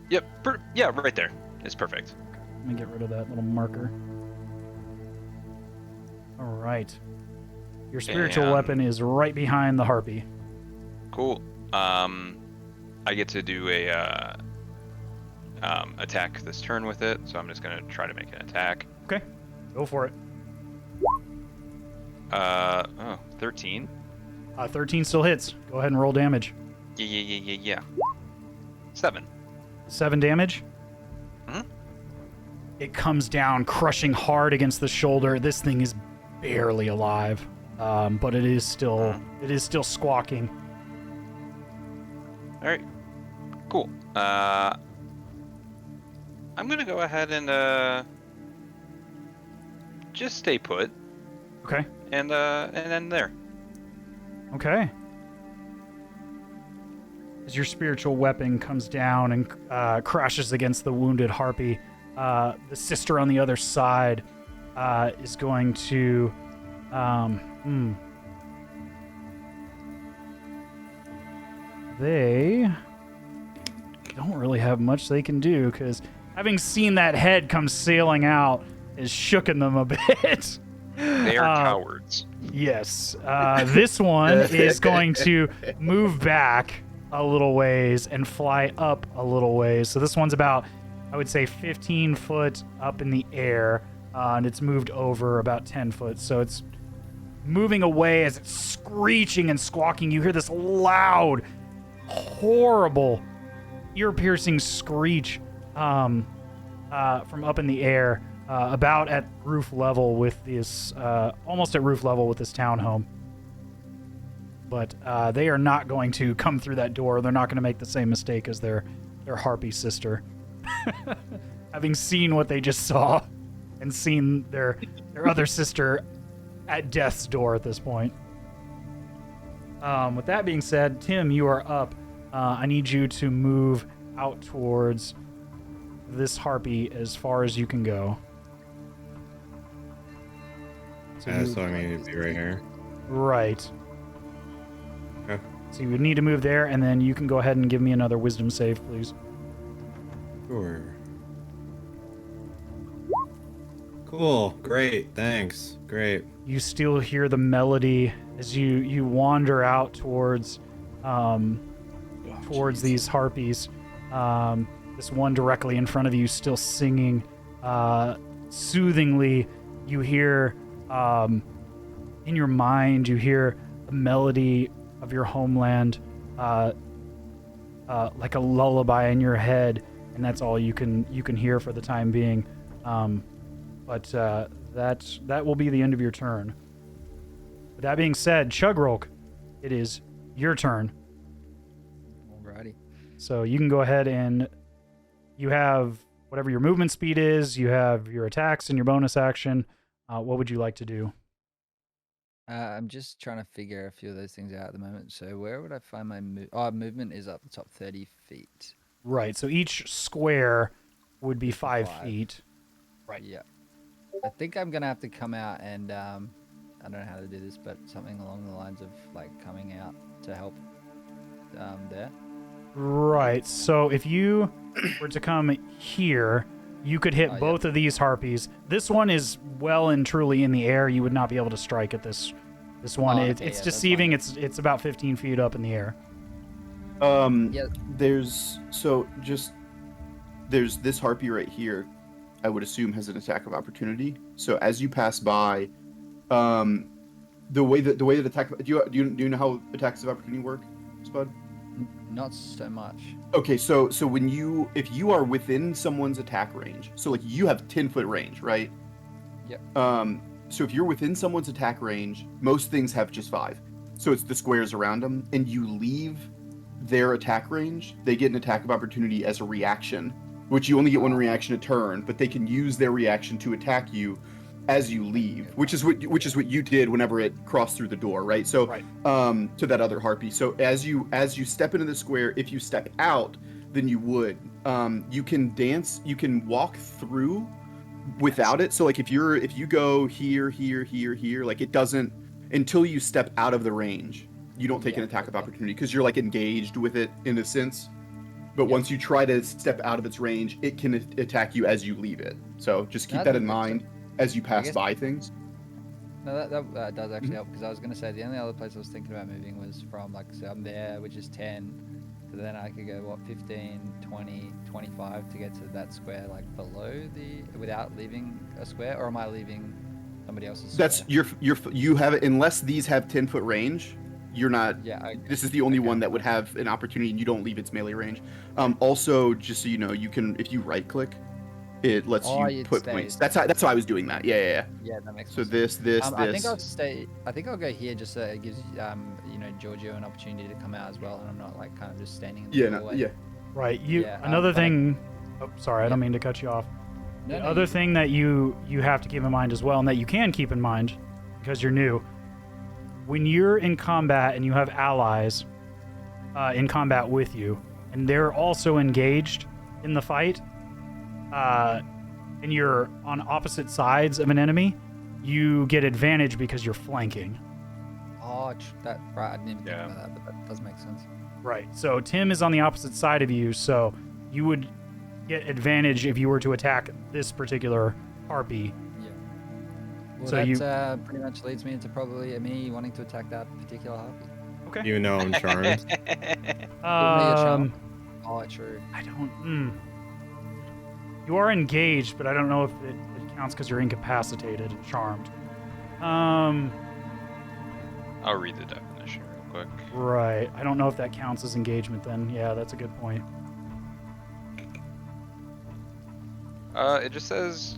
S2: Yep. Yeah, right there. It's perfect.
S1: Let me get rid of that little marker. All right. Your spiritual
S2: And-
S1: weapon is right behind the harpy.
S2: Cool. I get to do a attack this turn with it, so I'm just gonna try to make an attack.
S1: Okay. Go for it.
S2: 13.
S1: 13 still hits. Go ahead and roll damage.
S2: Yeah. 7.
S1: 7 damage.
S2: Mhm.
S1: It comes down, crushing hard against the shoulder. This thing is barely alive, but it is still squawking.
S2: All right. Cool. I'm gonna go ahead and just stay put,
S1: Okay.
S2: and then there.
S1: Okay. As your spiritual weapon comes down and crashes against the wounded harpy, the sister on the other side is going to. They don't really have much they can do because having seen that head come sailing out is shooking them a bit.
S2: They are cowards.
S1: Yes. This one is going to move back a little ways and fly up a little ways. So this one's about, I would say, 15 foot up in the air, and it's moved over about 10 foot. So it's moving away as it's screeching and squawking. You hear this loud, horrible, ear-piercing screech from up in the air. About at roof level with this, almost at roof level with this townhome. But they are not going to come through that door. They're not going to make the same mistake as their their harpy sister. Having seen what they just saw and seen their other sister at death's door at this point. With that being said, Tim, you are up. I need you to move out towards this harpy as far as you can go.
S4: So I mean, it'd be right here.
S1: Right.
S4: Okay.
S1: So you would need to move there, and then you can go ahead and give me another wisdom save, please.
S4: Sure. Cool. Great. Thanks. Great.
S1: You still hear the melody as you wander out towards these harpies. This one directly in front of you still singing soothingly. You hear in your mind, you hear the melody of your homeland like a lullaby in your head, and that's all you can hear for the time being. But that will be the end of your turn. With that being said, Chugrulk, it is your turn.
S6: Alrighty.
S1: So you can go ahead and you have whatever your movement speed is, you have your attacks and your bonus action. What would you like to do?
S6: I'm just trying to figure a few of those things out at the moment. So where would I find my movement is up the top 30 feet.
S1: Right, so each square would be 5 feet.
S6: Right. Yeah. I think I'm going to have to come out and, I don't know how to do this, but something along the lines of like coming out to help there.
S1: Right, so if you were to come here, you could hit both of these harpies. This one is well and truly in the air. You would not be able to strike at this one. It's deceiving. It's about 15 feet up in the air.
S3: There's this harpy right here. I would assume has an attack of opportunity. So as you pass by, the way that attack do you know how attacks of opportunity work, Spud?
S6: Not so much.
S3: Okay, so if you are within someone's attack range, so like you have 10-foot range, right?
S6: Yep.
S3: So if you're within someone's attack range, most things have just 5. So it's the squares around them, and you leave their attack range, they get an attack of opportunity as a reaction, which you only get one reaction a turn, but they can use their reaction to attack you as you leave, which is what you did whenever it crossed through the door, right? So to that other harpy. So as you step into the square, if you step out, then you would you can walk through without it. So like if you go here, like it doesn't, until you step out of the range, you don't take an attack of opportunity because you're like engaged with it in a sense. But once you try to step out of its range, it can attack you as you leave it. So just keep that in mind as you pass by things.
S6: No, that does actually help, because I was going to say the only other place I was thinking about moving was from, like, so I'm there, which is 10, but then I could go, 15, 20, 25 to get to that square, like, below without leaving a square, or am I leaving somebody else's square?
S3: That's, you have it, unless these have 10-foot range, you're not, this is the only one that would have an opportunity and you don't leave its melee range. Also, just so you know, you can, if you right-click, it lets you put points. That's how I was doing that. Yeah,
S6: that makes sense.
S3: So this.
S6: I think I'll stay. I think I'll go here just so it gives Georgio an opportunity to come out as well, and I'm not like kind of just standing in the doorway.
S1: Right. Another thing. Oh, sorry, I don't mean to cut you off. The other thing that you have to keep in mind as well, and that you can keep in mind because you're new, when you're in combat and you have allies in combat with you, and they're also engaged in the fight. And you're on opposite sides of an enemy, you get advantage because you're flanking.
S6: Oh, that right. I didn't even think about that, but that does make sense.
S1: Right. So Tim is on the opposite side of you, so you would get advantage if you were to attack this particular harpy.
S6: Yeah. Well,
S1: so
S6: that pretty much leads me into probably me wanting to attack that particular harpy.
S1: Okay.
S4: You know I'm charmed.
S6: Oh, true.
S1: I don't. You are engaged, but I don't know if it counts because you're incapacitated and charmed.
S2: I'll read the definition real quick.
S1: Right. I don't know if that counts as engagement then. Yeah, that's a good point.
S2: It just says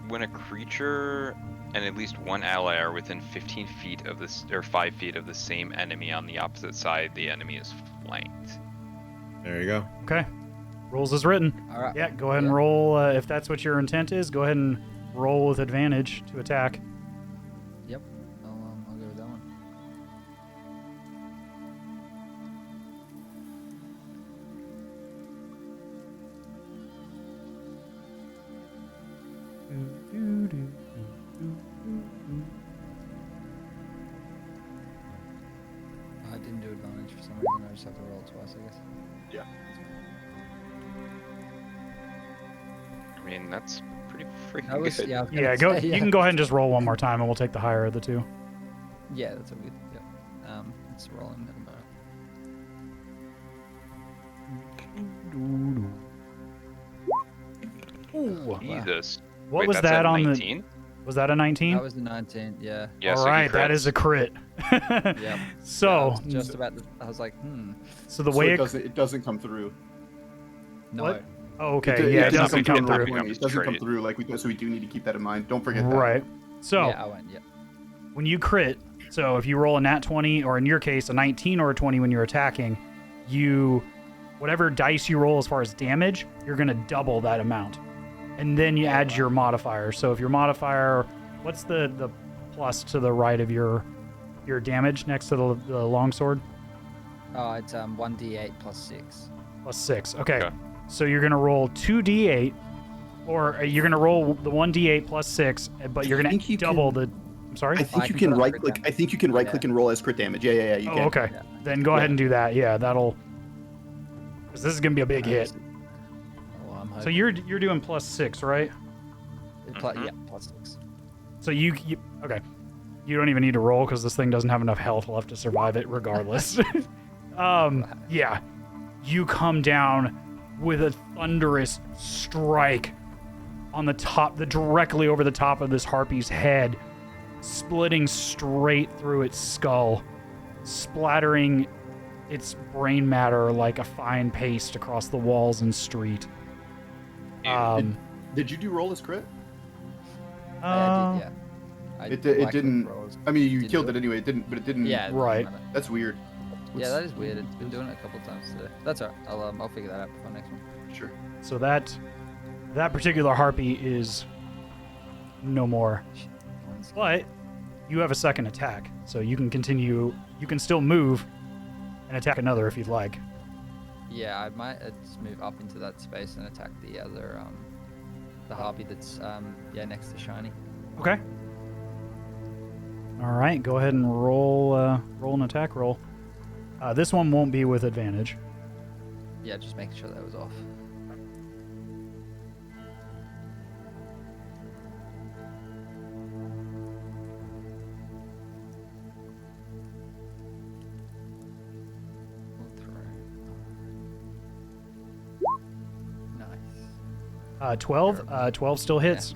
S2: when a creature and at least one ally are within 15 feet of this, or 5 feet of the same enemy on the opposite side, the enemy is flanked.
S4: There you go.
S1: Okay. Rules as written.
S6: All right.
S1: Yeah, go ahead and roll. If that's what your intent is, go ahead and roll with advantage to attack.
S6: Yep. I'll go with that one. I didn't do advantage for some reason. I just have to roll twice, I guess.
S3: Yeah.
S2: I mean, that's pretty freaking
S6: That was,
S2: good.
S6: yeah, I was
S1: Yeah,
S6: gonna
S1: go.
S6: say,
S1: You can go ahead and just roll one more time, and we'll take the higher of the two.
S6: Yeah, that's all good. Yep. It's rolling at the moment.
S1: Ooh.
S2: Jesus.
S1: What
S2: Wait,
S1: was
S2: that's
S1: that
S2: a
S1: on
S2: 19?
S1: the? Was that a 19?
S6: That was the 19, yeah.
S2: Yeah,
S1: All
S2: so he
S1: right, that
S2: crits.
S1: is a crit.
S6: Yeah.
S1: So,
S6: I was just about to, I was like,
S1: so the
S3: So
S1: way
S3: it doesn't come through.
S6: no.
S1: What? Oh, okay, yeah, it
S2: doesn't
S1: doesn't
S2: come
S1: come
S2: through.
S1: through.
S2: Become
S3: It doesn't come
S2: straight.
S3: through like we do, so we do need to keep that in mind. Don't forget that.
S1: Right. So
S6: Yeah, I went, yep.
S1: when you crit, so if you roll a nat 20, or in your case, a 19 or a 20 when you're attacking, whatever dice you roll as far as damage, you're going to double that amount. And then you add your modifier. So if your modifier, what's the plus to the right of your damage next to the longsword?
S6: Oh, it's 1d8 plus 6.
S1: Plus 6. Okay.
S2: Okay.
S1: So you're going to roll 2d8, or you're going to roll the 1d8 plus 6, but you're
S3: I
S1: going
S3: think
S1: to
S3: you
S1: double
S3: can-
S1: the... I'm sorry?
S3: I think
S6: I
S3: you
S6: can
S3: can
S6: put on
S3: right
S6: crit
S3: click.
S6: damage.
S3: I think you can right
S6: Yeah.
S3: click and roll as crit damage. Yeah, you
S1: Oh,
S3: can.
S1: okay.
S6: Yeah.
S1: Then go ahead and do that. Yeah, that'll... Because this is going to be a big hit.
S6: Well, I'm
S1: So
S6: hoping.
S1: you're doing plus 6, right?
S2: Mhm.
S6: Yeah, plus 6.
S1: So you okay. You don't even need to roll because this thing doesn't have enough health left to survive it regardless. Yeah. You come down with a thunderous strike on the top, directly over the top of this harpy's head, splitting straight through its skull, splattering its brain matter like a fine paste across the walls and street.
S3: Did you do roll as crit?
S6: I did, yeah.
S3: It
S6: right-clicked
S3: didn't.
S6: rolls.
S3: I mean, you
S6: Didn't
S3: killed
S6: do
S3: it anyway. It didn't, but it didn't.
S6: Yeah. it doesn't
S1: Right.
S6: matter.
S3: That's weird.
S6: Yeah, that is weird. It's been doing it a couple times today. That's alright. I'll figure that out for next one.
S3: Sure.
S1: So that particular harpy is no more. But you have a second attack, so you can continue. You can still move and attack another if you'd like.
S6: Yeah, I might just move up into that space and attack the other, the harpy that's, next to Shiny.
S1: Okay. All right, go ahead and roll an attack roll. This one won't be with advantage.
S6: Yeah, just making sure that was off. Nice.
S1: 12. 12 still hits.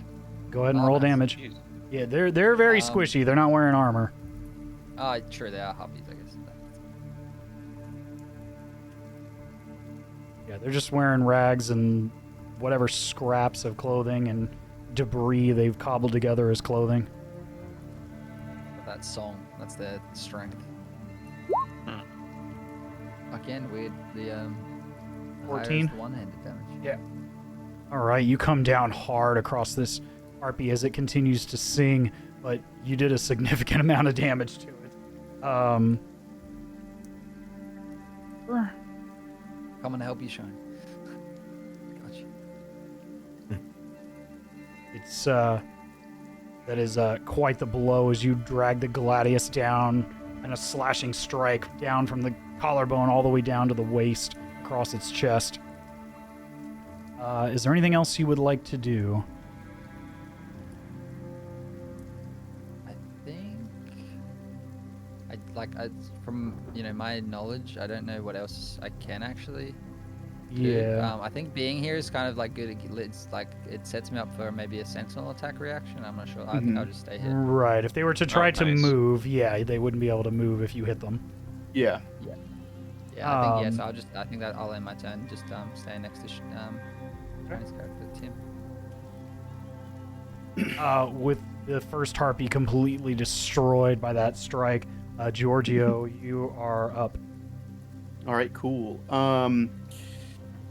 S1: Go ahead and
S6: Oh,
S1: roll
S6: nice.
S1: damage.
S2: Jeez.
S1: Yeah, they're very squishy. They're not wearing armor.
S6: True, they are harpies, I guess.
S1: Yeah, they're just wearing rags and whatever scraps of clothing and debris they've cobbled together as clothing.
S6: That song, that's their strength.
S2: Hmm.
S6: Again, weird. The higher is
S1: 14?
S6: the one-handed damage.
S1: Yeah. All right, you come down hard across this harpy as it continues to sing, but you did a significant amount of damage to it.
S6: Coming to help you, Shine. Got you.
S1: It's that is quite the blow as you drag the Gladius down, and a slashing strike down from the collarbone all the way down to the waist across its chest. Is there anything else you would like to do?
S6: I think from my knowledge, I don't know what else I can actually do.
S1: Yeah.
S6: I think being here is kind of like good. It's like it sets me up for maybe a sentinel attack reaction. I'm not sure. I think I'll just stay here.
S1: Right. If they were to try to
S2: nice.
S1: move, yeah, they wouldn't be able to move if you hit them.
S3: Yeah.
S6: Yeah, I think yes.
S1: Um,
S6: I think that I'll end my turn just staying next to Shini's character, Tim.
S1: With the first harpy completely destroyed by that strike, Giorgio, you are up.
S3: All right. Cool.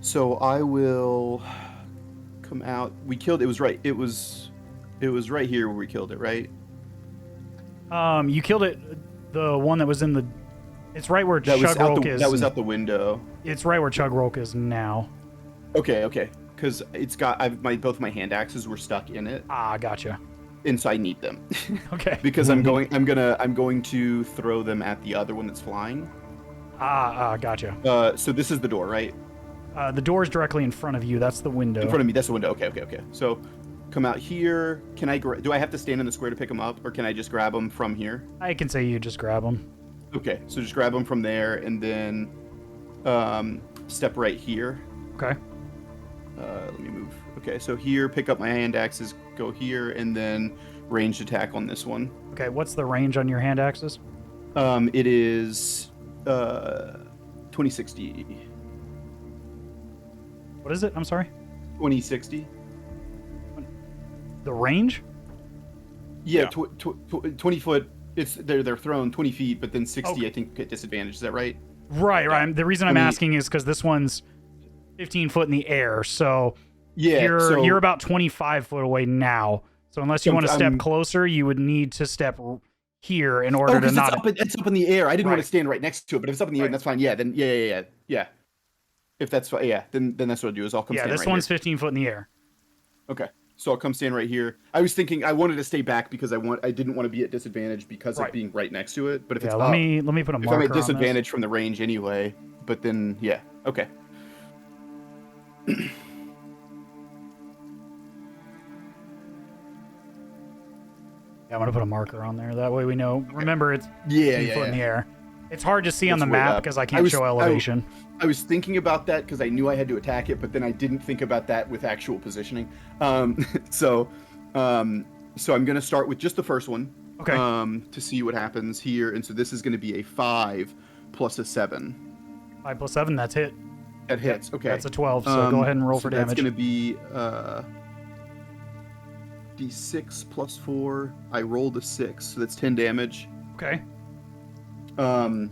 S3: So I will come out. We killed. It was right. It was right here where we killed it, right?
S1: You killed it. The one that was in the. It's right where Chugrulk is.
S3: That was out the window.
S1: It's right where Chugrulk is now.
S3: Okay. Because it's got. Both my hand axes were stuck in it.
S1: Ah, gotcha.
S3: And so I need them.
S1: Okay.
S3: Because I'm going to throw them at the other one that's flying.
S1: Gotcha.
S3: So this is the door, right?
S1: The door is directly in front of you. That's the window.
S3: In front of me. That's the window. Okay. So, come out here. Can I? Do I have to stand in the square to pick them up, or can I just grab them from here?
S1: I can say you just grab them.
S3: Okay. So just grab them from there, and then step right here.
S1: Okay.
S3: Let me move. Okay. So here, pick up my hand axes. Go here, and then ranged attack on this one.
S1: Okay. What's the range on your hand axes?
S3: It is 2060.
S1: What is it? I'm sorry.
S3: 2060.
S1: The range?
S3: Yeah. 20 foot. It's they're thrown 20 feet, but then 60.
S1: Okay.
S3: I think at disadvantage. Is that right?
S1: Right. The reason I'm asking is because this one's 15 foot in the air, so you're about 25 foot away now. So unless you want to step closer, you would need to step here in order to not.
S3: It's up in the air. I didn't want to stand right next to it, but if it's up in the air, that's fine. Yeah. Then yeah. If that's fine, then that's what I'll do is I'll come.
S1: Yeah,
S3: stand
S1: this
S3: right
S1: one's
S3: here.
S1: 15 foot in the air.
S3: Okay, so I'll come stand right here. I was thinking I wanted to stay back because I didn't want to be at disadvantage because of being right next to it. But if it's
S1: let me put a marker.
S3: If I'm at
S1: on
S3: disadvantage
S1: this.
S3: from the range anyway, but then okay.
S1: Yeah, I'm gonna put a marker on there. That way we know. Remember, it's 15 foot in the air. It's hard to see on the map because I can't show elevation.
S3: I was thinking about that because I knew I had to attack it, but then I didn't think about that with actual positioning. So I'm going to start with just the first one.
S1: Okay.
S3: To see what happens here. And so this is going to be a 5 plus a 7.
S1: 5 plus 7, that's hit.
S3: That hits. Okay.
S1: That's a 12, so go ahead and roll for damage.
S3: That's going to be D6 plus 4. I rolled a 6, so that's 10 damage.
S1: Okay.
S3: And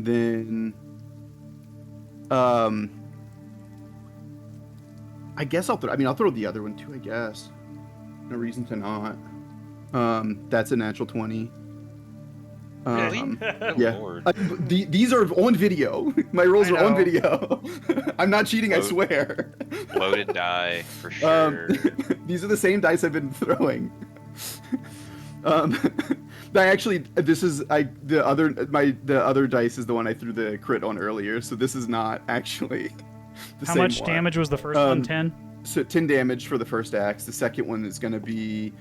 S3: then, I guess I'll throw the other one too, I guess. No reason to not. That's a natural 20.
S2: Really?
S3: Yeah.
S2: Lord.
S3: These are on video. My rolls are on video. I'm not cheating, I swear.
S2: Loaded die, for sure.
S3: These are the same dice I've been throwing. The other dice is the one I threw the crit on earlier, so this is not actually the
S1: How
S3: same
S1: much
S3: one.
S1: damage was the first one? 10?
S3: So 10 damage for the first axe. The second one is going to be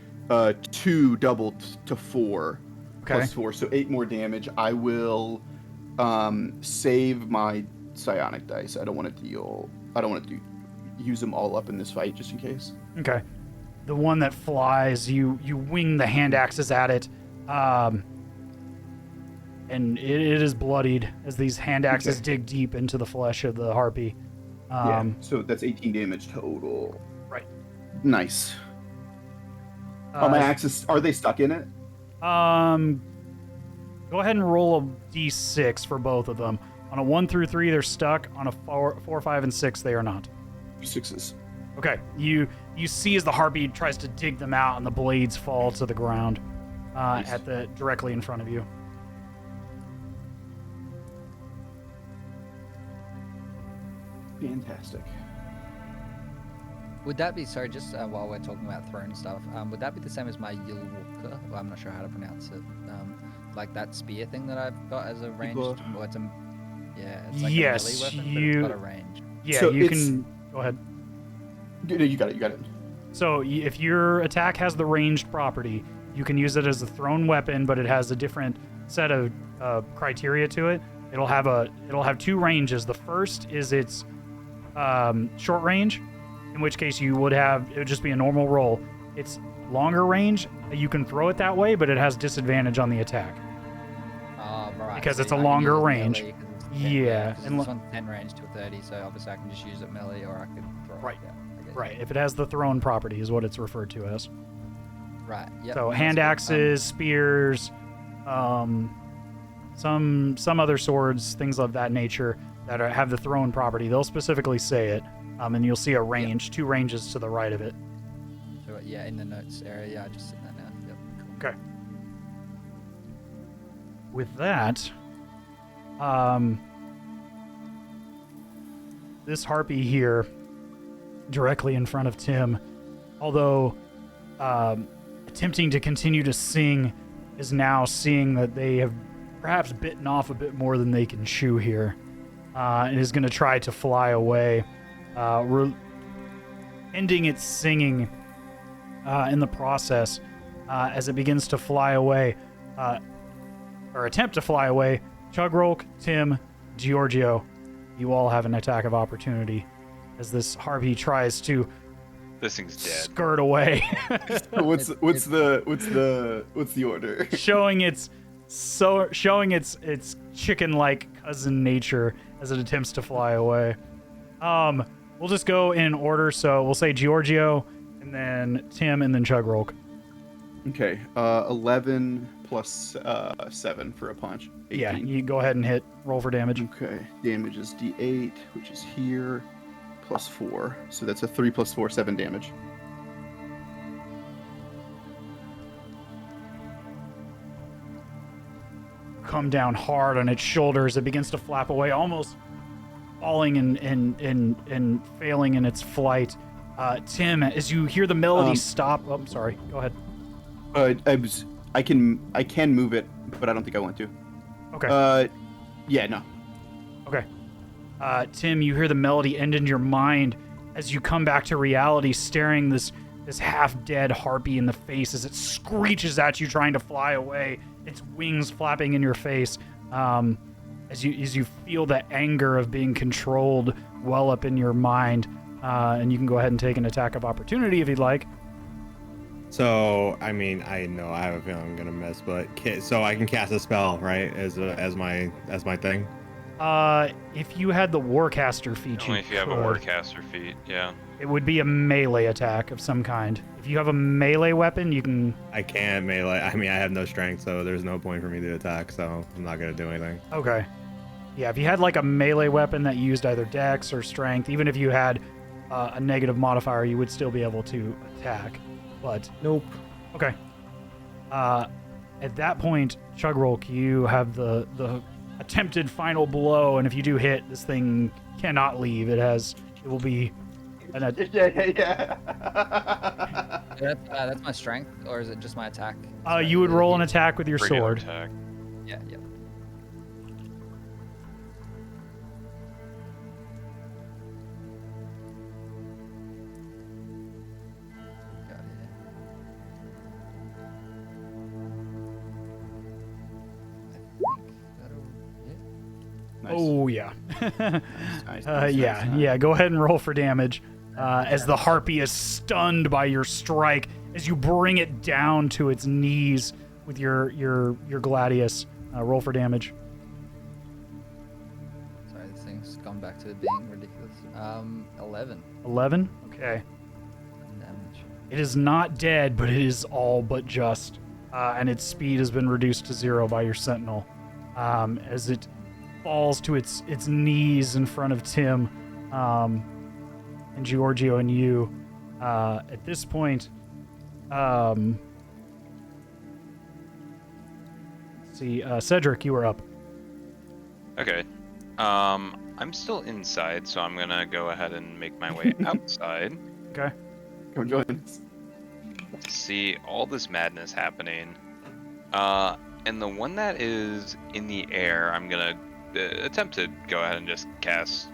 S3: 2 doubled to 4 plus 4, so 8 more damage. I will save my psionic dice. I don't want to use them all up in this fight just in case.
S1: Okay. The one that flies, you wing the hand axes at it, and it is bloodied as these hand axes dig deep into the flesh of the harpy.
S3: So that's 18 damage total.
S1: Right.
S3: Nice. My axes, are they stuck in it?
S1: Go ahead and roll a d6 for both of them. On a 1 through 3, they're stuck. On a 4, 5, and 6, they are not.
S3: 6s.
S1: Okay, you see as the harpy tries to dig them out, and the blades fall to the ground
S3: Nice.
S1: directly in front of you.
S3: Fantastic.
S6: Would that be, sorry, just while we're talking about throwing stuff, would that be the same as my Yulwalker? Well, I'm not sure how to pronounce it. Like that spear thing that I've got as a ranged, it's like a melee weapon, but it's got a range.
S1: Yeah,
S3: So
S1: you can. Go ahead.
S3: You got it.
S1: So if your attack has the ranged property, you can use it as a thrown weapon, but it has a different set of criteria to it. It'll have 2 ranges. The first is its short range, in which case it would just be a normal roll. It's longer range. You can throw it that way, but it has disadvantage on the attack.
S6: Right.
S1: Because
S6: So
S1: it's a
S6: I can
S1: longer
S6: use it
S1: range.
S6: melee 'cause it's 10,
S1: Yeah,
S6: 'cause
S1: and
S6: this one's 10 range to 30, so obviously I can just use it melee, or I could throw it.
S1: Right.
S6: Yeah, I get
S1: Right. If it has the thrown property is what it's referred to as.
S6: you. Right. Yep.
S1: So
S6: that's
S1: hand
S6: good.
S1: axes, spears, some other swords, things of that nature. that have the thrown property, they'll specifically say it, and you'll see a range, 2 ranges to the right of it.
S6: So, yeah, in the notes area. Yeah, I just seen that now. Yep. Cool.
S1: Okay. With that, this harpy here, directly in front of Tim, although attempting to continue to sing, is now seeing that they have perhaps bitten off a bit more than they can chew here, and is going to try to fly away, ending its singing in the process as it begins to fly away, or attempt to fly away. Chugrulk, Tim, Georgio, you all have an attack of opportunity as this harpy tries to
S2: This thing's dead.
S1: skirt away.
S3: What's the order?
S1: showing its chicken-like cousin nature as it attempts to fly away. We'll just go in order, so we'll say Georgio, and then Tim, and then Chugrulk.
S3: Okay, 11 plus 7 for a punch. 18.
S1: Yeah, you go ahead and hit. Roll for damage.
S3: Okay, damage is D8, which is here, plus 4. So that's a 3 plus 4, 7 damage.
S1: Come down hard on its shoulders. It begins to flap away, almost falling and failing in its flight. Tim, as you hear the melody stop. Oh, I'm sorry. Go ahead.
S3: I can move it, but I don't think I want to.
S1: Okay.
S3: Yeah, no.
S1: Okay. Tim, you hear the melody end in your mind as you come back to reality, staring this half-dead harpy in the face as it screeches at you, trying to fly away, its wings flapping in your face, as you feel the anger of being controlled well up in your mind, and you can go ahead and take an attack of opportunity if you'd like.
S4: So, I mean, I know I have a feeling I'm gonna miss, but so I can cast a spell, right? As my thing.
S1: If you had the Warcaster feat,
S2: Only if you have a Warcaster feat, yeah.
S1: It would be a melee attack of some kind. If you have a melee weapon, you can...
S4: I can't melee. I mean, I have no strength, so there's no point for me to attack, so I'm not gonna do anything.
S1: Okay. Yeah, if you had like a melee weapon that used either dex or strength, even if you had a negative modifier, you would still be able to attack. But
S4: nope.
S1: Okay. At that point, Chugrulk, you have the attempted final blow, and if you do hit, this thing cannot leave. It will be an
S6: That's my strength, or is it just my attack?
S1: you would roll an attack with your
S2: Regular
S1: sword.
S2: attack.
S6: Yeah, yeah. Got it. I think that'll hit.
S3: Nice.
S1: Oh yeah.
S3: Nice.
S1: Yeah. Go ahead and roll for damage. As the harpy is stunned by your strike, as you bring it down to its knees with your gladius. Roll for damage.
S6: Sorry, this thing's gone back to being ridiculous. 11
S1: 11. Okay.
S6: damage.
S1: It is not dead, but it is all but just, and its speed has been reduced to 0 by your sentinel, as it falls to its knees in front of Tim, and Georgio and you. At this point, let's see, Cedric, you are up.
S2: Okay. I'm still inside, so I'm gonna go ahead and make my way outside
S1: Okay.
S3: Come join us.
S2: to see all this madness happening. And the one that is in the air, I'm gonna attempt to go ahead and just cast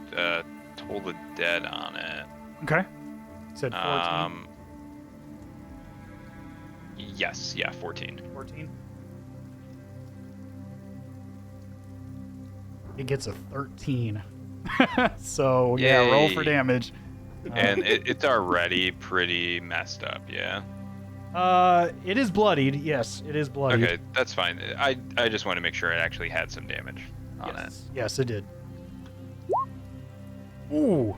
S2: Toll the Dead on it.
S1: Okay. Said 14.
S2: Yes, yeah, 14.
S1: 14. It gets a 13. So, yeah, roll for
S2: Yay.
S1: damage.
S2: And it's already pretty messed up, yeah.
S1: It is bloodied. Yes, it is bloodied.
S2: Okay, that's fine. I just want to make sure it actually had some damage on it.
S1: Yes, it did. Ooh.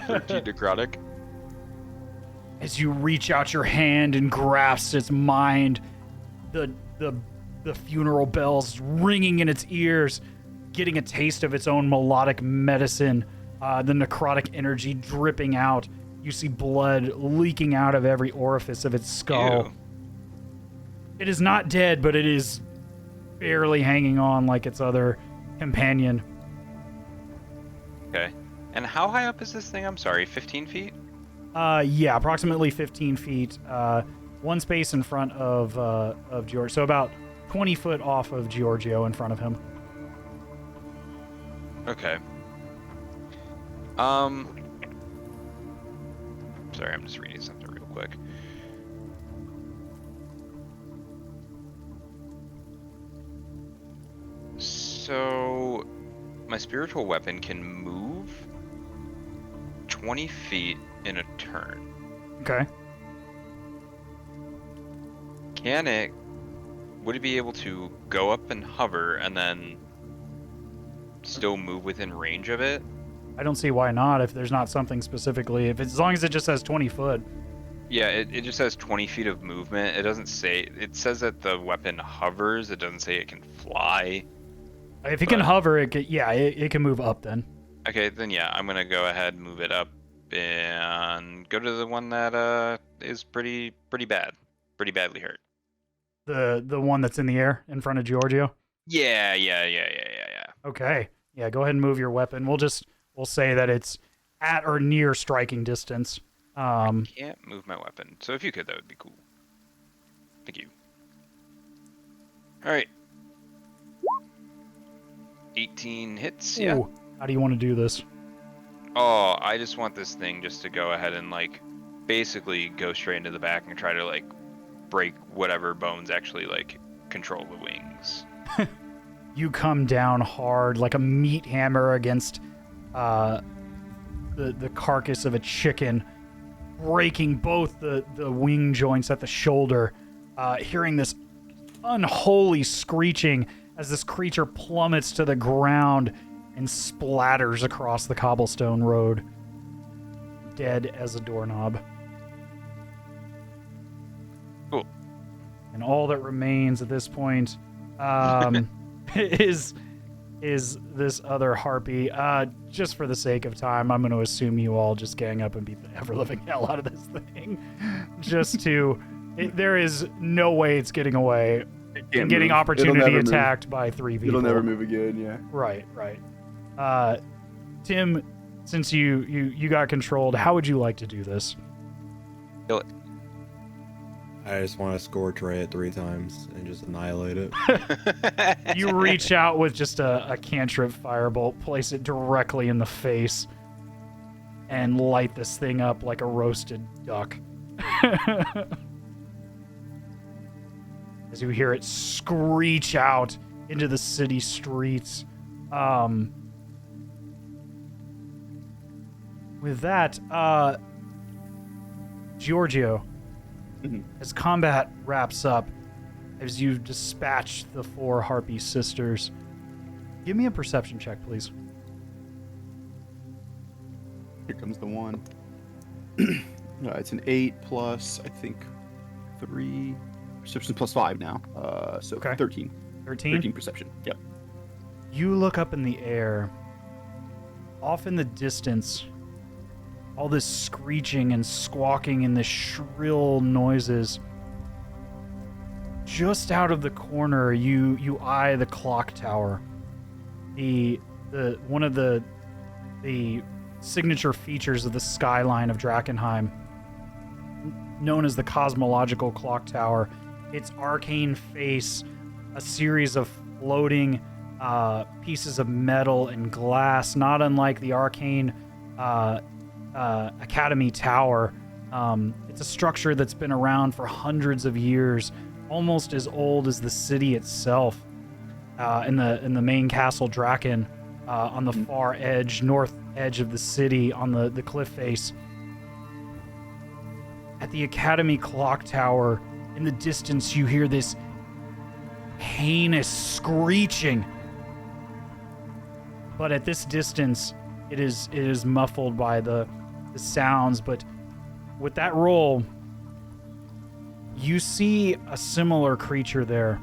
S2: 13 necrotic.
S1: As you reach out your hand and grasp its mind, the funeral bells ringing in its ears, getting a taste of its own melodic medicine, the necrotic energy dripping out. You see blood leaking out of every orifice of its skull.
S2: Ew.
S1: It is not dead, but it is barely hanging on like its other companion.
S2: Okay. And how high up is this thing? I'm sorry, 15 feet?
S1: Yeah, approximately 15 feet. One space in front of George, so about 20 foot off of Giorgio in front of him.
S2: Okay. Sorry, I'm just reading something real quick. So, my spiritual weapon can move 20 feet in a turn.
S1: Okay.
S2: Would it be able to go up and hover and then still move within range of it?
S1: I don't see why not if there's not something specifically. As long as it just says 20 foot.
S2: Yeah, it just says 20 feet of movement. It doesn't say, it says that the weapon hovers. It doesn't say it can fly.
S1: If it can hover, it can move up then.
S2: Okay, then yeah, I'm gonna go ahead and move it up and go to the one that is pretty badly hurt.
S1: The one that's in the air in front of Giorgio?
S2: Yeah.
S1: Okay. Yeah, go ahead and move your weapon. We'll say that it's at or near striking distance.
S2: I can't move my weapon, so if you could, that would be cool. Thank you. Alright. 18 hits, yeah.
S1: Ooh, how do you want to do this?
S2: Oh, I just want this thing just to go ahead and, like, basically go straight into the back and try to, like, break whatever bones actually, like, control the wings.
S1: You come down hard like a meat hammer against the carcass of a chicken, breaking both the wing joints at the shoulder, hearing this unholy screeching as this creature plummets to the ground and splatters across the cobblestone road, dead as a doorknob.
S2: Cool.
S1: And all that remains at this point is this other harpy. Just for the sake of time, I'm going to assume you all just gang up and beat the ever-living hell out of this thing. There is no way it's getting away. And getting opportunity attacked by 3 people.
S3: It'll never move again, yeah.
S1: Right. Tim, since you got controlled, how would you like to do this?
S2: Kill it.
S4: I just want to scorch ray it 3 times and just annihilate it.
S1: You reach out with just a cantrip firebolt, place it directly in the face, and light this thing up like a roasted duck. As you hear it screech out into the city streets. With that, Giorgio, as combat wraps up, as you dispatch the 4 Harpy sisters, give me a perception check, please.
S3: Here comes the one. It's an 8 plus, I think, 3... Perception plus 5 now. So
S1: Okay.
S3: 13.
S1: 13?
S3: 13 perception. Yep.
S1: You look up in the air. Off in the distance, all this screeching and squawking and the shrill noises. Just out of the corner, you eye the clock tower. One of the signature features of the skyline of Drakenheim, known as the cosmological clock tower. Its arcane face, a series of floating pieces of metal and glass, not unlike the arcane Academy Tower. It's a structure that's been around for hundreds of years, almost as old as the city itself. In the main castle Draken, on the far edge, north edge of the city, on the cliff face. At the Academy clock tower, in the distance, you hear this heinous screeching. But at this distance, it is muffled by the sounds. But with that roll, you see a similar creature there.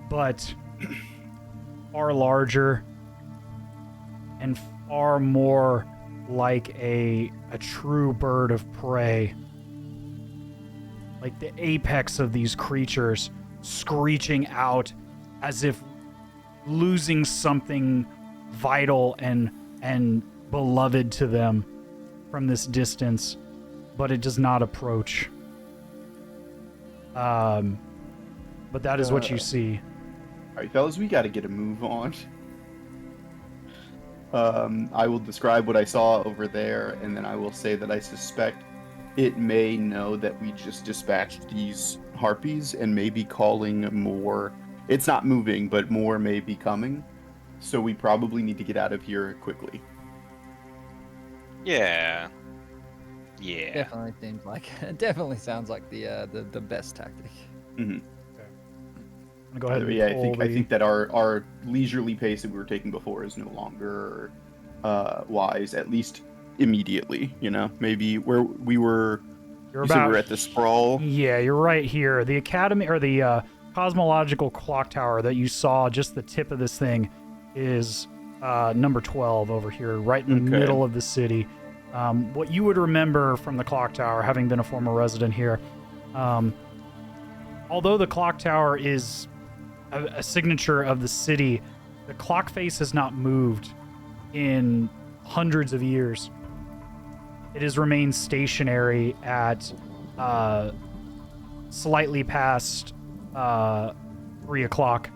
S1: But far larger and far more like a true bird of prey. Like the apex of these creatures screeching out as if losing something vital and beloved to them from this distance, but it does not approach. But that is what you see.
S3: All right, fellas, we got to get a move on. I will describe what I saw over there, and then I will say that I suspect it may know that we just dispatched these harpies and may be calling more. It's not moving, but more may be coming. So we probably need to get out of here quickly.
S2: Yeah.
S6: Definitely seems like. Definitely sounds like the best tactic.
S3: Mm-hmm.
S1: I'm gonna go ahead and
S3: Yeah,
S1: pull
S3: I think that our leisurely pace that we were taking before is no longer wise, at least immediately. You know, maybe where we were.
S1: You're
S3: You said we
S1: about
S3: were at the sprawl.
S1: Yeah, you're right here. The academy or the cosmological clock tower that you saw, just the tip of this thing, is number 12 over here, right in the middle of the city. What you would remember from the clock tower, having been a former resident here, although the clock tower is a signature of the city, the clock face has not moved in hundreds of years. It has remained stationary at slightly past 3 o'clock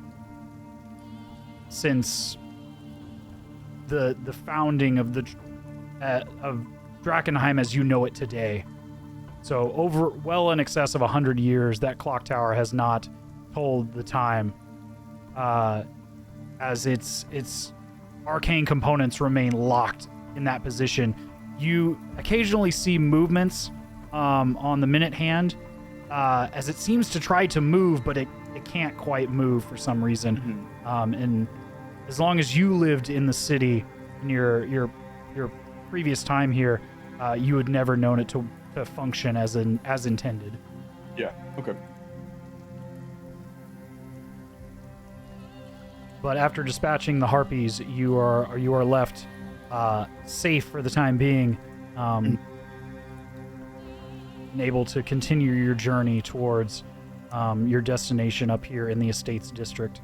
S1: since the founding of of Drakenheim as you know it today. So over well in excess of 100 years, that clock tower has not told the time, as its arcane components remain locked in that position. You occasionally see movements on the minute hand as it seems to try to move, but it can't quite move for some reason. And as long as you lived in the city in your previous time here, you had never known it to function as intended.
S3: Yeah. Okay.
S1: But after dispatching the harpies, you are left safe for the time being, and able to continue your journey towards your destination up here in the Estates District.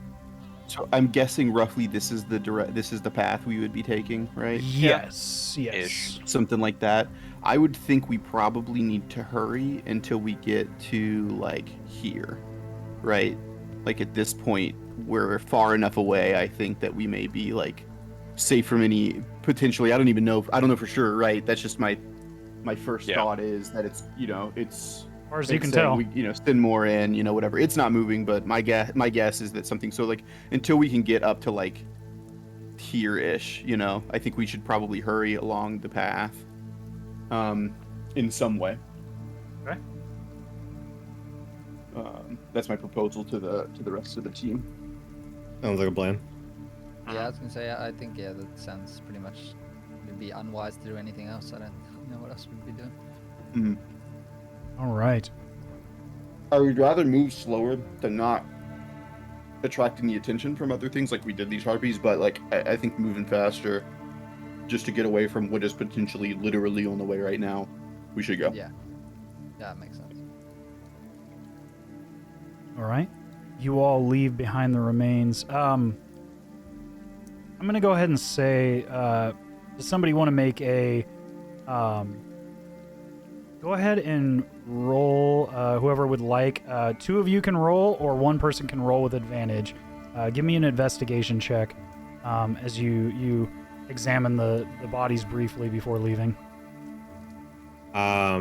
S3: So I'm guessing roughly this is the path we would be taking, right?
S1: Yes.
S2: Ish.
S3: Something like that. I would think we probably need to hurry until we get to like here, right? Like at this point, we're far enough away. I think that we may be like safe from any potentially. I don't know for sure, right? That's just my first thought is that it's
S1: As far as you can tell,
S3: we send more in, whatever. It's not moving, but my guess is that something. So like until we can get up to like here-ish, I think we should probably hurry along the path, in some way.
S1: Okay.
S3: That's my proposal to the rest of the team.
S4: Sounds like a plan.
S6: Yeah, I was gonna say, I think that sounds pretty much. It'd be unwise to do anything else. I don't know what else we'd be doing.
S3: Mm-hmm.
S1: all right.
S3: I would rather move slower than not attracting the attention from other things like we did these harpies, but like I think moving faster just to get away from what is potentially literally on the way right now, we should go.
S6: Yeah, that makes sense.
S1: All right. You all leave behind the remains. I'm going to go ahead and say, does somebody want to make a... go ahead and roll, whoever would like. 2 of you can roll, or 1 person can roll with advantage. Give me an investigation check as you examine the bodies briefly before leaving.
S4: I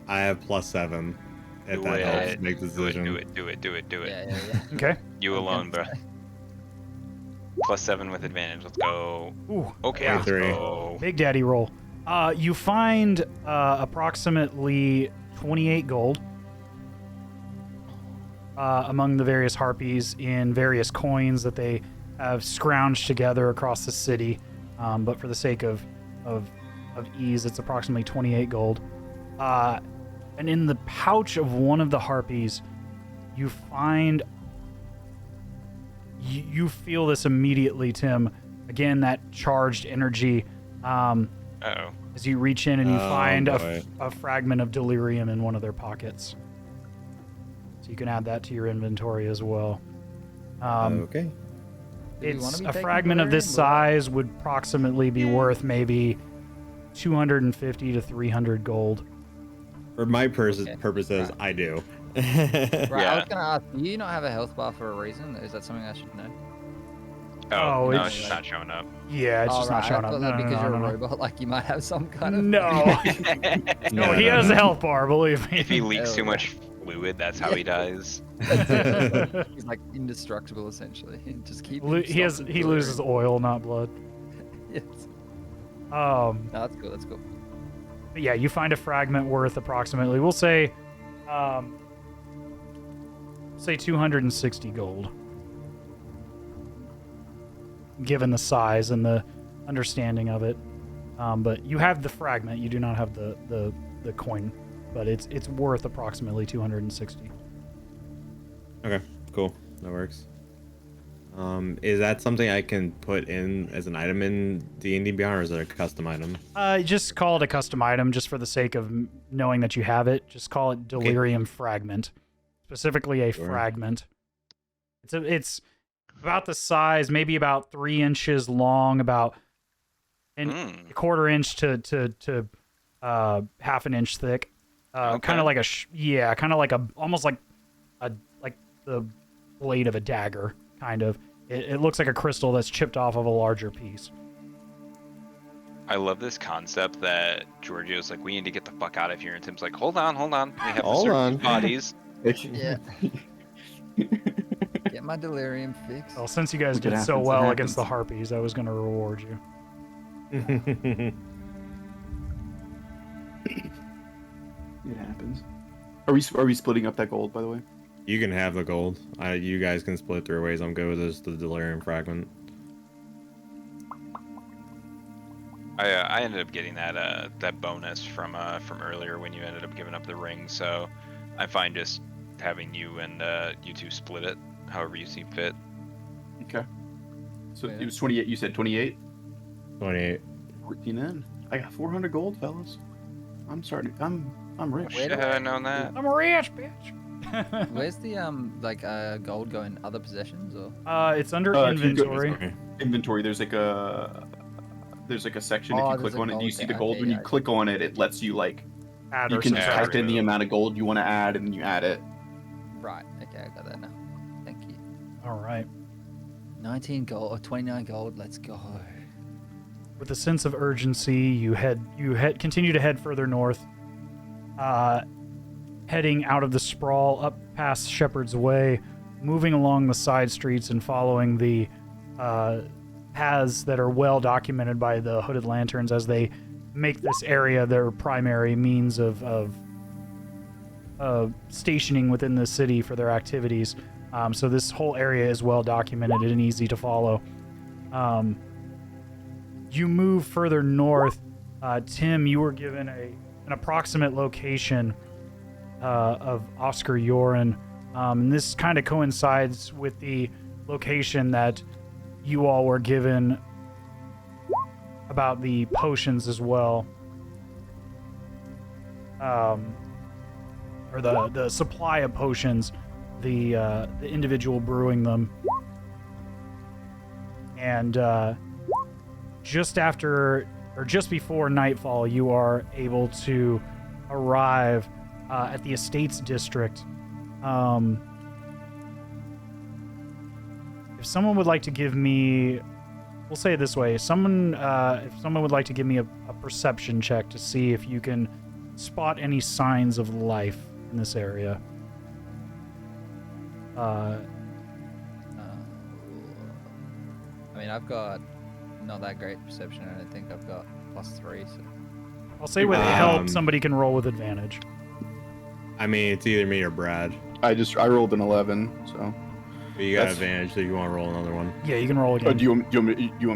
S4: have +7. If that helps make the decision.
S2: Do it.
S6: Yeah.
S1: Okay.
S2: You alone, bro. +7 with advantage. Let's go.
S1: Ooh,
S2: Okay,
S1: yeah.
S2: let's go.
S1: Big Daddy roll. You find approximately 28 gold among the various harpies in various coins that they have scrounged together across the city. But for the sake of ease, it's approximately 28 gold. And in the pouch of one of the harpies, you find you feel this immediately, Tim. Again, that charged energy.
S2: Uh-oh.
S1: As you reach in and you find
S4: boy.
S1: a fragment of delirium in one of their pockets. So you can add that to your inventory as well.
S4: Okay.
S6: Do we wanna
S1: It's
S6: be
S1: a
S6: taking
S1: fragment of this
S6: delirium, or-
S1: size would approximately be worth maybe 250 to 300 gold.
S4: For my
S6: Okay.
S4: purposes, I do.
S6: Right, I
S2: Yeah.
S6: was gonna ask, do you not have a health bar for a reason? Is that something I should know?
S2: Oh,
S1: Oh,
S2: no,
S1: it's-
S2: it's just not showing up.
S1: Yeah, it's just not showing
S6: I
S1: up.
S6: thought
S1: No,
S6: that
S1: no,
S6: because
S1: no,
S6: you're
S1: no,
S6: a
S1: no.
S6: robot, like you might have some kind of.
S1: No. No, he has a health bar, believe me.
S2: If he leaks
S6: Hell
S2: too
S6: yeah.
S2: much fluid, that's how he dies.
S6: He's like indestructible essentially. Just keep.
S1: He loses oil, not blood.
S6: Yes.
S1: No,
S6: No, that's cool. That's cool.
S1: but yeah, you find a fragment worth approximately, we'll say 260 gold. Given the size and the understanding of it. But you have the fragment, you do not have the coin. But it's worth approximately 260.
S4: Okay, cool. That works. Is that something I can put in as an item in D&D Beyond, or is it a custom item?
S1: Just call it a custom item, just for the sake of knowing that you have it. Just call it Delirium Fragment, specifically a
S4: Sure.
S1: fragment. It's about the size, maybe about 3 inches long, about a quarter inch to half an inch thick.
S2: Okay.
S1: Kind of like kind of like almost like the blade of a dagger, kind of. It looks like a crystal that's chipped off of a larger piece.
S2: I love this concept that Georgio's like, we need to get the fuck out of here, and Tim's like, hold on. We have to
S4: Hold
S2: search
S4: on.
S2: these bodies.
S6: Yeah. Get my delirium fixed.
S1: Well, since you guys
S3: Look, it
S1: did so
S3: happens, it
S1: well against the
S3: happens.
S1: harpies, I was going to reward you.
S3: It happens. Are we splitting up that gold, by the way?
S4: You can have the gold. You guys can split 3 ways. I'm good with this, the delirium fragment.
S2: I ended up getting that bonus from earlier when you ended up giving up the ring, so I'm fine just having you and you two split it however you see fit.
S3: Okay. So
S6: Yeah.
S3: it was 28. You said 28?
S4: 28.
S3: 14 in. I got 400 gold, fellas. I'm starting. I'm rich.
S6: Wait.
S2: Should have known that.
S1: I'm a rich bitch.
S6: Where's the gold going? Other possessions or?
S1: It's under
S3: If you go-
S1: inventory.
S3: Inventory. There's like a section.
S6: Oh,
S3: If you
S6: there's
S3: click
S6: a
S3: on it,
S6: gold
S3: you see the
S6: thing.
S3: gold.
S6: Okay,
S3: When you
S6: yeah.
S3: click on it, it lets you like
S1: Add
S3: you
S1: or
S3: can
S1: subtract.
S3: type in the
S2: remove.
S3: amount of gold you want to add, and then you add it.
S6: Right. Okay, I got that now. Thank you.
S1: All right.
S6: 19 gold or 29 gold. Let's go.
S1: With a sense of urgency, you continue to head further north, heading out of the sprawl up past Shepherd's Way, moving along the side streets and following the paths that are well documented by the Hooded Lanterns as they make this area their primary means of stationing within the city for their activities. So this whole area is well documented and easy to follow. You move further north. Tim, you were given an approximate location of Oscar Yoren. And this kind of coincides with the location that you all were given about the potions as well. Or the supply of potions, the individual brewing them. And just after or just before nightfall, you are able to arrive at the Estates District. If someone would like to give me, we'll say it this way, if someone would like to give me a perception check to see if you can spot any signs of life in this area.
S6: I mean, I've got not that great perception. I don't think I've got +3. So.
S1: I'll say with help, somebody can roll with advantage.
S4: I mean, it's either me or Brad.
S3: I rolled an 11. So.
S4: But you got
S3: That's-
S4: advantage, so you want to roll another one.
S1: Yeah, you can roll
S3: Oh,
S1: again.
S3: do you want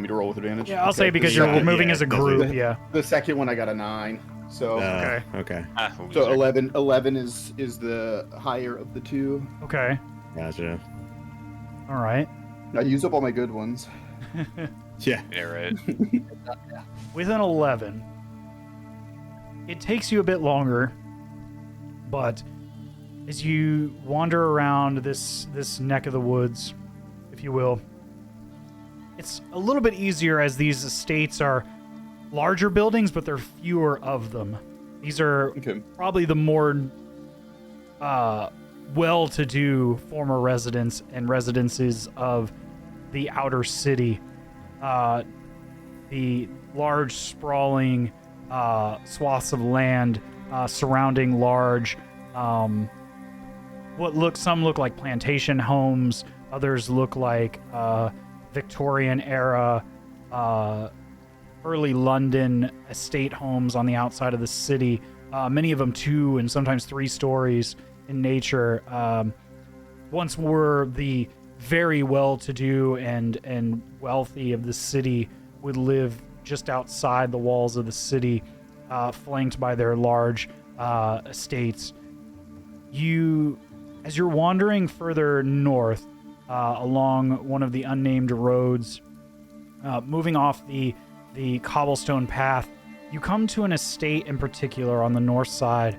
S3: me to roll with advantage?
S1: Yeah, I'll
S3: Okay,
S1: say because you're
S3: the-
S1: moving
S4: yeah,
S1: as a
S4: definitely.
S1: group. Yeah.
S3: The second one I got a 9. So
S1: Okay.
S4: Okay.
S3: so
S2: Loser.
S3: 11 is the higher of the two.
S1: Okay.
S4: Gotcha.
S1: All right.
S3: I use up all my good ones.
S4: Yeah.
S2: Yeah, right.
S1: With an 11, it takes you a bit longer, but as you wander around this neck of the woods, if you will, it's a little bit easier as these estates are larger buildings, but there are fewer of them. These are probably the more well-to-do former residents and residences of the outer city. The large, sprawling swaths of land surrounding large, some look like plantation homes, others look like Victorian era, early London estate homes on the outside of the city. Many of them 2 and sometimes 3 stories in nature. Once were the very well-to-do and wealthy of the city would live just outside the walls of the city, flanked by their large estates. As you're wandering further north along one of the unnamed roads, moving off the cobblestone path, you come to an estate in particular on the north side,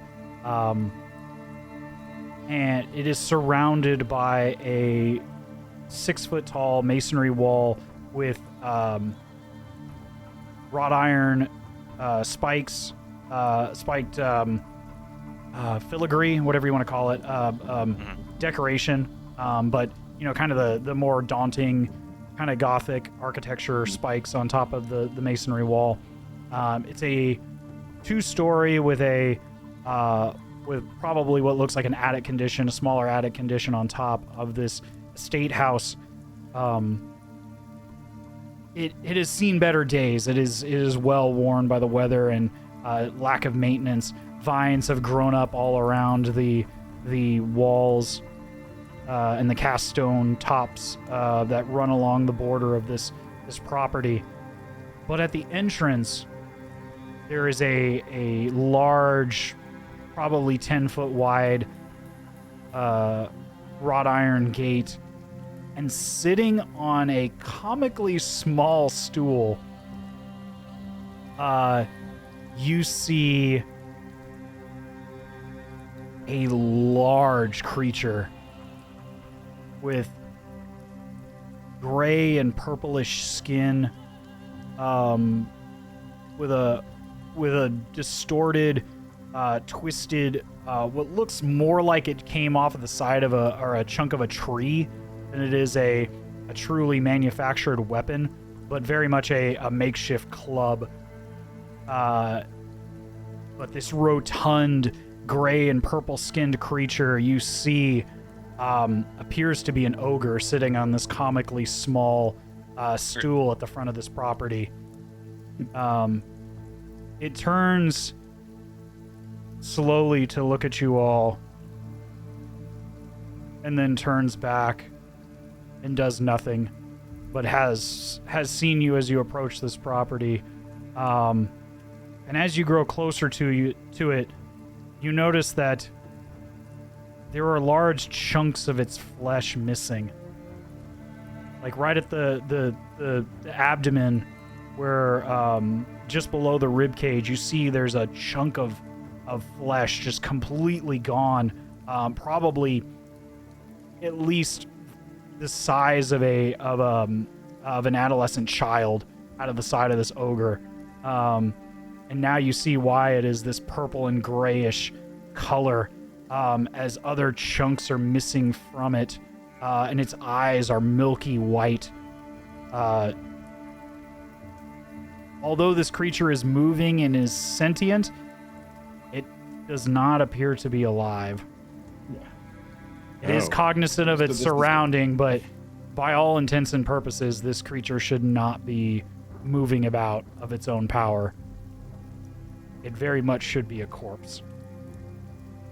S1: and it is surrounded by a 6-foot-tall masonry wall with wrought iron spikes, spiked filigree, whatever you want to call it, decoration, but kind of the more daunting kind of Gothic architecture spikes on top of the masonry wall. It's a 2-story with with probably what looks like an attic condition, a smaller attic condition on top of this estate house. It has seen better days. It is well worn by the weather and lack of maintenance. Vines have grown up all around the walls and the cast stone tops that run along the border of this property. But at the entrance, there is a large, probably 10-foot wide wrought iron gate, and sitting on a comically small stool, you see a large creature with gray and purplish skin, with a distorted, twisted, what looks more like it came off of the side of a chunk of a tree than it is a truly manufactured weapon, but very much a makeshift club. But this rotund, gray and purple-skinned creature you see appears to be an ogre sitting on this comically small stool at the front of this property. It turns slowly to look at you all, and then turns back and does nothing, but has seen you as you approach this property. And as you grow closer to it, you notice that there are large chunks of its flesh missing. Like right at the abdomen, where just below the rib cage, you see there's a chunk of flesh just completely gone. Probably at least the size of an adolescent child out of the side of this ogre. And now you see why it is this purple and grayish color, as other chunks are missing from it, and its eyes are milky white. Although this creature is moving and is sentient, it does not appear to be alive. It is cognizant of its surrounding, but by all intents and purposes, this creature should not be moving about of its own power. It very much should be a corpse.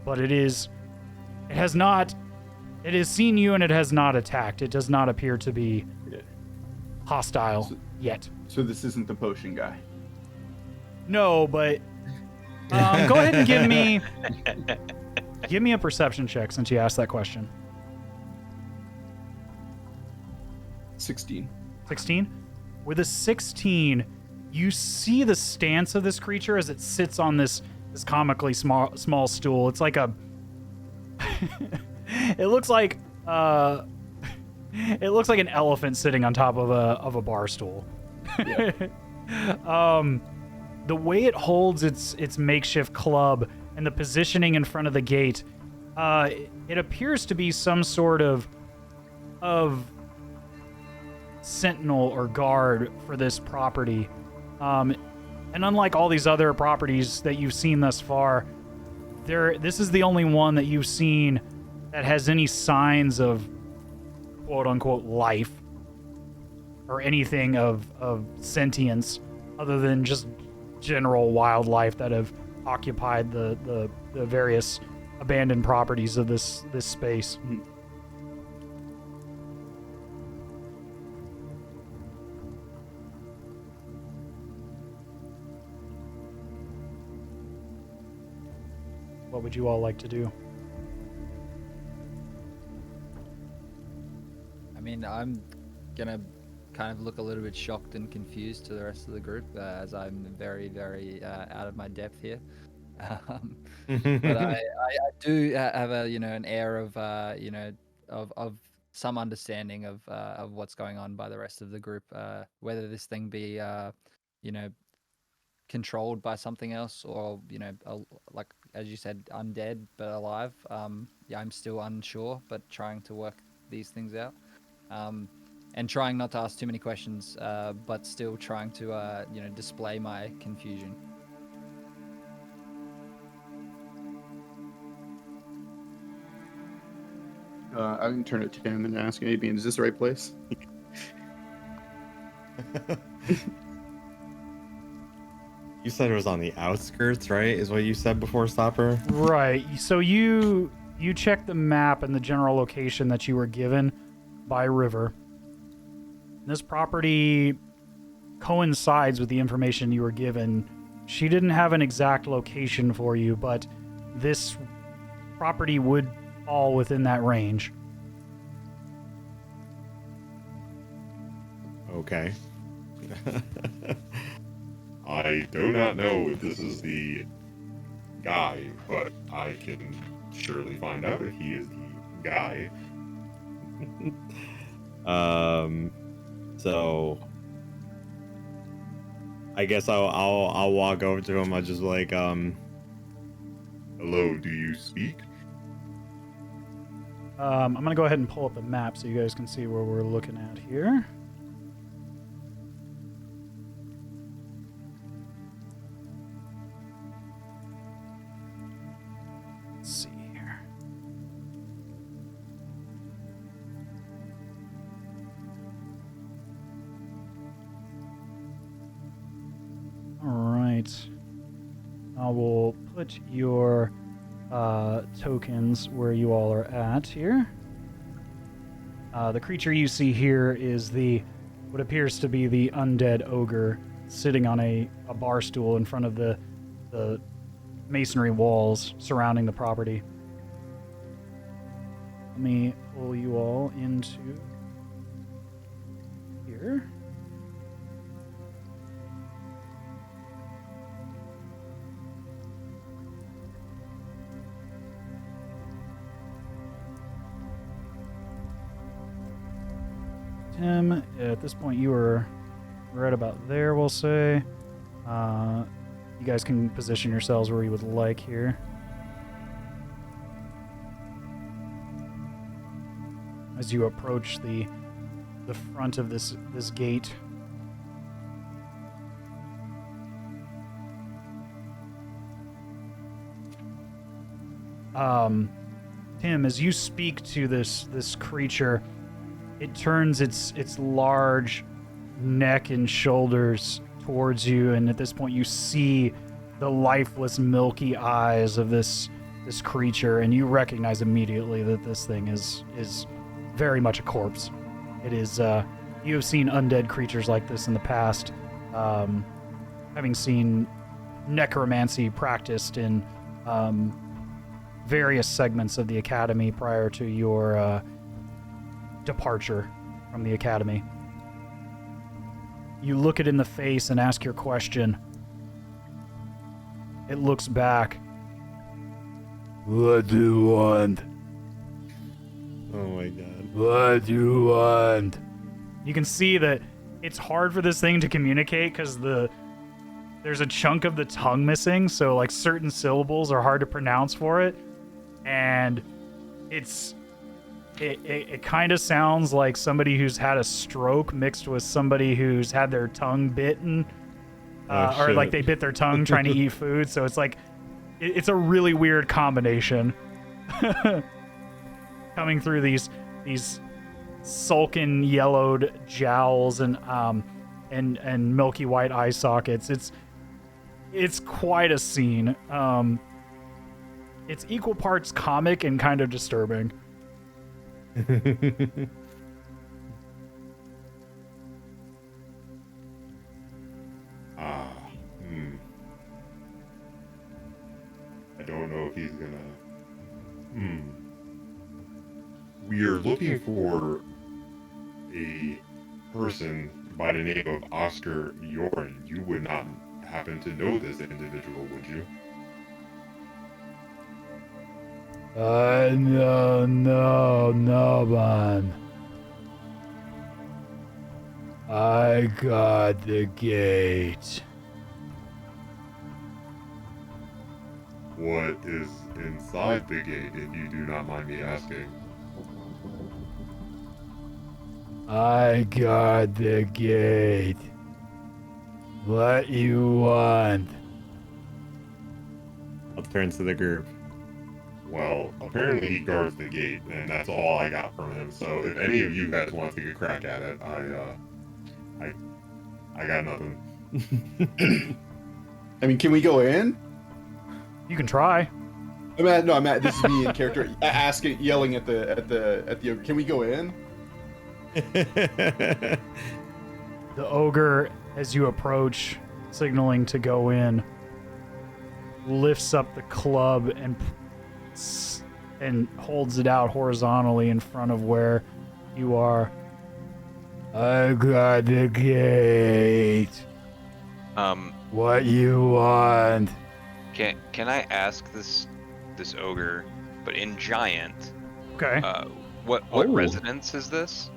S1: But it has seen you and it has not attacked. It does not appear to be hostile yet.
S3: So this isn't the potion guy.
S1: No, but go ahead and give me a perception check since you asked that question.
S3: 16.
S1: 16? With a 16, you see the stance of this creature as it sits on this comically small stool. It's like a... it looks like an elephant sitting on top of a bar stool.
S3: Yeah.
S1: The way it holds its makeshift club and the positioning in front of the gate, it appears to be some sort of sentinel or guard for this property. And unlike all these other properties that you've seen thus far, this is the only one that you've seen that has any signs of quote-unquote life or anything of sentience other than just general wildlife that have occupied the various abandoned properties of this space. What would you all like to do?
S6: I mean, I'm gonna kind of look a little bit shocked and confused to the rest of the group as I'm very, very out of my depth here. But I do have an air of of some understanding of what's going on by the rest of the group. Whether this thing be controlled by something else or like as you said, undead but alive. I'm still unsure, but trying to work these things out. And trying not to ask too many questions, but still trying to, display my confusion.
S3: I can turn it to him and ask maybe, is this the right place?
S4: You said it was on the outskirts, right? Is what you said before, Stopper?
S1: Right. So you check the map and the general location that you were given by River. This property coincides with the information you were given. She didn't have an exact location for you, but this property would fall within that range.
S4: Okay.
S5: I do not know if this is the guy, but I can surely find out if he is the guy.
S4: So I guess I'll walk over to him. I'll just like,
S5: Hello, do you speak?
S1: I'm gonna go ahead and pull up the map so you guys can see where we're looking at here. Let's see here. All right. I will put your tokens where you all are at here. The creature you see here is what appears to be the undead ogre sitting on a bar stool in front of the masonry walls surrounding the property. Let me pull you all into here. Tim, at this point you are right about there, we'll say. You guys can position yourselves where you would like here. As you approach the front of this gate. Tim, as you speak to this creature, it turns its large neck and shoulders towards you, and at this point you see the lifeless, milky eyes of this creature, and you recognize immediately that this thing is very much a corpse. It is. You have seen undead creatures like this in the past, having seen necromancy practiced in various segments of the academy prior to your departure from the academy. You look it in the face and ask your question. It looks back. What do you want?
S4: Oh my god.
S1: What do you want? You can see that it's hard for this thing to communicate because there's a chunk of the tongue missing, so like certain syllables are hard to pronounce for it, and it kind of sounds like somebody who's had a stroke mixed with somebody who's had their tongue bitten, or like they bit their tongue trying to eat food. So it's like it's a really weird combination coming through these sulken yellowed jowls and milky white eye sockets. It's quite a scene. It's equal parts comic and kind of disturbing.
S5: I don't know if he's gonna. We are looking for a person by the name of Oscar Yorn. You would not happen to know this individual, would you?
S1: No, man. I got the gate.
S5: What is inside the gate, if you do not mind me asking?
S1: I got the gate. What you want?
S4: I'll turn to the group.
S5: Well, apparently he guards the gate, and that's all I got from him. So if any of you guys want to take a crack at it, I got nothing.
S3: I mean, can we go in?
S1: You can try.
S3: I'm at. This is me in character, yelling at the. Can we go in?
S1: The ogre, as you approach, signaling to go in, lifts up the club and holds it out horizontally in front of where you are. I got the gate. What you want?
S2: Can I ask this ogre, but in giant?
S1: Okay.
S2: What residence is this?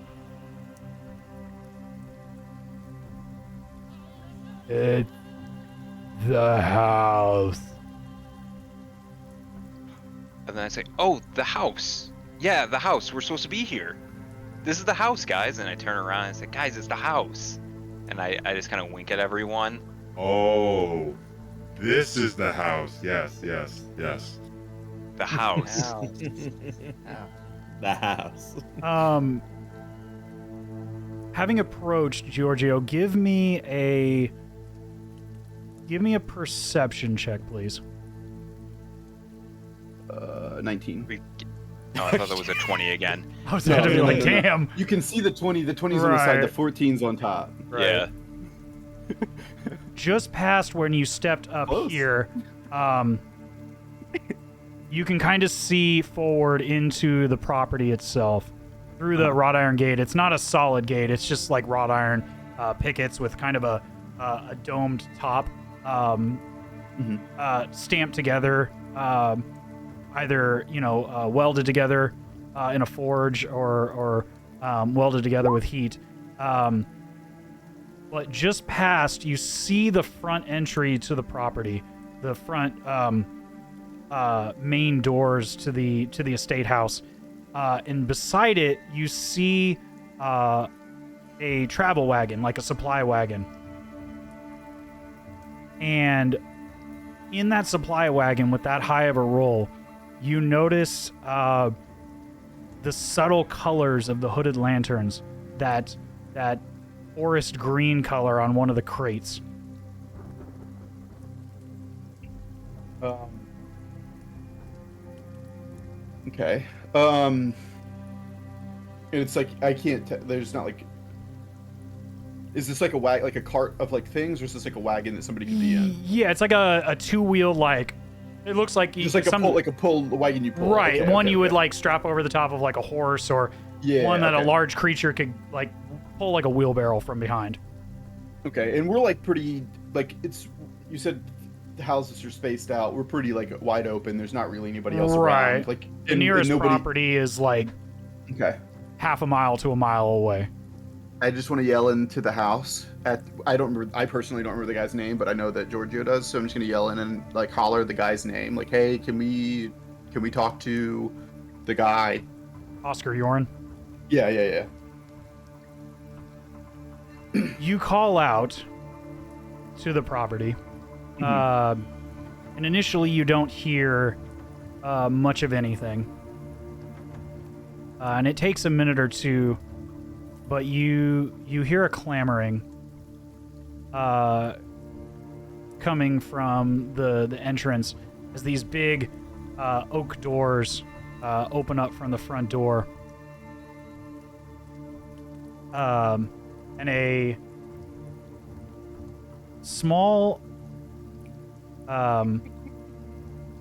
S1: It's the house.
S2: And then I say, "Oh, the house. Yeah, the house. We're supposed to be here. This is the house, guys." And I turn around and I say, "Guys, it's the house." And I just kind of wink at everyone.
S5: Oh, this is the house. Yes.
S2: The house.
S4: The house.
S1: Having approached Giorgio, give me a perception check, please.
S3: 19.
S2: Oh, I thought that was a 20 again.
S1: I was gonna be like, damn.
S3: You can see the 20. The 20's on the side. The
S1: Right.
S3: 14's on top.
S2: Yeah.
S1: Just past when you stepped up
S3: Close.
S1: here, you can kind of see forward into the property itself through the wrought iron gate. It's not a solid gate. It's just like wrought iron pickets with kind of a domed top, stamped together, either welded together in a forge or welded together with heat. But just past, you see the front entry to the property, the front main doors to the estate house, and beside it you see a travel wagon, like a supply wagon. And in that supply wagon, with that high of a roll, you notice the subtle colors of the hooded lanterns, that forest green color on one of the crates.
S3: Okay. And it's like I can't. There's not like. Is this like like a cart of like things, or is this like a wagon that somebody could be in?
S1: Yeah, it's like a two-wheeled, like it looks like
S3: Just like a pull wagon you pull.
S1: right.
S3: Okay,
S1: One
S3: okay,
S1: you would
S3: okay.
S1: like strap over the top of like a horse, or
S3: Yeah,
S1: one that
S3: okay.
S1: a large creature could like pull like a wheelbarrow from behind.
S3: Okay, and we're like pretty like it's. You said the houses are spaced out. We're pretty like wide open. There's not really anybody else around. Like
S1: the nearest
S3: nobody...
S1: property is like half a mile to a mile away.
S3: I just want to yell into the house. I personally don't remember the guy's name, but I know that Georgio does. So I'm just gonna yell in and like holler the guy's name. Like, hey, can we talk to the guy?
S1: Oscar Yorn.
S3: Yeah.
S1: You call out to the property. And initially you don't hear much of anything. And it takes a minute or two, but you hear a clamoring coming from the entrance as these big oak doors open up from the front door. And a small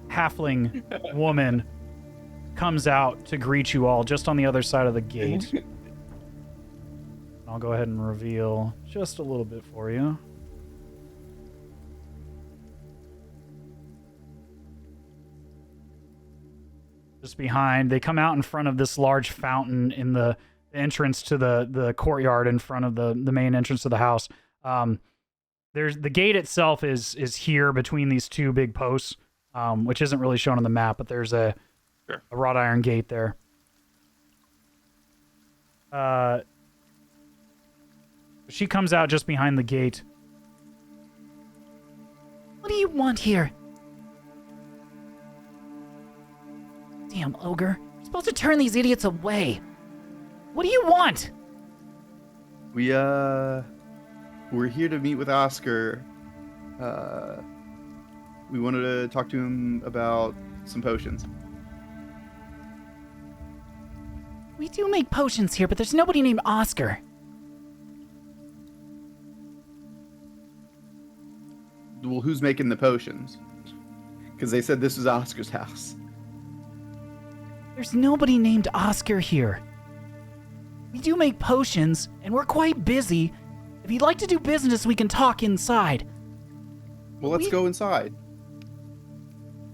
S1: halfling woman comes out to greet you all just on the other side of the gate. I'll go ahead and reveal just a little bit for you. Just behind, they come out in front of this large fountain in the entrance to the courtyard in front of the main entrance to the house. There's the gate itself is here between these two big posts, which isn't really shown on the map, but there's a wrought iron gate there. She comes out just behind the gate.
S7: What do you want here? Damn ogre. You're supposed to turn these idiots away. What do you want?
S3: We're here to meet with Oscar. We wanted to talk to him about some potions.
S7: We do make potions here, but there's nobody named Oscar.
S3: Well, who's making the potions? Because they said this is Oscar's house.
S7: There's nobody named Oscar here. We do make potions, and we're quite busy. If you'd like to do business, we can talk inside.
S3: Well, let's go inside.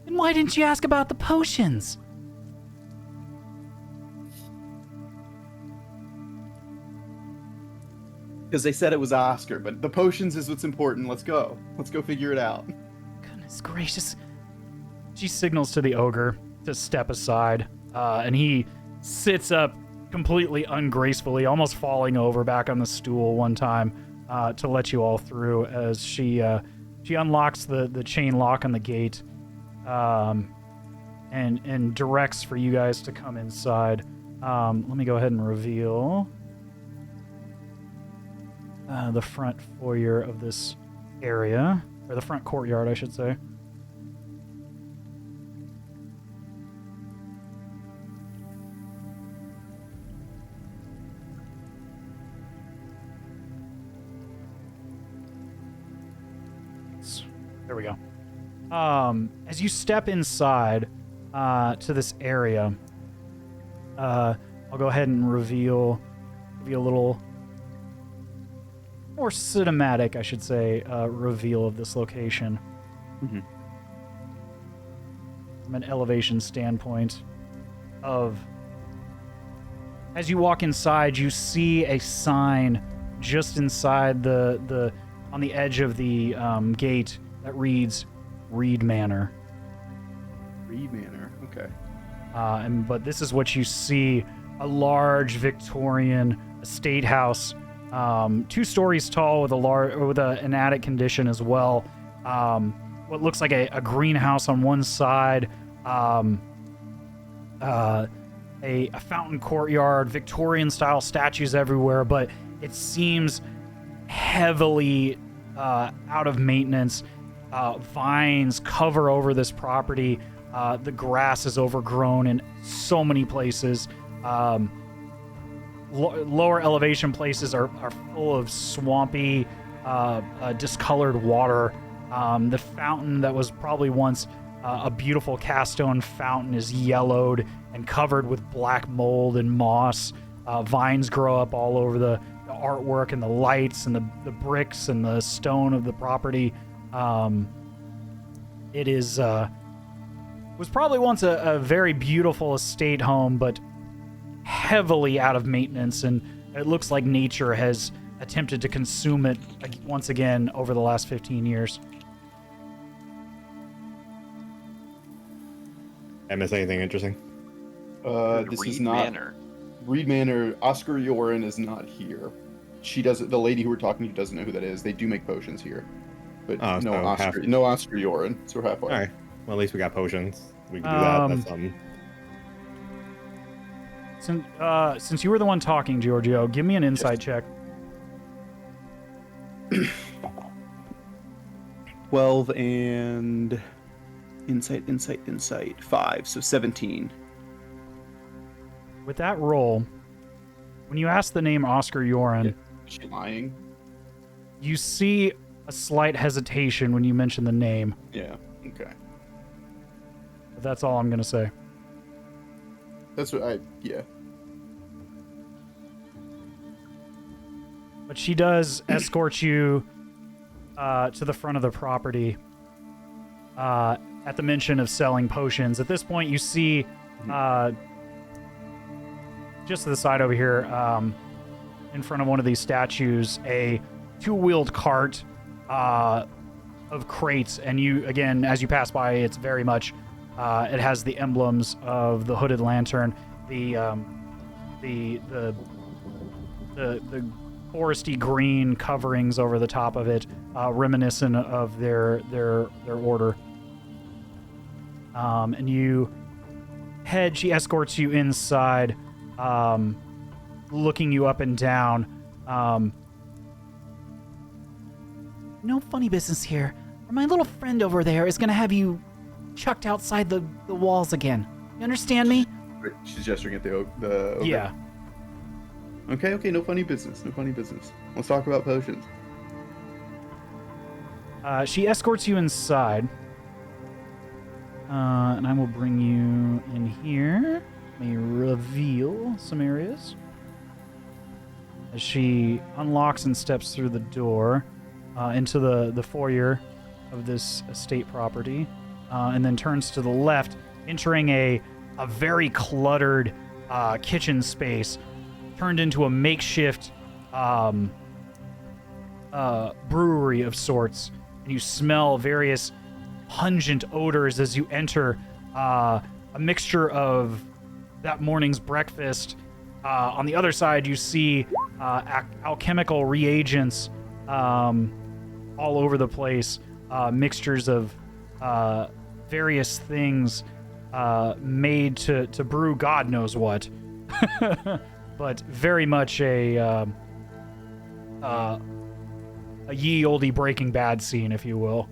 S7: Then why didn't you ask about the potions?
S3: Because they said it was Oscar, but the potions is what's important. Let's go. Let's go figure it out.
S7: Goodness gracious.
S1: She signals to the ogre to step aside, and he sits up completely ungracefully, almost falling over back on the stool one time to let you all through as she unlocks the chain lock on the gate and directs for you guys to come inside. Let me go ahead and reveal the front foyer of this area, or the front courtyard, I should say. There we go. As you step inside to this area, I'll go ahead and reveal, give you a little more cinematic, I should say, reveal of this location.
S3: Mm-hmm.
S1: From an elevation standpoint of, as you walk inside, you see a sign just inside the on the edge of the gate that reads Reed Manor.
S3: Reed Manor, okay.
S1: But this is what you see: a large Victorian estate house, 2 stories tall with an attic condition as well. What looks like a greenhouse on one side, a fountain courtyard, Victorian style statues everywhere, but it seems heavily out of maintenance. Vines cover over this property. The grass is overgrown in so many places. Lower elevation places are full of swampy, discolored water. The fountain that was probably once a beautiful cast stone fountain is yellowed and covered with black mold and moss. Vines grow up all over the artwork and the lights and the bricks and the stone of the property. It is was probably once a very beautiful estate home, but heavily out of maintenance, and it looks like nature has attempted to consume it once again over the last 15 years.
S4: I miss anything interesting?
S3: This is not
S2: Manor.
S3: Reed Manor. Oscar Yoren is not here. She doesn't. The lady who we're talking to doesn't know who that is. They do make potions here, but
S4: Oh,
S3: no
S4: so
S3: Oscar. No Oscar Yoren. So we're halfway.
S4: All right. Well, at least we got potions. We can do that. That's something.
S1: Since you were the one talking, Giorgio, give me an insight check.
S3: 12 and insight. 5. So 17.
S1: With that roll, when you ask the name Oscar Yoren,
S3: Is she lying?
S1: you see a slight hesitation when you mention the name.
S3: Yeah. Okay.
S1: But that's all I'm going to say.
S3: That's what yeah.
S1: But she does escort you to the front of the property at the mention of selling potions. At this point, you see just to the side over here, in front of one of these statues, a two-wheeled cart of crates. And you, again, as you pass by, it's very much, it has the emblems of the Hooded Lantern, the foresty green coverings over the top of it, reminiscent of their order. And you head, she escorts you inside, looking you up and down.
S7: No funny business here. Or my little friend over there is gonna have you chucked outside the walls again. You understand me?
S3: Wait, she's gesturing at the ogre.
S1: Yeah.
S3: Okay. No funny business. Let's talk about potions.
S1: She escorts you inside. And I will bring you in here. Let me reveal some areas. As she unlocks and steps through the door into the foyer of this estate property, and then turns to the left, entering a very cluttered kitchen space, turned into a makeshift brewery of sorts. And you smell various pungent odors as you enter, a mixture of that morning's breakfast. On the other side, you see alchemical reagents all over the place, mixtures of various things made to brew God knows what. But very much a ye olde Breaking Bad scene, if you will.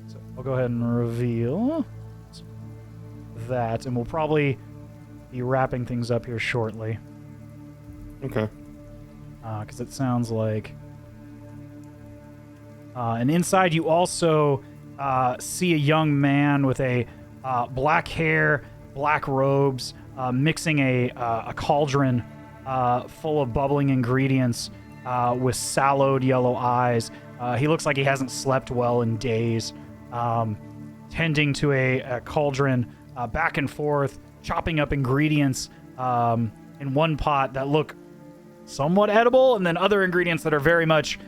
S1: So I'll go ahead and reveal that, and we'll probably be wrapping things up here shortly.
S4: Okay.
S1: Because it sounds like... and inside you also see a young man with a black hair, black robes, mixing a cauldron full of bubbling ingredients with sallowed yellow eyes. He looks like he hasn't slept well in days, tending to a cauldron back and forth, chopping up ingredients in one pot that look somewhat edible, and then other ingredients that are very much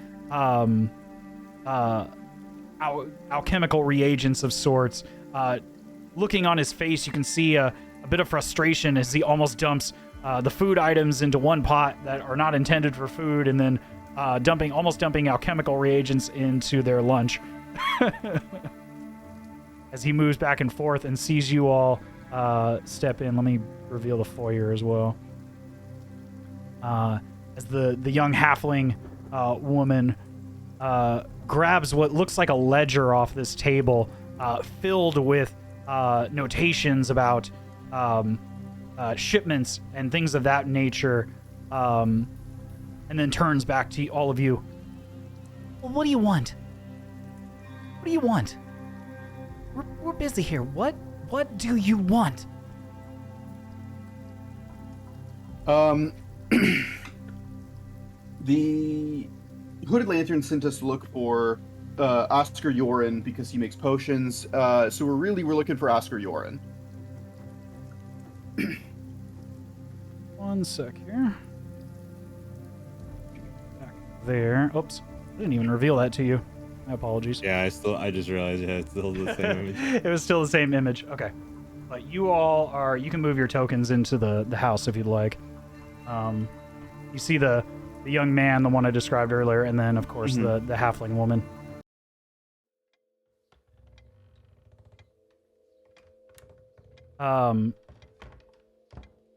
S1: alchemical reagents of sorts. Looking on his face, you can see a bit of frustration as he almost dumps the food items into one pot that are not intended for food, and then dumping alchemical reagents into their lunch. As he moves back and forth and sees you all step in, let me reveal the foyer as well. As the young halfling woman grabs what looks like a ledger off this table, filled with notations about shipments and things of that nature, and then turns back to all of you.
S7: Well, what do you want? What do you want? We're busy here. What do you want?
S3: The Hooded Lantern sent us to look for Oscar Yoren because he makes potions. So we're looking for Oscar Yoren.
S1: One sec here. Back there. Oops. I didn't even reveal that to you. My apologies.
S4: Yeah, I just realized it's still the same image.
S1: It was still the same image. Okay. But you all are, you can move your tokens into the house if you'd like. You see the young man, the one I described earlier, and then, of course, the halfling woman.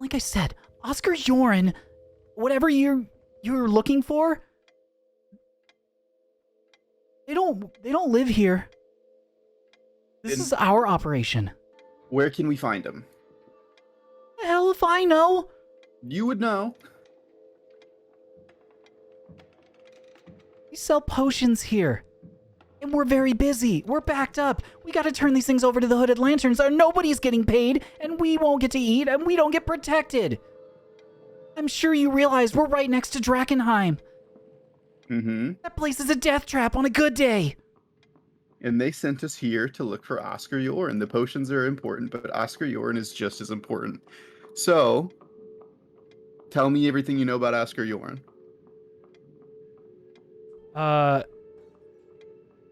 S7: Like I said, Oscar Yoren, whatever you're looking for, they don't live here. This is our operation.
S3: Where can we find him?
S7: The hell if I know.
S3: You would know.
S7: We sell potions here. And we're very busy. We're backed up. We gotta turn these things over to the Hooded Lanterns or nobody's getting paid, and we won't get to eat, and we don't get protected. I'm sure you realize we're right next to Drakenheim.
S3: Mm-hmm.
S7: That place is a death trap on a good day.
S3: And they sent us here to look for Oscar Yoren. The potions are important, but Oscar Yoren is just as important. So, tell me everything you know about Oscar Yoren.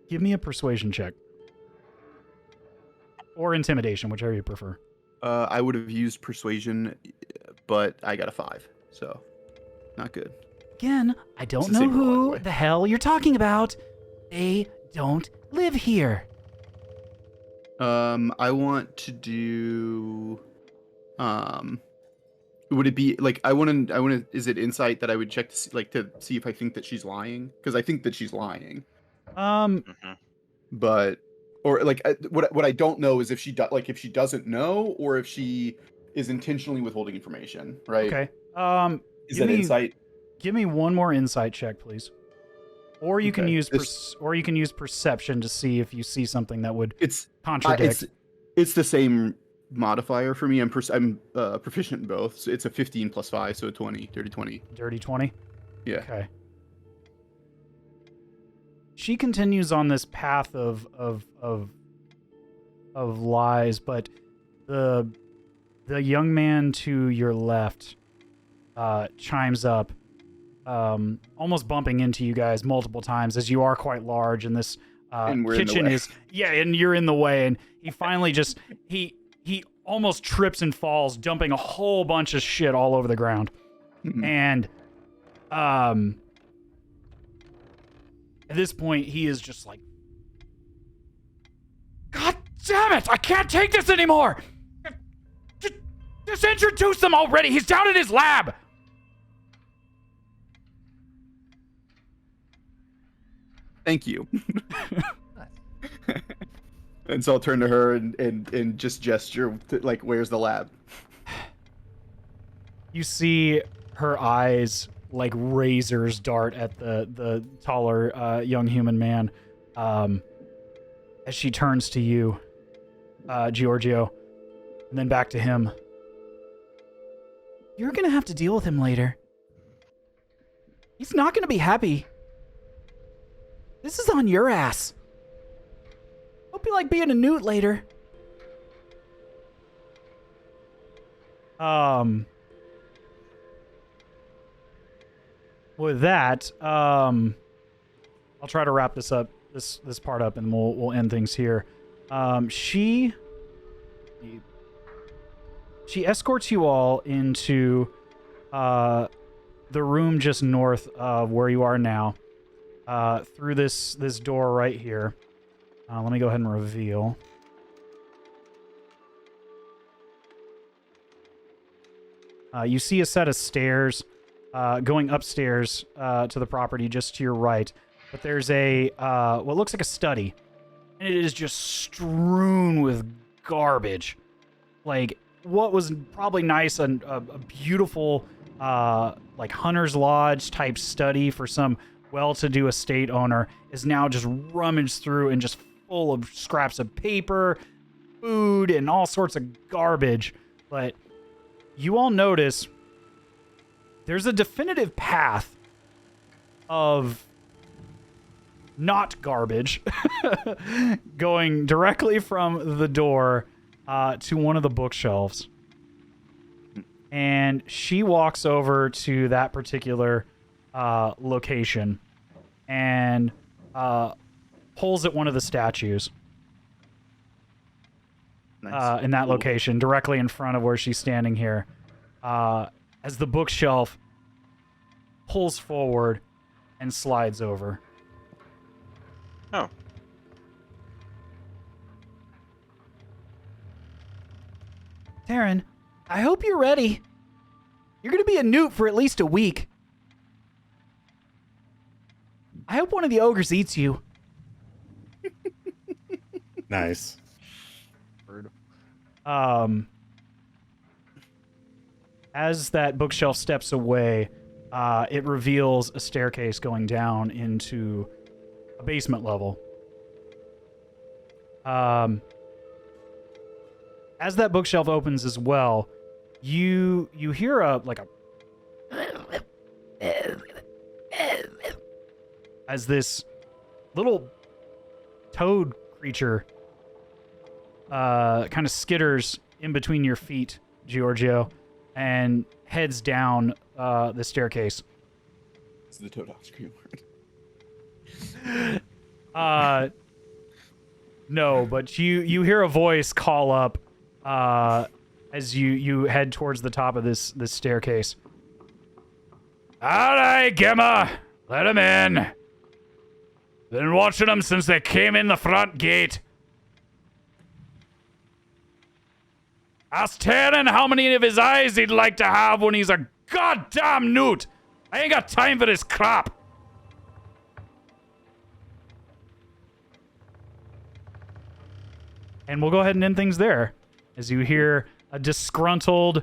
S1: Give me a persuasion check. Or intimidation, whichever you prefer.
S3: I would have used persuasion, but I got a 5, so not good.
S7: Again, I don't
S3: It's the
S7: know
S3: same roll, by the
S7: who
S3: way.
S7: the hell you're talking about. They don't live here.
S3: I want to do. Would it be like I want to? Is it insight that I would check to see if I think that she's lying? Because I think that she's lying. But or like what I don't know is if she if she doesn't know or if she is intentionally withholding information. Right?
S1: Okay.
S3: Is that insight?
S1: Give me one more insight check, please. Or you can
S3: Okay.
S1: use perception to see if you see something that would
S3: It's
S1: contradict.
S3: it's the same modifier for me. I'm proficient in both. So it's a 15 plus 5, so a 20, dirty 20.
S1: Dirty 20.
S3: Yeah.
S1: Okay. She continues on this path of lies, but the young man to your left chimes up, almost bumping into you guys multiple times as you are quite large, and this
S3: And we're in the
S1: kitchen
S3: way.
S1: is and you're in the way, and he finally just he almost trips and falls, dumping a whole bunch of shit all over the ground.
S3: Mhm.
S1: And at this point, he is just like, God damn it! I can't take this anymore! Just introduce him already! He's down in his lab!
S3: Thank you. And so I'll turn to her and just gesture to, like, where's the lab?
S1: You see her eyes like razors dart at the taller young human man as she turns to you, Giorgio, and then back to him.
S7: You're gonna have to deal with him later. He's not gonna be happy. This is on your ass. Hope you like being a newt later.
S1: With that, I'll try to wrap this part up, and we'll end things here. She escorts you all into the room just north of where you are now, through this door right here. Let me go ahead and reveal. You see a set of stairs going upstairs to the property just to your right. But there's a what looks like a study, and it is just strewn with garbage. Like what was probably nice, a beautiful like hunter's lodge type study for some well-to-do estate owner is now just rummaged through and just full of scraps of paper, food, and all sorts of garbage. But you all notice there's a definitive path of not garbage going directly from the door to one of the bookshelves. And she walks over to that particular location and pulls at one of the statues in that location, directly in front of where she's standing here. As the bookshelf pulls forward and slides over.
S2: Oh.
S7: Taryn, I hope you're ready. You're going to be a newt for at least a week. I hope one of the ogres eats you.
S4: Nice.
S1: As that bookshelf steps away, it reveals a staircase going down into a basement level. As that bookshelf opens as well, you hear as this little toad creature kind of skitters in between your feet, Giorgio, and heads down the staircase.
S3: This is the Toad Scream
S1: word. No, but you hear a voice call up as you head towards the top of this staircase. All right, Gemma, let him in. Been watching them since they came in the front gate. Ask Taryn how many of his eyes he'd like to have when he's a goddamn newt. I ain't got time for this crap. And we'll go ahead and end things there, as you hear a disgruntled,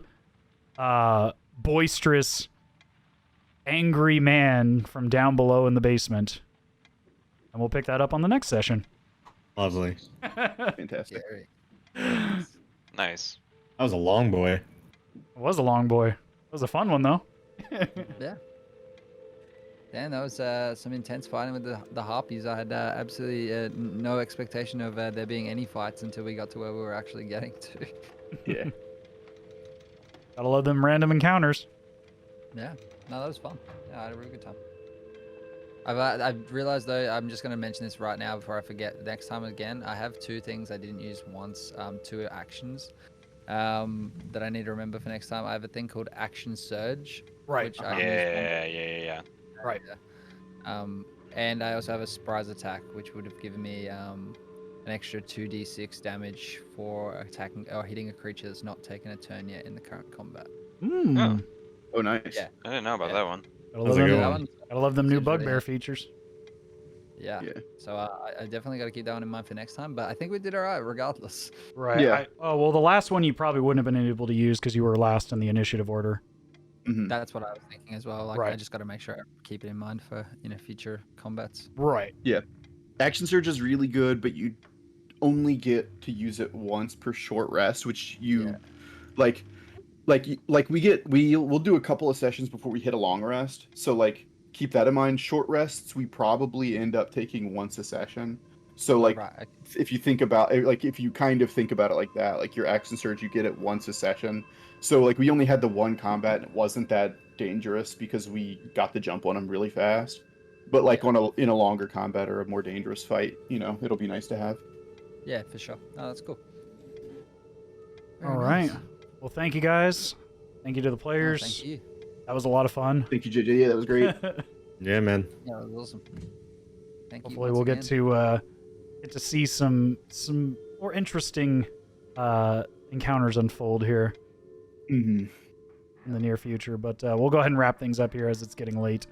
S1: boisterous, angry man from down below in the basement. And we'll pick that up on the next session.
S4: Lovely.
S3: Fantastic.
S2: Nice.
S4: That was a long boy.
S1: It was a long boy. It was a fun one, though.
S6: Yeah. Yeah, that was some intense fighting with the harpies. I had absolutely no expectation of there being any fights until we got to where we were actually getting to.
S3: Yeah.
S1: Gotta love them random encounters.
S6: Yeah. No, that was fun. Yeah, I had a really good time. I've realized, though, I'm just going to mention this right now before I forget. Next time again, I have two things I didn't use once, two actions that I need to remember for next time. I have a thing called Action Surge.
S1: Right.
S6: Which I
S2: Yeah.
S1: Right.
S6: And I also have a surprise attack, which would have given me an extra 2d6 damage for attacking or hitting a creature that's not taken a turn yet in the current combat.
S3: Oh, nice.
S6: Yeah.
S2: I didn't know about that one.
S1: Gotta
S4: That's
S1: love
S4: a good
S1: them,
S4: one.
S1: gotta love them new
S6: Seems really
S1: Bugbear
S6: nice.
S1: features.
S6: Yeah.
S3: Yeah.
S6: So I definitely got to keep that one in mind for next time. But I think we did all right regardless.
S1: Right.
S3: Yeah.
S1: Well, the last one you probably wouldn't have been able to use because you were last in the initiative order.
S3: Mhm.
S6: That's what I was thinking as well. Like
S1: Right.
S6: I just got to make sure I keep it in mind for future combats.
S1: Right.
S3: Action Surge is really good, but you only get to use it once per short rest, which you
S6: Yeah.
S3: like we'll do a couple of sessions before we hit a long rest. So like keep that in mind. Short rests we probably end up taking once a session. So like
S6: Right.
S3: if you think about it, like if you kind of think about it like that, like your Action Surge you get it once a session. So like we only had the one combat and it wasn't that dangerous because we got the jump on them really fast. But like in a longer combat or a more dangerous fight, it'll be nice to have.
S6: Yeah, for sure. Oh, that's cool.
S1: All right. Well, thank you guys. Thank you to the
S6: Oh,
S1: players.
S6: thank you.
S1: That was a lot of fun.
S3: Thank you, JJ. Yeah, that was great.
S4: Yeah, man.
S6: Yeah, that was awesome. Thank you.
S1: Hopefully,
S6: once
S1: we'll
S6: again.
S1: get to see some more interesting encounters unfold here
S3: Mm-hmm.
S1: in the near future. But we'll go ahead and wrap things up here as it's getting late.